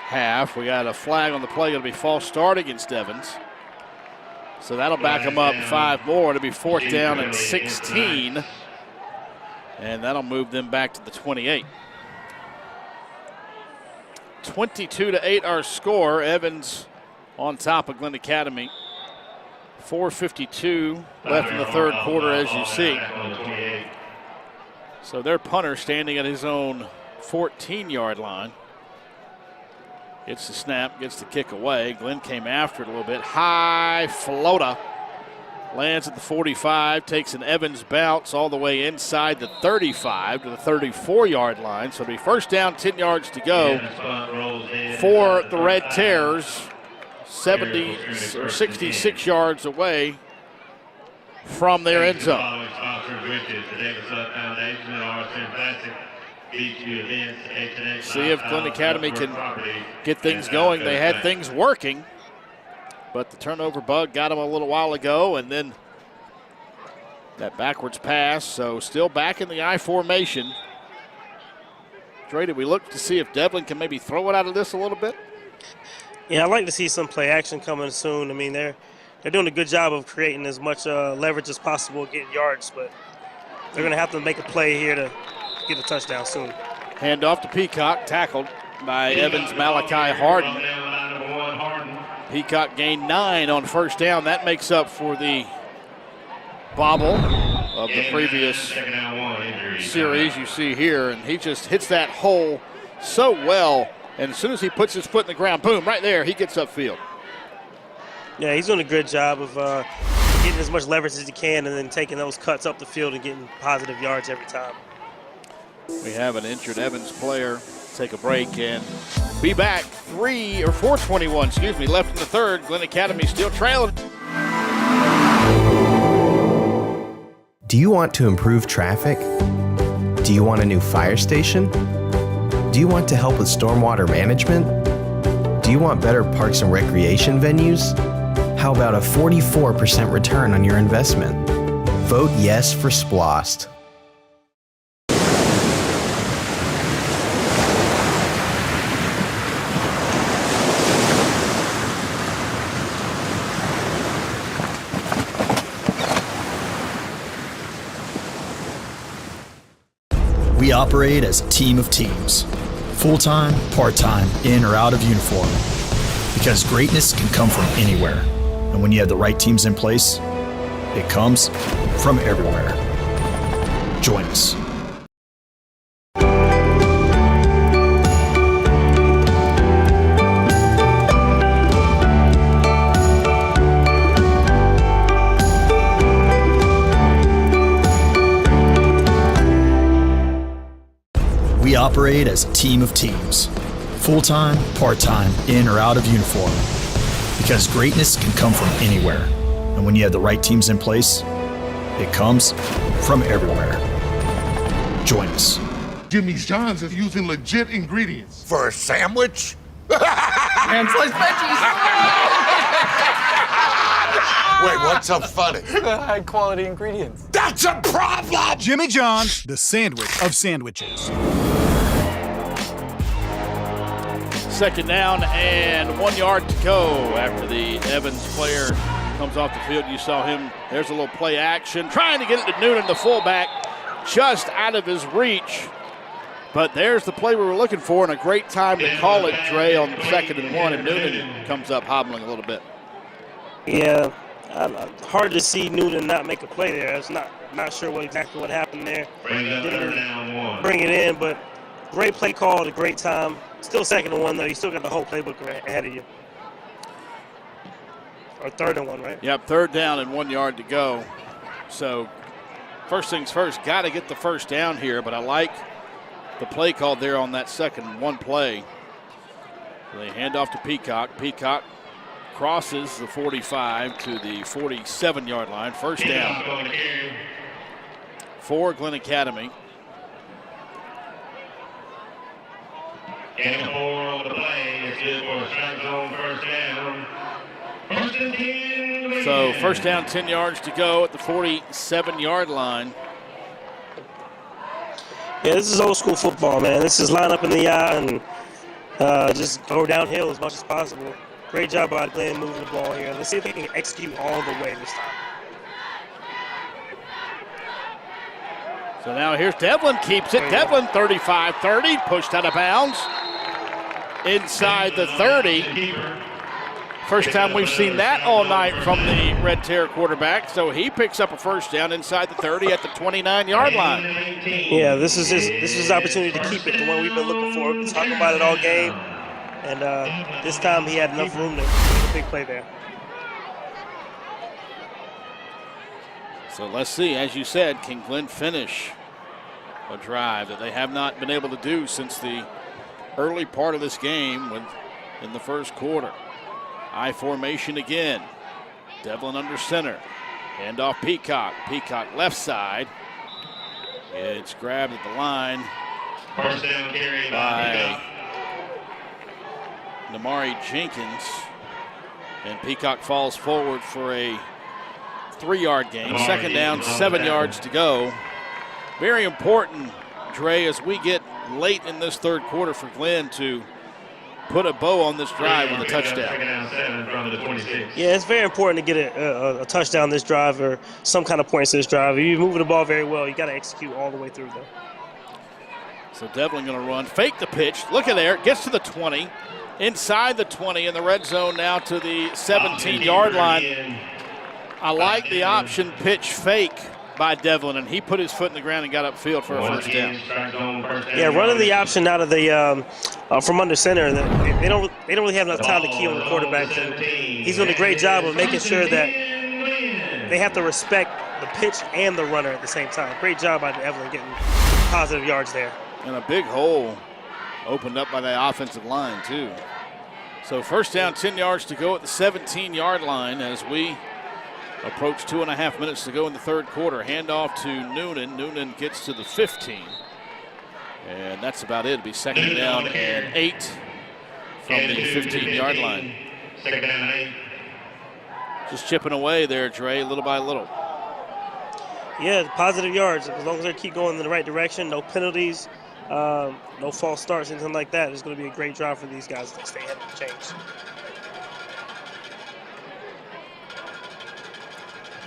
half. We got a flag on the play, going to be false start against Evans. So that'll back them up 5 more. It'll be 4th down and 16. And that'll move them back to the 28. 22-8 our score. Evans on top of Glynn Academy. 4:52 left in the third quarter, as you see. So their punter standing at his own 14-yard line. Gets the snap, gets the kick away. Glynn came after it a little bit. High floater. Lands at the 45, takes an Evans bounce all the way inside the 35 to the 34-yard line. So it'll be first down, 10 yards to go for the Red Terrors. 66 yards away from their end zone. See if Glynn Academy can get things going. They had things working, but the turnover bug got them a little while ago, and then that backwards pass. So still back in the I formation. Dre, did we look to see if Devlin can maybe throw it out of this a little bit? Yeah, I'd like to see some play action coming soon. I mean, they're they're doing a good job of creating as much leverage as possible, getting yards, but they're going to have to make a play here to get a touchdown soon. Hand off to Peacock, tackled by Evans Malachi Harden. Peacock gained 9 on first down. That makes up for the bobble of the previous series you see here, and he just hits that hole so well, and as soon as he puts his foot in the ground, boom, right there, he gets upfield. Yeah, he's doing a good job of getting as much leverage as he can and then taking those cuts up the field and getting positive yards every time. We have an injured Evans player. Take a break and be back. 4:21 left in the third. Glynn Academy still trailing. Do you want to improve traffic? Do you want a new fire station? Do you want to help with stormwater management? Do you want better parks and recreation venues? How about a 44% return on your investment? Vote yes for SPLOST. We operate as a team of teams. Full-time, part-time, in or out of uniform. Because greatness can come from anywhere. And when you have the right teams in place, it comes from everywhere. Join us. We operate as a team of teams. Full-time, part-time, in or out of uniform. Because greatness can come from anywhere. And when you have the right teams in place, it comes from everywhere. Join us. Jimmy's John's is using legit ingredients. For a sandwich? And sliced veggies. Wait, what's so funny? The high quality ingredients. That's a problem! Jimmy John's, the sandwich of sandwiches. Second down and 1 yard to go after the Evans player comes off the field. You saw him, there's a little play action, trying to get it to Noonan, the fullback, just out of his reach. But there's the play we were looking for, and a great time to call it, Dre, on 2nd and 1, and Noonan comes up hobbling a little bit. Yeah, hard to see Noonan not make a play there. It's not sure exactly what happened there. Didn't bring it in, but great play call at a great time. Still 2nd and 1, though. You still got the whole playbook ahead of you. Or 3rd and 1, right? Yep, 3rd down and 1 yard to go. So first things first, got to get the first down here, but I like the play call there on that 2nd and 1 play. They hand off to Peacock. Peacock crosses the 45 to the 47-yard line. First down for Glynn Academy. And 4 on the play is good for a strike zone first down. First and 10. So first down, 10 yards to go at the 47-yard line. Yeah, this is old school football, man. This is line up in the eye and just go downhill as much as possible. Great job by Glynn moving the ball here. Let's see if they can execute all the way this time. So now here's Devlin, keeps it. Devlin, 35-30, pushed out of bounds. Inside the 30. First time we've seen that all night from the Red Terror quarterback. So he picks up a first down inside the 30 at the 29-yard line. Yeah, this is his opportunity to keep it, the one we've been looking for. We've been talking about it all game. And this time he had enough room to make a big play there. So let's see, as you said, can Glynn finish a drive that they have not been able to do since the early part of this game in the first quarter. I formation again. Devlin under center. Hand off Peacock. Peacock left side. It's grabbed at the line First down carry by Namari Jenkins. And Peacock falls forward for a 3-yard gain. Second down, 7 yards to go. Very important, Dre, as we get late in this third quarter for Glynn to put a bow on this drive with a touchdown. Yeah, it's very important to get a touchdown this drive or some kind of points this drive. If you're moving the ball very well, you got to execute all the way through, though. So Devlin going to run, fake the pitch. Look at there, gets to the 20, inside the 20 in the red zone now to the 17-yard line. I like the option pitch fake by Devlin, and he put his foot in the ground and got upfield for a first down. Yeah, running the option out of the from under center, they don't really have enough time to key on the quarterback. And he's doing a great job of making sure that they have to respect the pitch and the runner at the same time. Great job by Devlin getting positive yards there. And a big hole opened up by the offensive line, too. So first down, 10 yards to go at the 17-yard line as we approach 2.5 minutes to go in the third quarter. Handoff to Noonan. Noonan gets to the 15. And that's about it. It'll be second down and 8 from the 15-yard line. Second down and 8. Just chipping away there, Dre, little by little. Yeah, positive yards. As long as they keep going in the right direction, no penalties, no false starts, anything like that, it's going to be a great drive for these guys to stay ahead of the chains.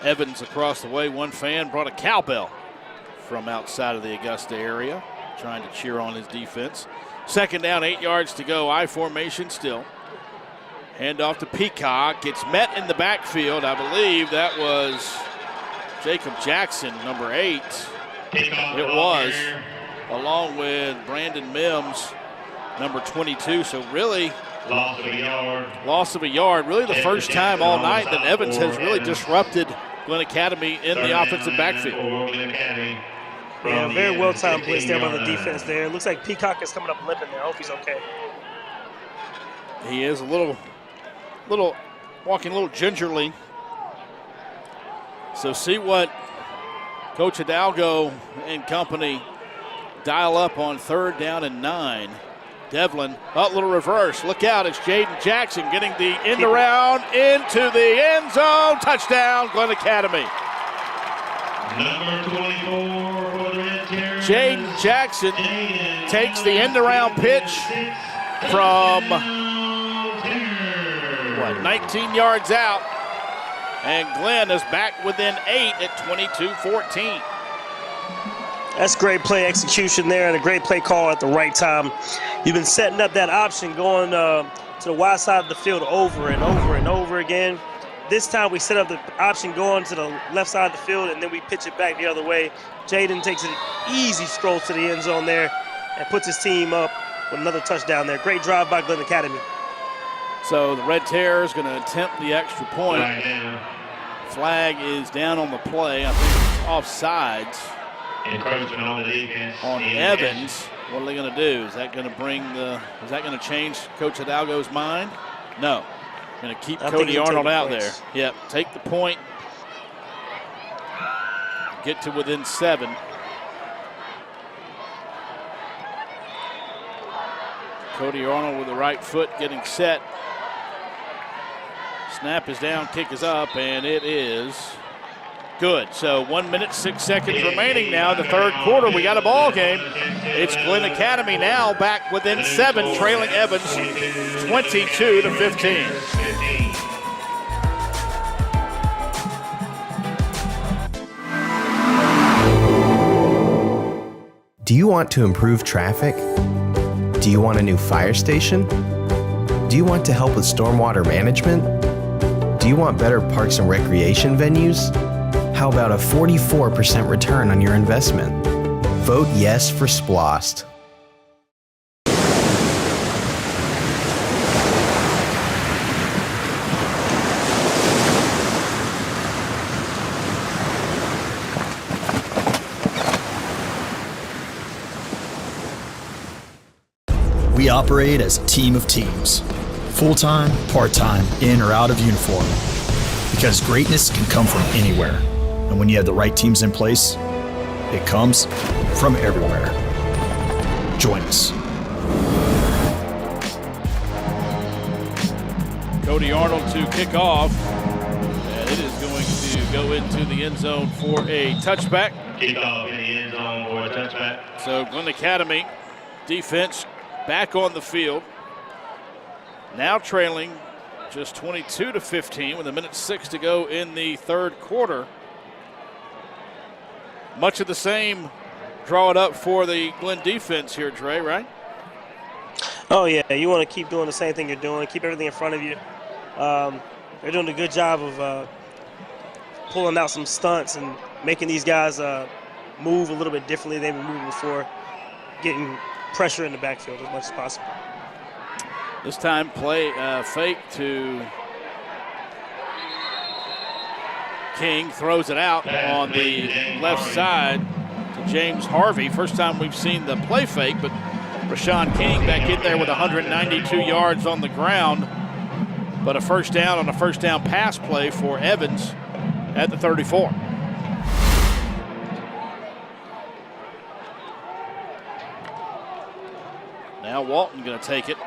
Evans across the way. One fan brought a cowbell from outside of the Augusta area, trying to cheer on his defense. Second down, 8 yards to go. I formation still. Handoff to Peacock. Gets met in the backfield. I believe that was Jacob Jackson, number 8. It was, along with Brandon Mims, number 22. So really, loss of a yard. Really the first time all night that Evans has really disrupted Glynn Academy in the offensive backfield. Yeah, very well-timed play there by the defense there. It looks like Peacock is coming up limping there. I hope he's okay. He is a little walking a little gingerly. So see what Coach Hidalgo and company dial up on third down and 9. Devlin, little reverse. Look out, it's Jaden Jackson getting the end around into the end zone. Touchdown, Glynn Academy. Number 24 for the Red Terrors. Jaden Jackson takes the end around pitch from 19 yards out. And Glynn is back within 8 at 22-14. That's great play execution there and a great play call at the right time. You've been setting up that option going to the wide side of the field over and over and over again. This time we set up the option going to the left side of the field, and then we pitch it back the other way. Jaden takes an easy stroll to the end zone there and puts his team up with another touchdown there. Great drive by Glynn Academy. So the Red Terrors going to attempt the extra point. Flag is down on the play. I think it's offsides. Encroachment on the defense. On Evans. What are they going to do? Is that going to change Coach Hidalgo's mind? No. Going to keep Cody Arnold out there. Yep, take the point. Get to within 7. Cody Arnold with the right foot getting set. Snap is down, kick is up, and it is good. So 1 minute, 6 seconds remaining now in the third quarter. We got a ball game. It's Glynn Academy now back within 7, trailing Evans 22-15. Do you want to improve traffic? Do you want a new fire station? Do you want to help with stormwater management? Do you want better parks and recreation venues? How about a 44% return on your investment? Vote yes for SPLOST. We operate as a team of teams. Full-time, part-time, in or out of uniform. Because greatness can come from anywhere. And when you have the right teams in place, it comes from everywhere. Join us. Cody Arnold to kick off. And it is going to go into the end zone for a touchback. Kick off in the end zone for a touchback. So Glynn Academy defense back on the field. now trailing just 22-15 with 1:06 to go in the third quarter. Much of the same draw it up for the Glynn defense here, Dre, right? Oh, yeah. You want to keep doing the same thing you're doing. Keep everything in front of you. They're doing a good job of pulling out some stunts and making these guys move a little bit differently than they've been moving before, getting pressure in the backfield as much as possible. This time play fake to King, throws it out on the left side to James Harvey. First time we've seen the play fake, but Rashawn King back in there with 192 yards on the ground, but a first down on a first down pass play for Evans at the 34. Now Walton going to take it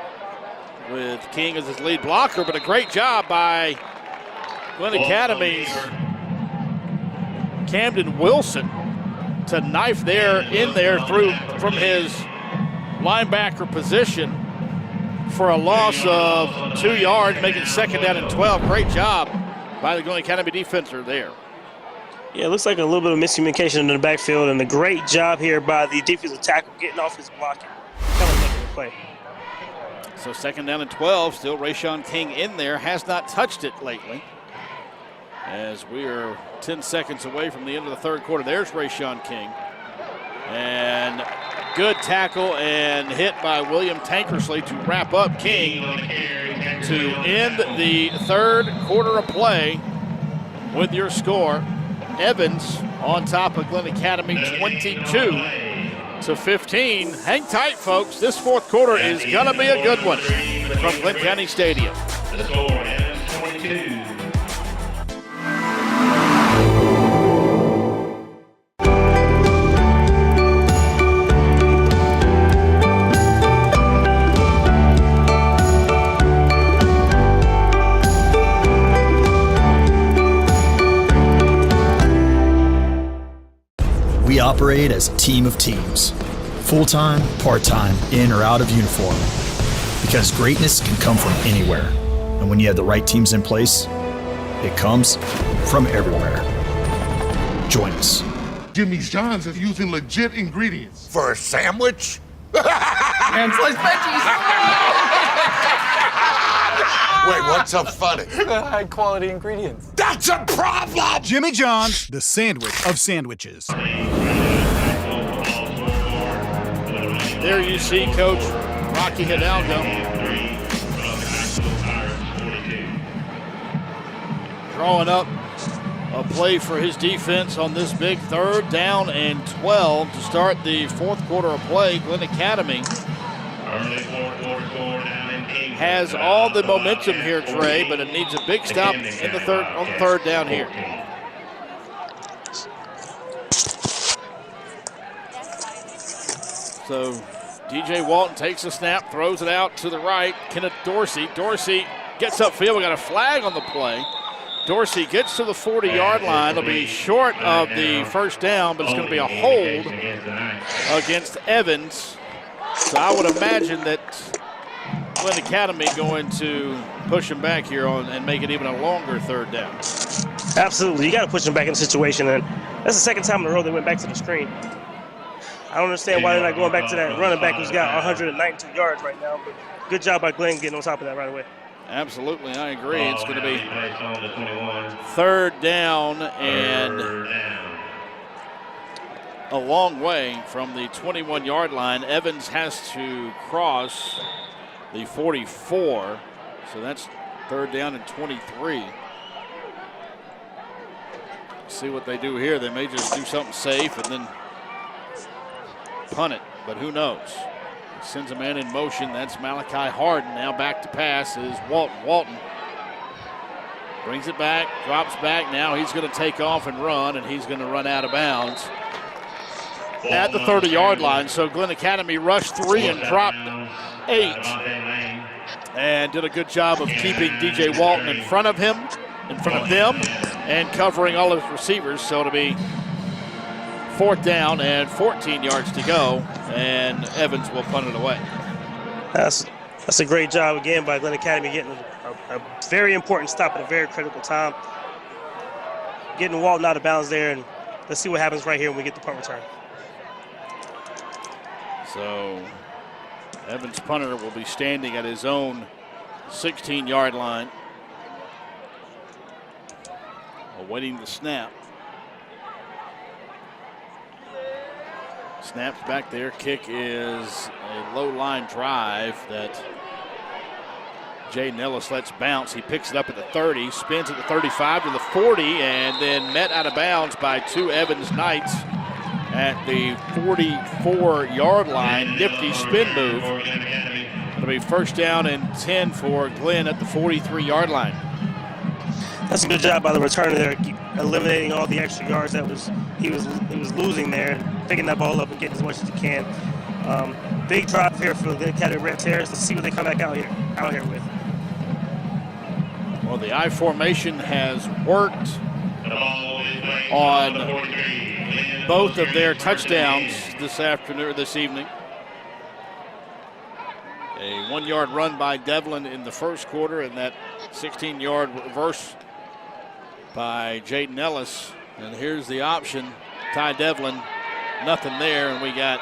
with King as his lead blocker, but a great job by Glynn Academy's Camden Wilson to knife in there through from his linebacker position for a loss of 2 yards, making second down and 12. Great job by the Glynn Academy defender there. Yeah, it looks like a little bit of miscommunication in the backfield, and a great job here by the defensive tackle getting off his blocking, kind of making the play. So second down and 12, still Rashawn King in there, has not touched it lately. As we are 10 seconds away from the end of the third quarter. There's Rashawn King. And good tackle and hit by William Tankersley to wrap up King to end the third quarter of play with your score. Evans on top of Glynn Academy 22-15. Hang tight, folks. This fourth quarter is going to be a good one from Glynn County Stadium. The score, Evans 22. We operate as a team of teams. Full-time, part-time, in or out of uniform. Because greatness can come from anywhere. And when you have the right teams in place, it comes from everywhere. Join us. Jimmy's John's is using legit ingredients. For a sandwich? And sliced veggies. Wait, what's so funny? High quality ingredients. That's a problem! Jimmy John's, the sandwich of sandwiches. There you see Coach Rocky Hidalgo drawing up a play for his defense on this big third down and 12 to start the fourth quarter of play. Glynn Academy has all the momentum here, Trey, but it needs a big stop in the third down here. So DJ Walton takes a snap, throws it out to the right. Kenneth Dorsey. Dorsey gets upfield. We got a flag on the play. Dorsey gets to the 40-yard line. It'll be short of the first down, but it's going to be a hold against Evans. So I would imagine that Glynn Academy going to push him back here and make it even a longer third down. Absolutely. You got to push them back in the situation, and that's the second time in a row they went back to the screen. I don't understand why they're not going back to that running back who's got 192 yards right now, but good job by Glynn getting on top of that right away. Absolutely, I agree. It's going to be third down and a long way from the 21-yard line. Evans has to cross the 44, so that's third down and 23. See what they do here. They may just do something safe and then punt it, but who knows? Sends a man in motion. That's Malachi Harden. Now back to pass is Walton. Walton brings it back, drops back. Now he's going to take off and run, and he's going to run out of bounds at the 30-yard line. So Glynn Academy rushed 3 and dropped 8, and did a good job of keeping DJ Walton in front of them, and covering all of his receivers. So it'll be fourth down and 14 yards to go, and Evans will punt it away. That's a great job again by Glynn Academy getting a very important stop at a very critical time. Getting Walton out of bounds there, and let's see what happens right here when we get the punt return. So Evans' punter will be standing at his own 16-yard line, awaiting the snap. Snaps back there. Kick is a low line drive that Jaden Ellis lets bounce. He picks it up at the 30, spins at the 35 to the 40, and then met out of bounds by two Evans Knights at the 44-yard line. Nifty spin move. It'll be first down and 10 for Glynn at the 43-yard line. That's a good job by the returner there, eliminating all the extra yards that he was losing there, picking that ball up and getting as much as he can. Big drive here for the Academy Red Terrors. Let's see what they come back out here with. Well, the I formation has worked on both of their touchdowns this evening. A 1-yard run by Devlin in the first quarter, and that 16-yard reverse by Jaden Ellis. And here's the option. Ty Devlin, nothing there, and we got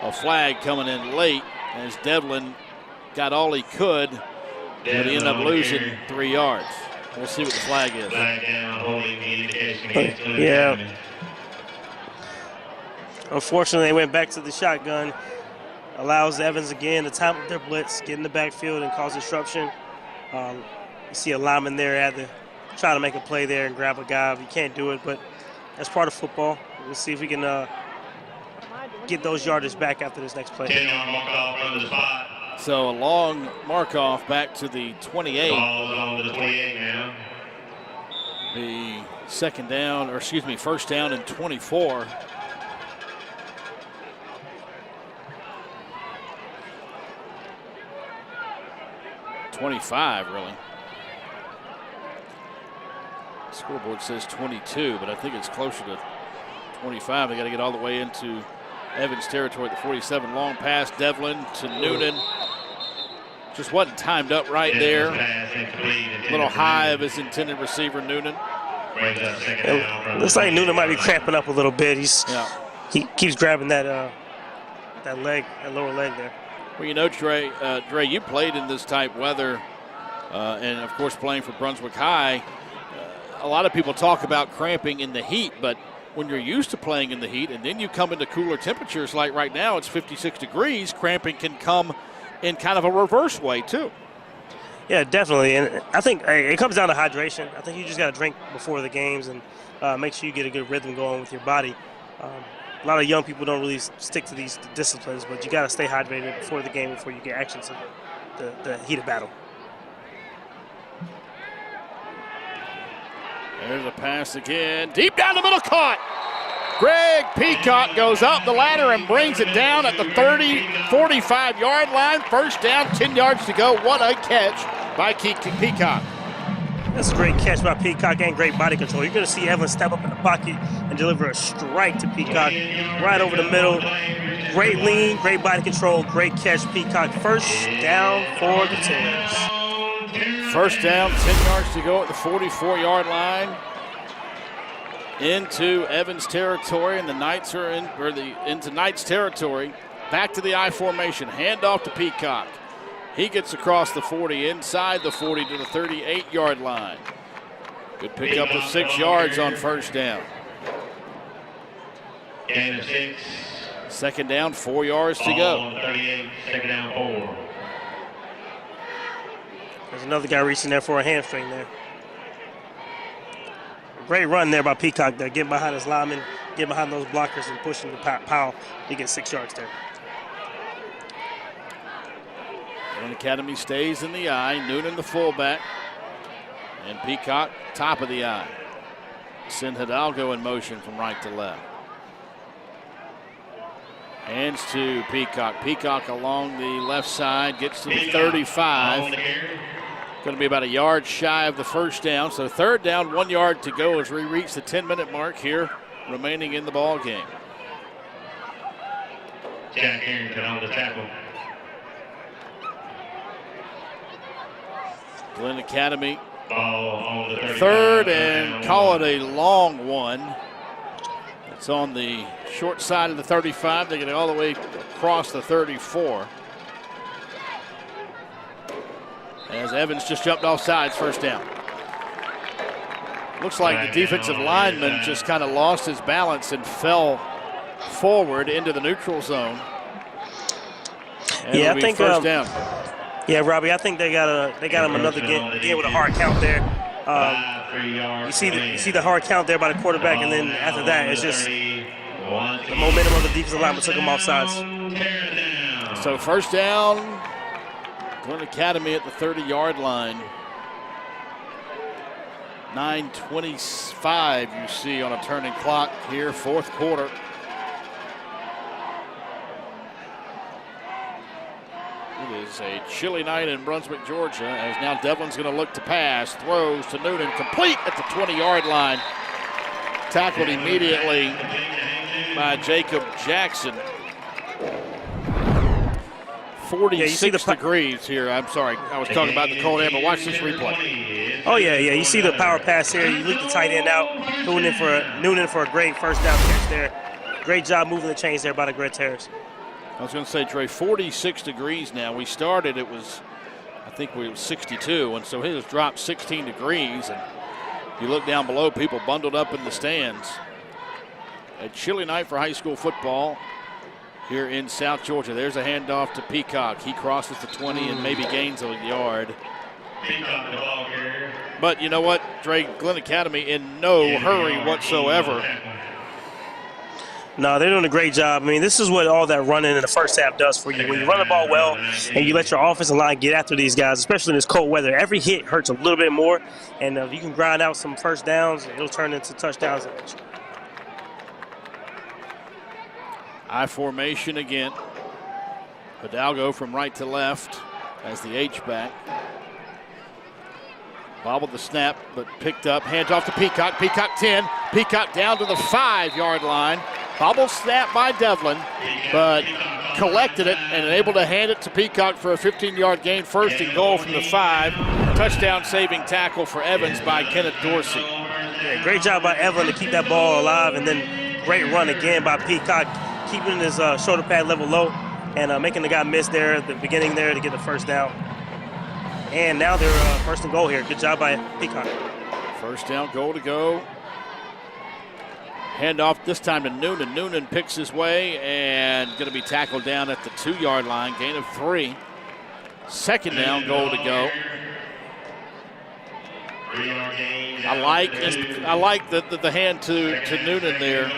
a flag coming in late as Devlin got all he could, but he ended up losing 3 yards. We'll see what the flag is. Yeah. Unfortunately, they went back to the shotgun. Allows Evans again to time up their blitz, get in the backfield and cause disruption. You see a lineman there had to try to make a play there and grab a guy. You can't do it, but that's part of football. We'll see if we can get those yardage back after this next play. So a long mark-off back to the 28. On the 28 now. The first down and 24. .25 really. Scoreboard says 22, but I think it's closer to 25. They got to get all the way into Evans territory at the 47. Long pass, Devlin to Noonan. Just wasn't timed up right there. A little high of his intended receiver, Noonan. Looks like Noonan might be cramping up a little bit. He keeps grabbing that lower leg there. Well, you know, Dre, you played in this type weather, and of course playing for Brunswick High. A lot of people talk about cramping in the heat, but when you're used to playing in the heat and then you come into cooler temperatures like right now, it's 56 degrees, cramping can come in kind of a reverse way too. Yeah, definitely. And I think it comes down to hydration. I think you just got to drink before the games and make sure you get a good rhythm going with your body. A lot of young people don't really stick to these disciplines, but you got to stay hydrated before the game before you get action to the heat of battle. There's a pass again. Deep down the middle, caught. Greg Peacock goes up the ladder and brings it down at the 45-yard line. First down, 10 yards to go. What a catch by Peacock. That's a great catch by Peacock and great body control. You're going to see Evans step up in the pocket and deliver a strike to Peacock right over the middle. Great lean, great body control, great catch, Peacock. First down for the Terrors. First down, 10 yards to go at the 44-yard line. Into Evans territory, and the Knights are into Knights territory. Back to the I formation, handoff to Peacock. He gets across the 40, inside the 40 to the 38-yard line. Good pick up of 6 yards on first down. Gain of 6. Second down, 4 yards to go. 38, second down, 4. There's another guy reaching there for a hamstring there. Great run there by Peacock there, getting behind his lineman, getting behind those blockers and pushing the Powell. He gets 6 yards there. Glynn Academy stays in the I. Noonan the fullback. And Peacock top of the I. Send Hidalgo in motion from right to left. Hands to Peacock. Peacock along the left side gets to the 35. Going to be about a yard shy of the first down. So third down, 1 yard to go as we reach the 10-minute mark here remaining in the ball game. Jack Harrington on the tackle. Glynn Academy, Ball on the 3rd and call it a long one. It's on the short side of the 35. They get it all the way across the 34. As Evans just jumped off sides, first down. Looks like the defensive lineman just kind of lost his balance and fell forward into the neutral zone. And yeah, I think first down. Yeah, Robbie, I think they got him another game with a hard count there. You see the hard count there by the quarterback, and then after that, it's just the momentum of the defensive lineman took him off sides. So first down, Glynn Academy at the 30-yard line. 9:25 you see on a turning clock here, 4th quarter. It is a chilly night in Brunswick, Georgia, as now Devlin's going to look to pass. Throws to Noonan, complete at the 20-yard line. Tackled immediately by Jacob Jackson. 46 degrees here. I'm sorry, I was talking about the cold air, but watch this replay. Oh, yeah. You see the power pass here. You leak the tight end out. Noonan for a great first down catch there. Great job moving the chains there by the Red Terrors. I was going to say, Trey, 46 degrees now. We started, I think we were 62, and so it has dropped 16 degrees. And you look down below, people bundled up in the stands. A chilly night for high school football here in South Georgia. There's a handoff to Peacock. He crosses the 20 and maybe gains a yard. But you know what, Trey, Glynn Academy in no hurry whatsoever. No, they're doing a great job. I mean, this is what all that running in the first half does for you. When you run the ball well and you let your offensive line get after these guys, especially in this cold weather, every hit hurts a little bit more. And if you can grind out some first downs, it'll turn into touchdowns. I formation again. Hidalgo from right to left as the H-back. Bobbled the snap, but picked up. Hands off to Peacock. Peacock 10. Peacock down to the 5-yard line. Bobble snap by Devlin, but collected it and able to hand it to Peacock for a 15-yard gain. 1st and goal from the 5. Touchdown saving tackle for Evans by Kenneth Dorsey. Yeah, great job by Evelyn to keep that ball alive, and then great run again by Peacock, keeping his shoulder pad level low and making the guy miss there at the beginning there to get the first down. And now they're 1st and goal here. Good job by Peacock. First down, goal to go. Handoff this time to Noonan. Noonan picks his way and going to be tackled down at the 2-yard line. Gain of 3. 2nd down, goal to go. I like the hand to Noonan there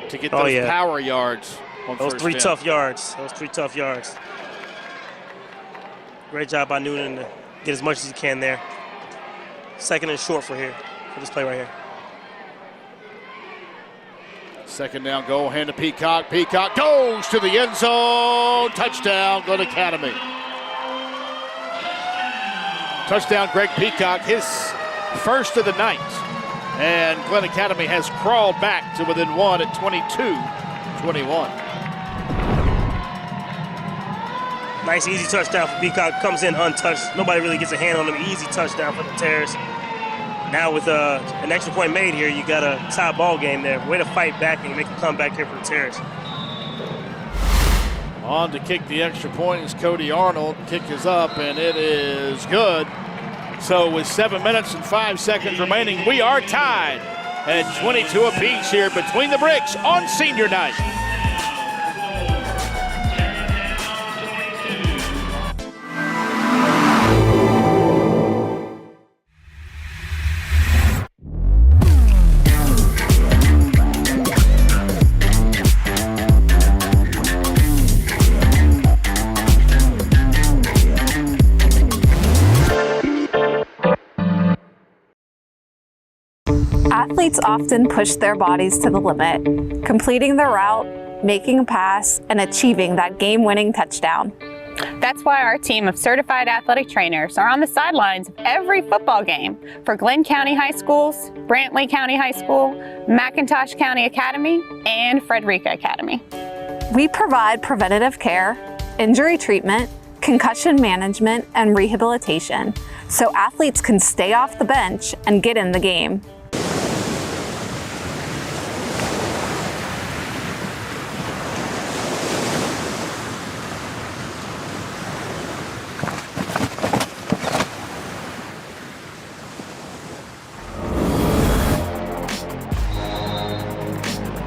to get those power yards. On those first 3 down. tough yards. Those 3 tough yards. Great job by Noonan to get as much as he can there. 2nd and short for this play right here. 2nd down, goal, hand to Peacock. Peacock goes to the end zone. Touchdown, Glynn Academy. Touchdown, Greg Peacock, his 1st of the night. And Glynn Academy has crawled back to within 1 at 22-21. Nice, easy touchdown for Peacock. Comes in untouched. Nobody really gets a hand on him. Easy touchdown for the Terrors. Now with an extra point made here, you got a tie ball game there. Way to fight back and make a comeback here for the Terrors. On to kick the extra point is Cody Arnold. Kick is up, and it is good. So with 7 minutes and 5 seconds remaining, we are tied at 22 apiece here between the bricks on senior night. Athletes often push their bodies to the limit, completing the route, making a pass, and achieving that game-winning touchdown. That's why our team of certified athletic trainers are on the sidelines of every football game for Glynn County High Schools, Brantley County High School, McIntosh County Academy, and Frederica Academy. We provide preventative care, injury treatment, concussion management, and rehabilitation, so athletes can stay off the bench and get in the game.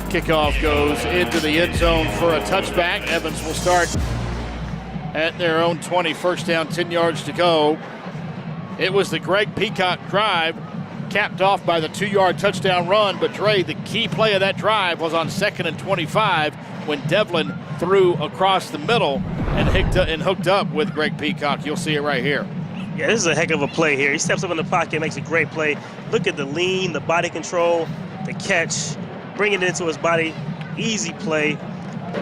Kickoff goes into the end zone for a touchback. Evans will start at their own 20, first down, 10 yards to go. It was the Greg Peacock drive, capped off by the 2-yard touchdown run, but Dre, the key play of that drive was on 2nd and 25 when Devlin threw across the middle and hooked up with Greg Peacock. You'll see it right here. Yeah, this is a heck of a play here. He steps up in the pocket, makes a great play. Look at the lean, the body control, the catch, bringing it into his body. Easy play.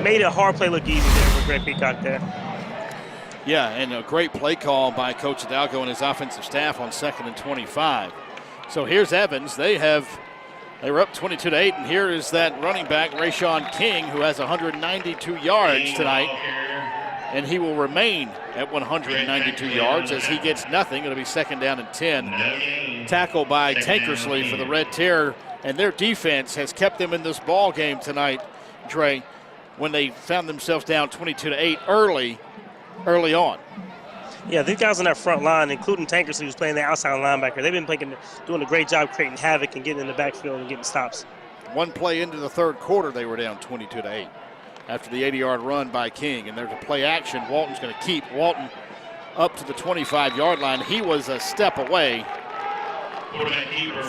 Made a hard play look easy there for Greg Peacock there. Yeah, and a great play call by Coach Hidalgo and his offensive staff on 2nd and 25. So here's Evans. They were up 22-8, and here is that running back, Rayshawn King, who has 192 yards tonight, and he will remain at 192 yards as he gets nothing. It'll be 2nd down and 10. Tackle by Tankersley for the Red Terror, and their defense has kept them in this ball game tonight, Dre, when they found themselves down 22-8 early on. Yeah, these guys on that front line, including Tankersley, who's playing the outside linebacker, they've been doing a great job creating havoc and getting in the backfield and getting stops. One play into the third quarter, they were down 22-8 after the 80-yard run by King. And there's a play action. Walton's going to keep Walton up to the 25-yard line. He was a step away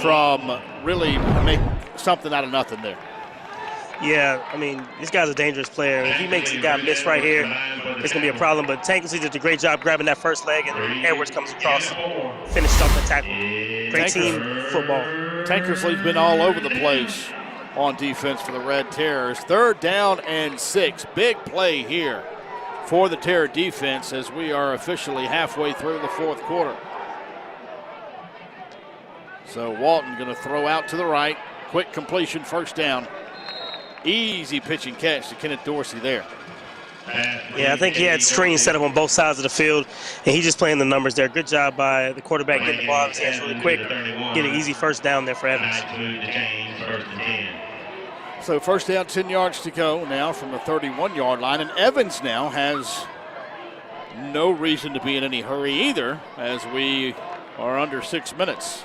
from really making something out of nothing there. Yeah, I mean, this guy's a dangerous player. If he makes the guy miss right here, it's going to be a problem. But Tankersley did a great job grabbing that first leg, and Edwards comes across, finished off the tackle. Great team football. Tankersley's been all over the place on defense for the Red Terrors. 3rd down and 6. Big play here for the Terror defense as we are officially halfway through the 4th quarter. So Walton going to throw out to the right. Quick completion, first down. Easy pitch and catch to Kenneth Dorsey there. Yeah, I think he had screens set up on both sides of the field, and he's just playing the numbers there. Good job by the quarterback getting the ball out of his hands really quick. Get an easy first down there for Evans. So first down, 10 yards to go now from the 31-yard line. And Evans now has no reason to be in any hurry either as we are under 6 minutes.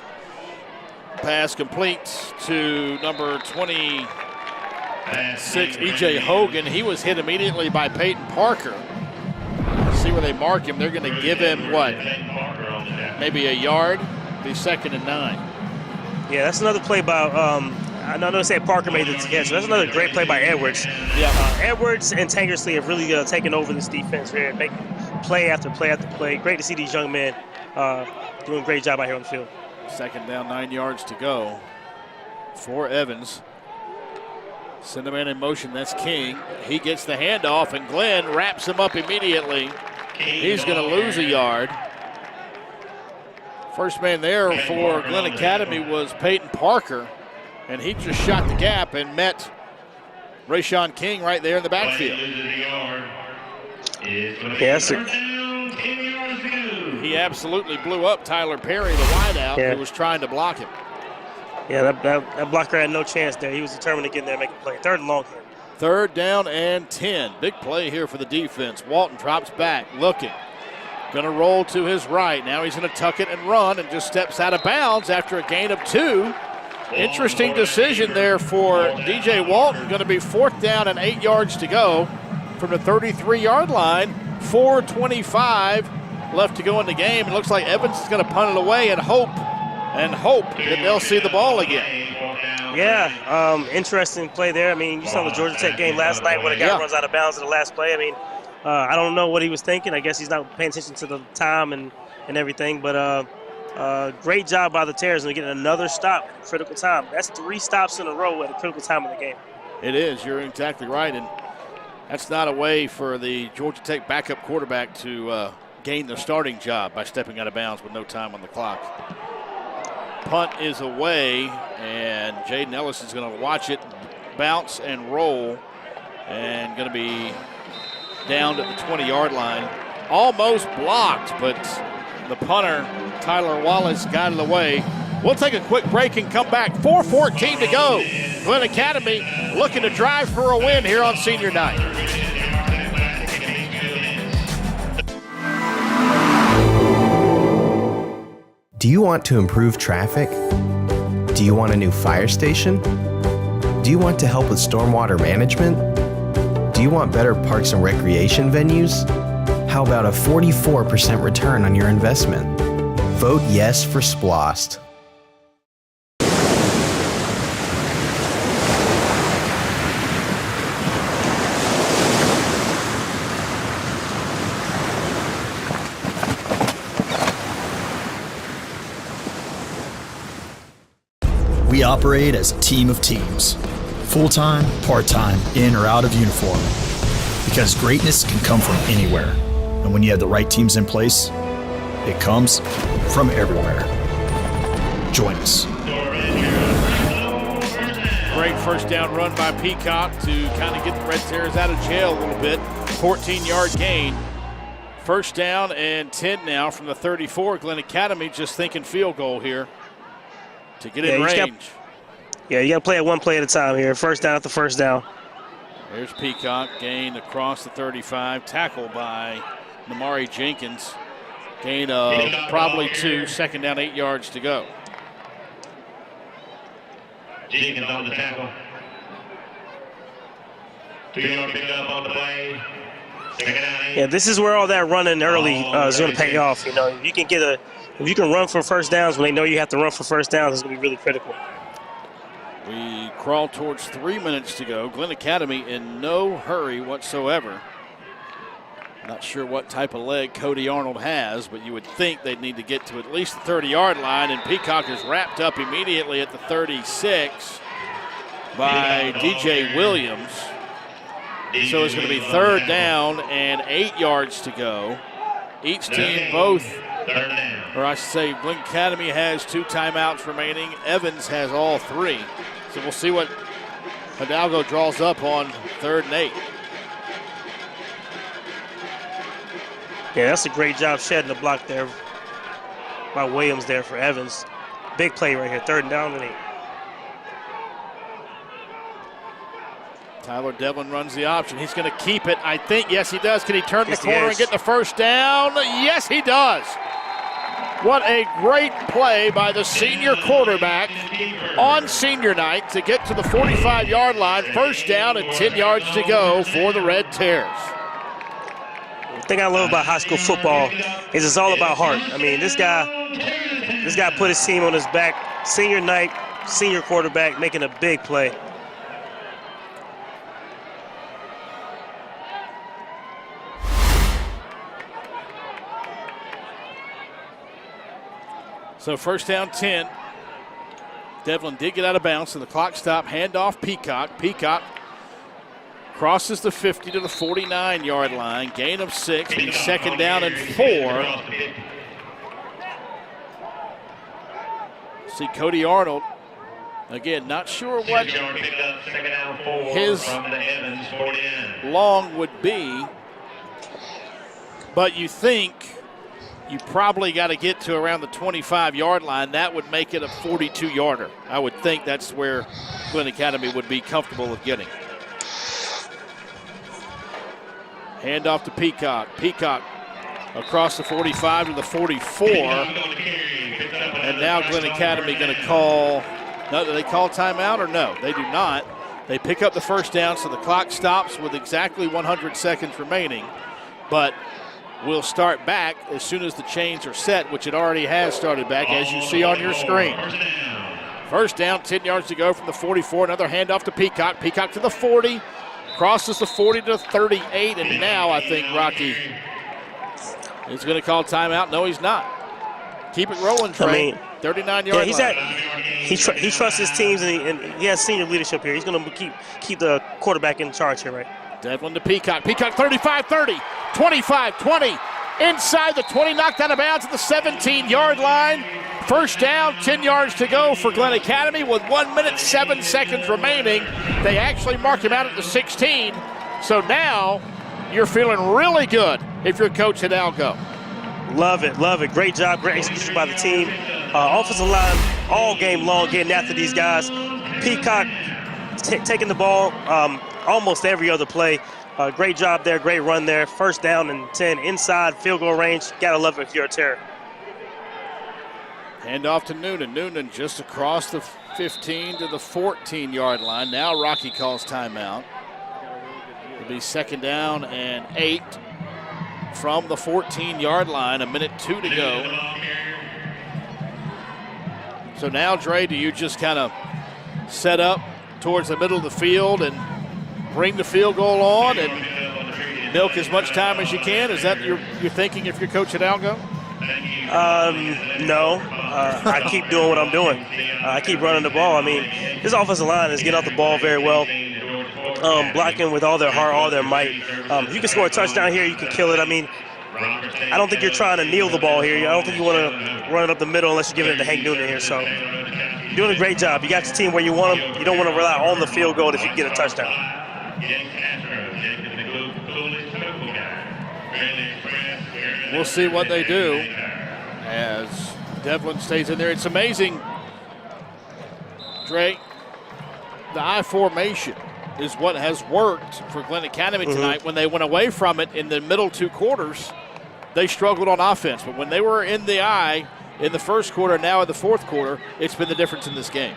Pass complete to number 26, E.J. Hogan. He was hit immediately by Peyton Parker. See where they mark him. They're going to give him, what, maybe a yard? Be 2nd and 9. Yeah, that's another play by, I know they said Parker made the catch. So that's another great play by Edwards. Yeah. Edwards and Tankersley have really taken over this defense here, making play after play after play. Great to see these young men doing a great job out here on the field. 2nd down, 9 yards to go for Evans. Send a man in motion, that's King. He gets the handoff, and Glynn wraps him up immediately. He's going to lose a yard. First man there for Glynn Academy was Peyton Parker, and he just shot the gap and met Rayshawn King right there in the backfield. Yes, He absolutely blew up Tyler Perry, the wideout, who was trying to block him. Yeah, that blocker had no chance there. He was determined to get in there and make a play. 3rd and long here. 3rd down and 10. Big play here for the defense. Walton drops back, looking. Going to roll to his right. Now he's going to tuck it and run and just steps out of bounds after a gain of 2. Interesting decision there for DJ Walton. Going to be 4th down and 8 yards to go from the 33-yard line. 4:25 left to go in the game. It looks like Evans is going to punt it away and hope that they'll see the ball again. Yeah, interesting play there. I mean, you saw the Georgia Tech game last night when a guy runs out of bounds in the last play. I mean, I don't know what he was thinking. I guess he's not paying attention to the time and everything. But great job by the Terrors and getting another stop at a critical time. That's 3 stops in a row at a critical time in the game. It is. You're exactly right. And that's not a way for the Georgia Tech backup quarterback to gain the starting job by stepping out of bounds with no time on the clock. Punt is away, and Jaden Ellis is going to watch it bounce and roll, and going to be down at the 20-yard line almost blocked, but the punter, Tyler Wallace, got it away. We'll take a quick break and come back. 4:14 to go. Glynn Academy looking to drive for a win here on senior night. Do you want to improve traffic? Do you want a new fire station? Do you want to help with stormwater management? Do you want better parks and recreation venues? How about a 44% return on your investment? Vote yes for SPLOST. We operate as a team of teams, full-time, part-time, in or out of uniform, because greatness can come from anywhere. And when you have the right teams in place, it comes from everywhere. Join us. Great first down run by Peacock to kind of get the Red Terrors out of jail a little bit. 14-yard gain. First down and 10 now from the 34. Glynn Academy just thinking field goal here to get in range. You got to play it one play at a time here. First down after first down. There's Peacock, gain across the 35, tackled by Namari Jenkins. Gain of probably 2, second down, 8 yards to go. Jenkins on the tackle. 2-yard pickup on the play. Yeah, this is where all that running early is going to pay off. You know, if you can run for first downs when they know you have to run for first downs, it's going to be really critical. We crawl towards 3 minutes to go. Glynn Academy in no hurry whatsoever. Not sure what type of leg Cody Arnold has, but you would think they'd need to get to at least the 30-yard line, and Peacock is wrapped up immediately at the 36 by DJ Williams. So it's going to be third down and 8 yards to go. Each team both, or I should say Glynn Academy has 2 timeouts remaining. Evans has all 3. So we'll see what Hidalgo draws up on third and 8. Yeah, that's a great job shedding the block there by Williams there for Evans. Big play right here, third and down and 8. Tyler Devlin runs the option. He's going to keep it, I think. Yes, he does. Can he turn the corner and get the first down? Yes, he does. What a great play by the senior quarterback on senior night to get to the 45-yard line. First down and 10 yards to go for the Red Terrors. The thing I love about high school football is it's all about heart. I mean, this guy put his team on his back. Senior night, senior quarterback making a big play. So first down 10. Devlin did get out of bounds, so the clock stopped. Handoff Peacock. Peacock crosses the 50 to the 49-yard line. Gain of 6. He's second down and 4. See Cody Arnold. Again, not sure what his long would be, but you think you probably got to get to around the 25-yard line. That would make it a 42-yarder. I would think that's where Glynn Academy would be comfortable with getting. Handoff to Peacock. Peacock across the 45 to the 44. And now Glynn Academy going to call, no, do they call timeout or no? They do not. They pick up the first down, so the clock stops with exactly 100 seconds remaining. But we'll start back as soon as the chains are set, which it already has started back, as you see on your screen. First down, 10 yards to go from the 44. Another handoff to Peacock. Peacock to the 40. Crosses the 40 to the 38. And now I think Rocky is going to call timeout. No, he's not. Keep it rolling, Trey. I mean, 39-yard line. He trusts his teams, and he has senior leadership here. He's going to keep the quarterback in charge here, right? Devlin to Peacock. Peacock 35-30, 25-20. Inside the 20, knocked out of bounds at the 17-yard line. First down, 10 yards to go for Glynn Academy with 1 minute, 7 seconds remaining. They actually mark him out at the 16. So now you're feeling really good if you're Coach Hidalgo. Love it, love it. Great job, great execution by the team. Offensive line all game long getting after these guys. Peacock taking the ball almost every other play. Great job there, great run there. First down and 10 inside field goal range. Gotta love it if you're a Terror. Hand off to Noonan. Noonan just across the 15 to the 14-yard line. Now Rocky calls timeout. It'll be second down and 8 from the 14-yard line. 1:02 to go. So now, Dre, do you just kind of set up towards the middle of the field and bring the field goal on and milk as much time as you can? Is that your thinking if you're Coach Hidalgo? No. I keep doing what I'm doing. I keep running the ball. I mean, this offensive line is getting off the ball very well, blocking with all their heart, all their might. If you can score a touchdown here, you can kill it. I mean, I don't think you're trying to kneel the ball here. I don't think you want to run it up the middle unless you're giving it to Hank Noonan here. So you're doing a great job. You got your team where you want them. You don't want to rely on the field goal if you can get a touchdown. We'll see what they do as Devlin stays in there. It's amazing, Dre, the I formation is what has worked for Glynn Academy tonight. When they went away from it in the middle 2 quarters, they struggled on offense. But when they were in the I in the first quarter, now in the fourth quarter, it's been the difference in this game.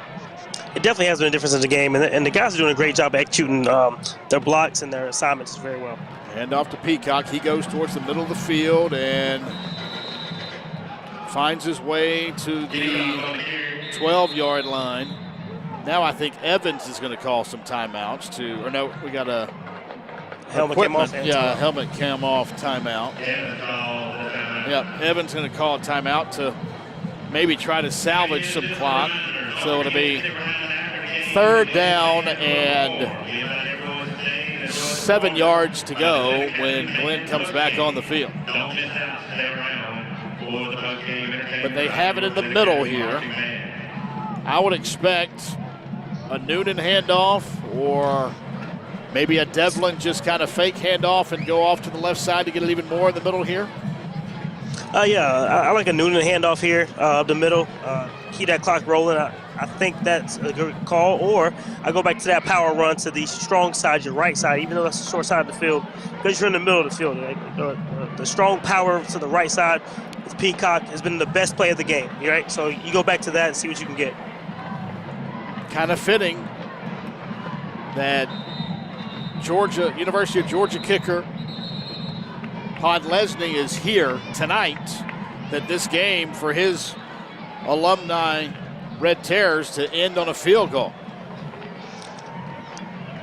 It definitely has been a difference in the game, and the guys are doing a great job executing their blocks and their assignments very well. Hand off to Peacock. He goes towards the middle of the field and finds his way to the 12-yard line. Now I think Evans is going to call some timeouts or no, we got a helmet cam off. Yeah, helmet cam off timeout. Yep, Evans going to call a timeout to maybe try to salvage some clock. So it'll be third down and 7 yards to go when Glynn comes back on the field. But they have it in the middle here. I would expect a Noonan handoff or maybe a Devlin just kind of fake handoff and go off to the left side to get it even more in the middle here. Yeah, I like a Noonan handoff here up the middle. Keep that clock rolling. I think that's a good call. Or I go back to that power run to the strong side, your right side, even though that's the short side of the field, because you're in the middle of the field. The strong power to the right side with Peacock has been the best play of the game, right? So you go back to that and see what you can get. Kind of fitting that University of Georgia kicker Podlesny is here tonight, that this game for his alumni Red Terrors to end on a field goal.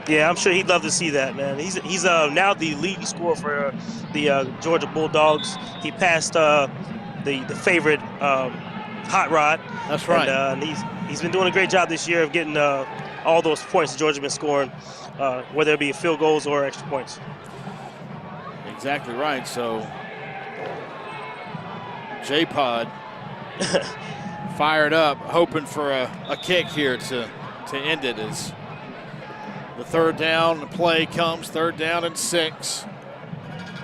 Yeah, I'm sure he'd love to see that, man. He's now the leading scorer for the Georgia Bulldogs. He passed the favorite Hot Rod. That's right. And he's been doing a great job this year of getting all those points that Georgia's been scoring, whether it be field goals or extra points. Exactly right. So J-Pod fired up, hoping for a kick here to end it as the third down play comes, 3rd down and 6.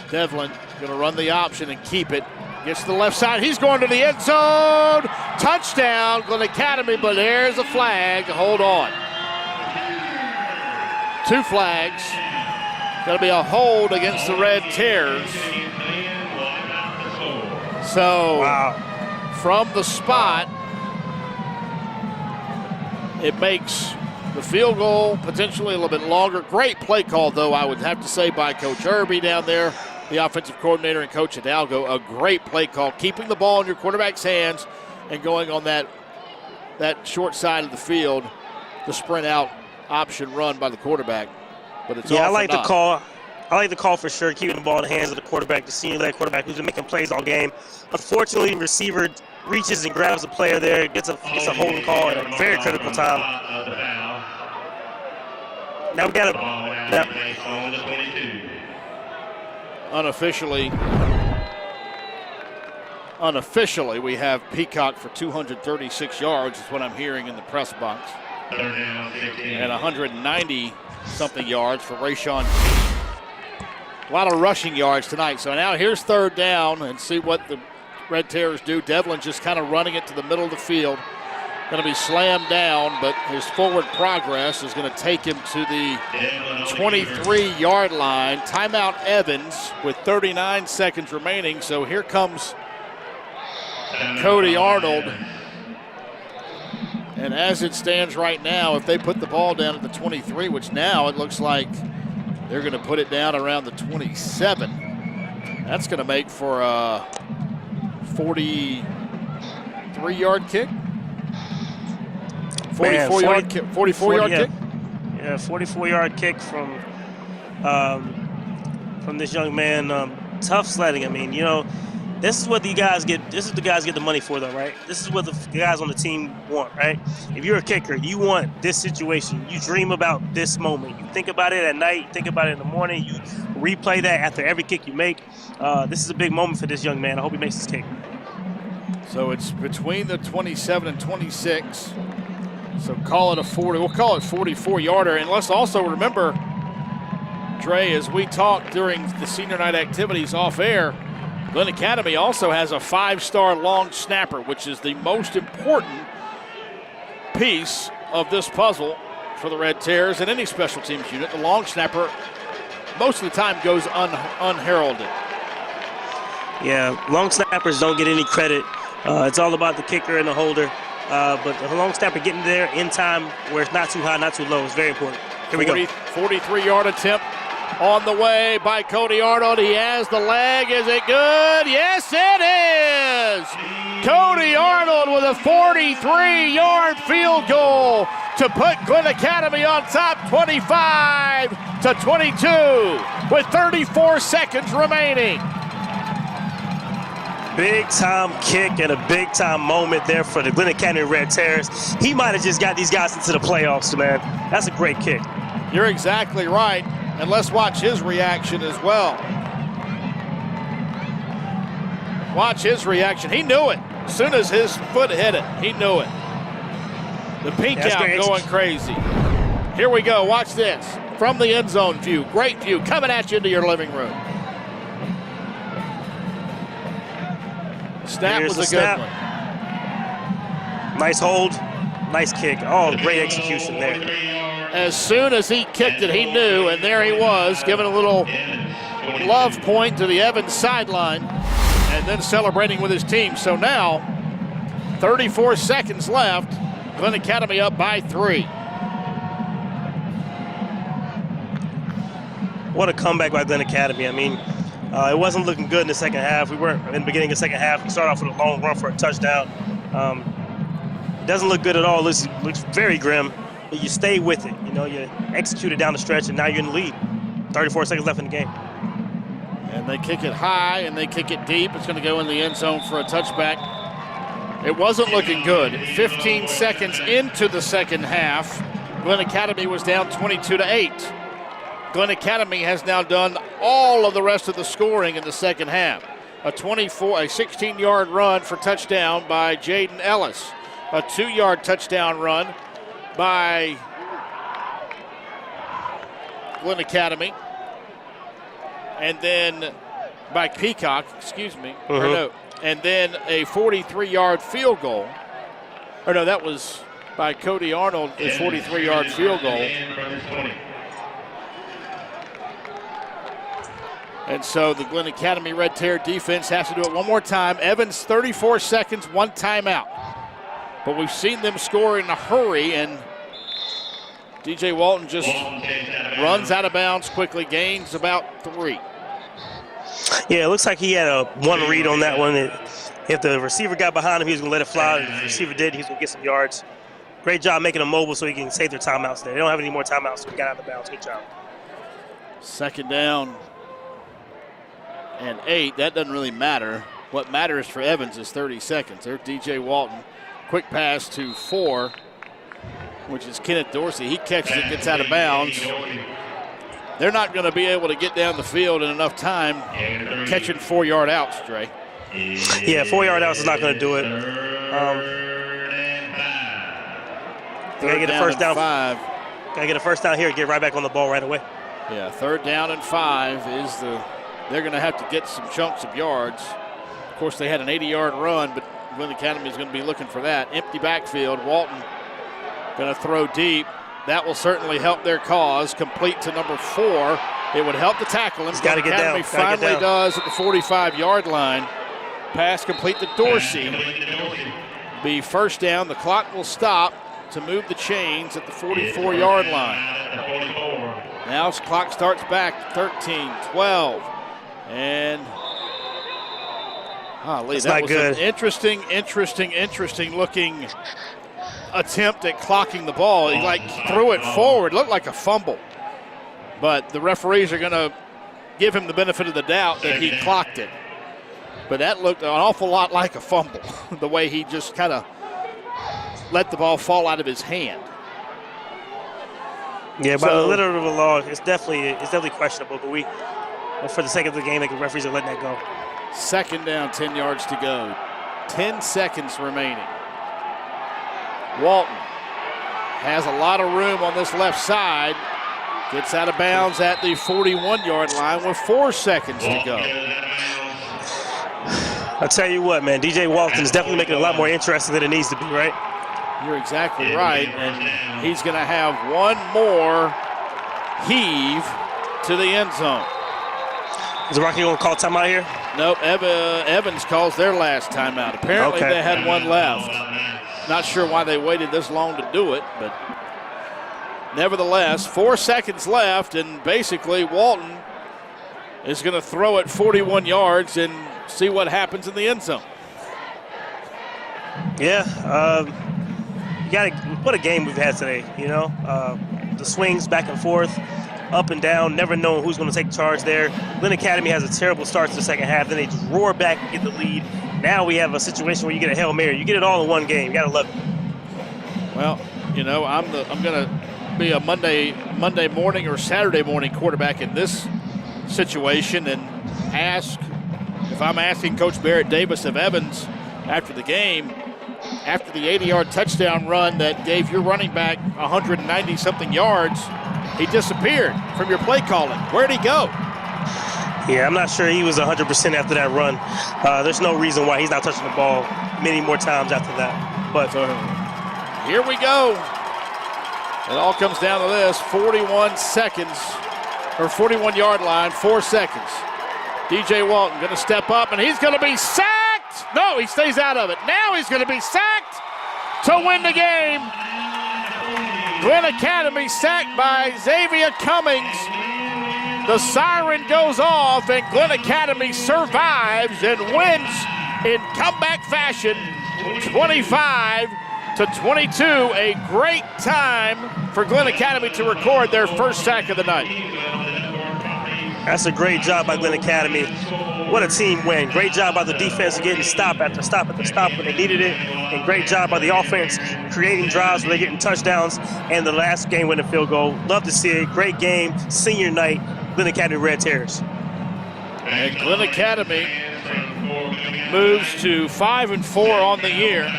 Devlin going to run the option and keep it. Gets to the left side. He's going to the end zone. Touchdown, Glynn Academy, but there's a flag. Hold on. 2 flags. Going to be a hold against the Red Terrors. So, from the spot, it makes the field goal potentially a little bit longer. Great play call, though, I would have to say, by Coach Irby down there, the offensive coordinator, and Coach Hidalgo. A great play call, keeping the ball in your quarterback's hands and going on that short side of the field, the sprint out option run by the quarterback. But it's I like the call. I like the call for sure, keeping the ball in the hands of the quarterback, the senior quarterback who's been making plays all game. Unfortunately, the receiver reaches and grabs the player there, gets a holding call at a very critical time. Now we got Unofficially, we have Peacock for 236 yards, is what I'm hearing in the press box. And 190-something yards for Rayshon. A lot of rushing yards tonight. So now here's third down, and see what the Red Terrors do. Devlin just kind of running it to the middle of the field. Going to be slammed down, but his forward progress is going to take him to the 23-yard line. Timeout Evans with 39 seconds remaining. So here comes Cody Arnold. And as it stands right now, if they put the ball down at the 23, which now it looks like they're going to put it down around the 27, that's going to make for a 43-yard kick. 44-yard kick. 44-yard kick. Yeah, 44-yard kick from this young man. Tough sledding. I mean, you know, this is what the guys get. This is the guys get the money for, though, right? This is what the guys on the team want, right? If you're a kicker, you want this situation. You dream about this moment. You think about it at night. You think about it in the morning. You replay that after every kick you make. This is a big moment for this young man. I hope he makes his kick. So it's between the 27 and 26. So call it a 40. We'll call it 44-yarder. And let's also remember, Dre, as we talked during the senior night activities off air, Glynn Academy also has a 5-star long snapper, which is the most important piece of this puzzle for the Red Terrors and any special teams unit. The long snapper most of the time goes unheralded. Yeah, long snappers don't get any credit. It's all about the kicker and the holder. But the long snapper getting there in time where it's not too high, not too low is very important. Here we go. 43-yard attempt on the way by Cody Arnold. He has the leg. Is it good? Yes, it is. Cody Arnold with a 43-yard field goal to put Glynn Academy on top, 25-22 with 34 seconds remaining. Big-time kick and a big-time moment there for the Glynn Academy Red Terrors. He might have just got these guys into the playoffs, man. That's a great kick. You're exactly right. And let's watch his reaction as well. Watch his reaction. He knew it. As soon as his foot hit it, he knew it. The pink out going crazy. Here we go. Watch this. From the end zone view. Great view coming at you into your living room. Snap was a good one. Nice hold, nice kick. Oh, great execution there. As soon as he kicked it, he knew, and there he was, giving a little love point to the Evans sideline, and then celebrating with his team. So now, 34 seconds left. Glynn Academy up by 3. What a comeback by Glynn Academy. I mean, it wasn't looking good in the second half. We weren't in the beginning of the second half. We started off with a long run for a touchdown. Doesn't look good at all. Looks very grim, but you stay with it. You know, you execute it down the stretch, and now you're in the lead. 34 seconds left in the game. And they kick it high, and they kick it deep. It's going to go in the end zone for a touchback. It wasn't looking good. 15 seconds into the second half, Glynn Academy was down 22-8. Glynn Academy has now done all of the rest of the scoring in the second half. A 16-yard run for touchdown by Jaden Ellis. A 2-yard touchdown run by Glynn Academy. And then by Peacock, or no. And then a 43-yard field goal. Or no, that was by Cody Arnold, a 43-yard field goal. And so the Glynn Academy Red Terror defense has to do it one more time. Evans, 34 seconds, 1 timeout. But we've seen them score in a hurry, and DJ Walton just runs out of bounds quickly, gains about 3. Yeah, it looks like he had a one read on that one. If the receiver got behind him, he was going to let it fly. If the receiver did, he was going to get some yards. Great job making him mobile so he can save their timeouts there. They don't have any more timeouts, so he got out of bounds. Good job. Second down and 8. That doesn't really matter. What matters for Evans is 30 seconds. There's DJ Walton. Quick pass to 4, which is Kenneth Dorsey. He catches it, gets out of bounds. They're not going to be able to get down the field in enough time catching 4-yard outs, Dre. Yeah, 4-yard outs is not going to do it. Got to get a first down. 5. Got to get a first down here and get right back on the ball right away. Yeah, 3rd down and 5 is they're going to have to get some chunks of yards. Of course, they had an 80-yard run, but Glynn Academy is going to be looking for that. Empty backfield. Walton going to throw deep. That will certainly help their cause. Complete to number 4. It would help to tackle him. Glynn Academy finally does at the 45-yard line. Pass complete to Dorsey. Be 1st down. The clock will stop to move the chains at the 44-yard line. Now the clock starts back. 13, 12. And That's that not was good. An interesting looking attempt at clocking the ball. He threw it forward. Looked like a fumble. But the referees are going to give him the benefit of the doubt that he clocked it. But that looked an awful lot like a fumble, the way he just kind of let the ball fall out of his hand. Yeah, by the letter of the law, it's definitely questionable. But for the sake of the game, the referees are letting that go. 2nd down, 10 yards to go. 10 seconds remaining. Walton has a lot of room on this left side. Gets out of bounds at the 41-yard line with 4 seconds to go. I'll tell you what, man, DJ Walton is definitely making it a lot more interesting than it needs to be, right? You're exactly right, and he's going to have one more heave to the end zone. Is Rocky going to call timeout here? Nope, Evans calls their last timeout. Apparently they had one left. Not sure why they waited this long to do it, but nevertheless, 4 seconds left, and basically Walton is going to throw it 41 yards and see what happens in the end zone. Yeah, what a game we've had today, you know. The swings back and forth, up and down, never knowing who's going to take charge there. Glynn Academy has a terrible start to the second half, then they just roar back and get the lead. Now we have a situation where you get a Hail Mary. You get it all in one game. You got to love it. Well, you know, I'm going to be a Monday morning or Saturday morning quarterback in this situation and if I'm asking Coach Barrett Davis of Evans after the game, after the 80-yard touchdown run that gave your running back 190-something yards, he disappeared from your play calling. Where'd he go? Yeah, I'm not sure he was 100% after that run. There's no reason why he's not touching the ball many more times after that. But here we go. It all comes down to this, 41 seconds, or 41-yard line, 4 seconds. DJ Walton going to step up, and he's going to be sacked. No, he stays out of it. Now he's going to be sacked to win the game. Glynn Academy sacked by Xavier Cummings. The siren goes off, and Glynn Academy survives and wins in comeback fashion, 25-22. A great time for Glynn Academy to record their first sack of the night. That's a great job by Glynn Academy. What a team win. Great job by the defense getting stop after stop after stop when they needed it. And great job by the offense creating drives where they're getting touchdowns. And the last game-winning field goal. Love to see it. Great game. Senior night. Glynn Academy Red Terrors. And Glynn Academy moves to 5-4 on the year.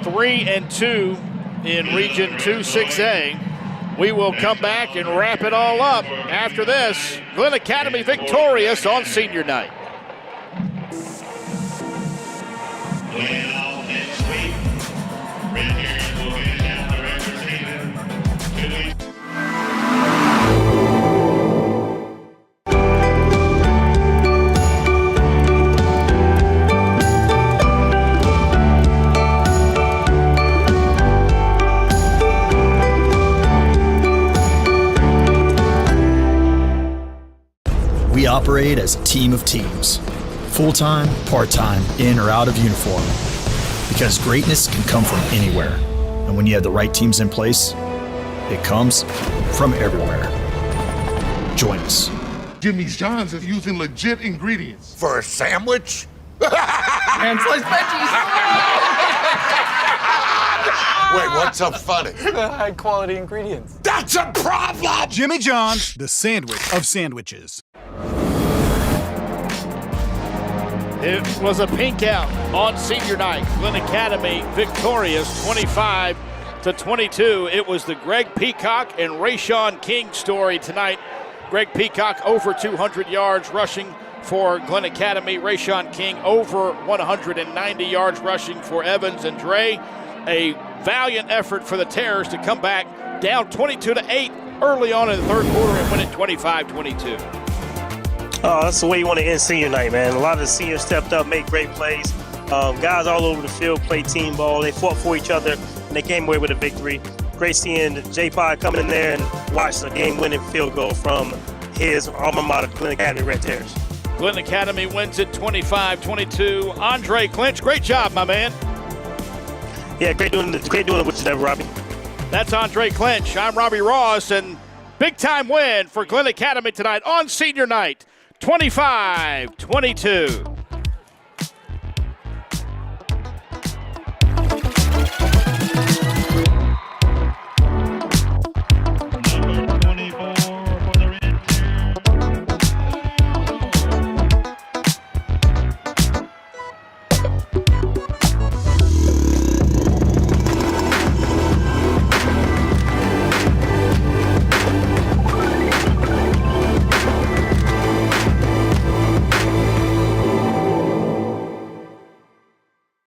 3-2 in Region 2-6A. We will come back and wrap it all up after this. Glynn Academy victorious on senior night. We operate as a team of teams. Full-time, part-time, in or out of uniform. Because greatness can come from anywhere. And when you have the right teams in place, it comes from everywhere. Join us. Jimmy's John's is using legit ingredients. For a sandwich? And sliced veggies. Wait, what's so funny? High quality ingredients. That's a problem! Jimmy John's, the sandwich of sandwiches. It was a pink out on senior night. Glynn Academy victorious 25-22. It was the Greg Peacock and Rayshawn King story tonight Greg Peacock over 200 yards rushing for Glynn Academy. Rayshon King over 190 yards rushing for Evans and Dre. A valiant effort for the Terrors to come back down 22-8 early on in the third quarter and win it 25-22. Oh, that's the way you want to end senior night, man. A lot of the seniors stepped up, made great plays. Guys all over the field played team ball. They fought for each other, and they came away with a victory. Great seeing J-Pod come in there and watch the game-winning field goal from his alma mater, Glynn Academy Red Terrors. Glynn Academy wins it 25-22. Andre Clinch, great job, my man. Yeah, great doing it with you there, Robbie. That's Andre Clinch. I'm Robbie Ross, and big-time win for Glynn Academy tonight on senior night, 25-22.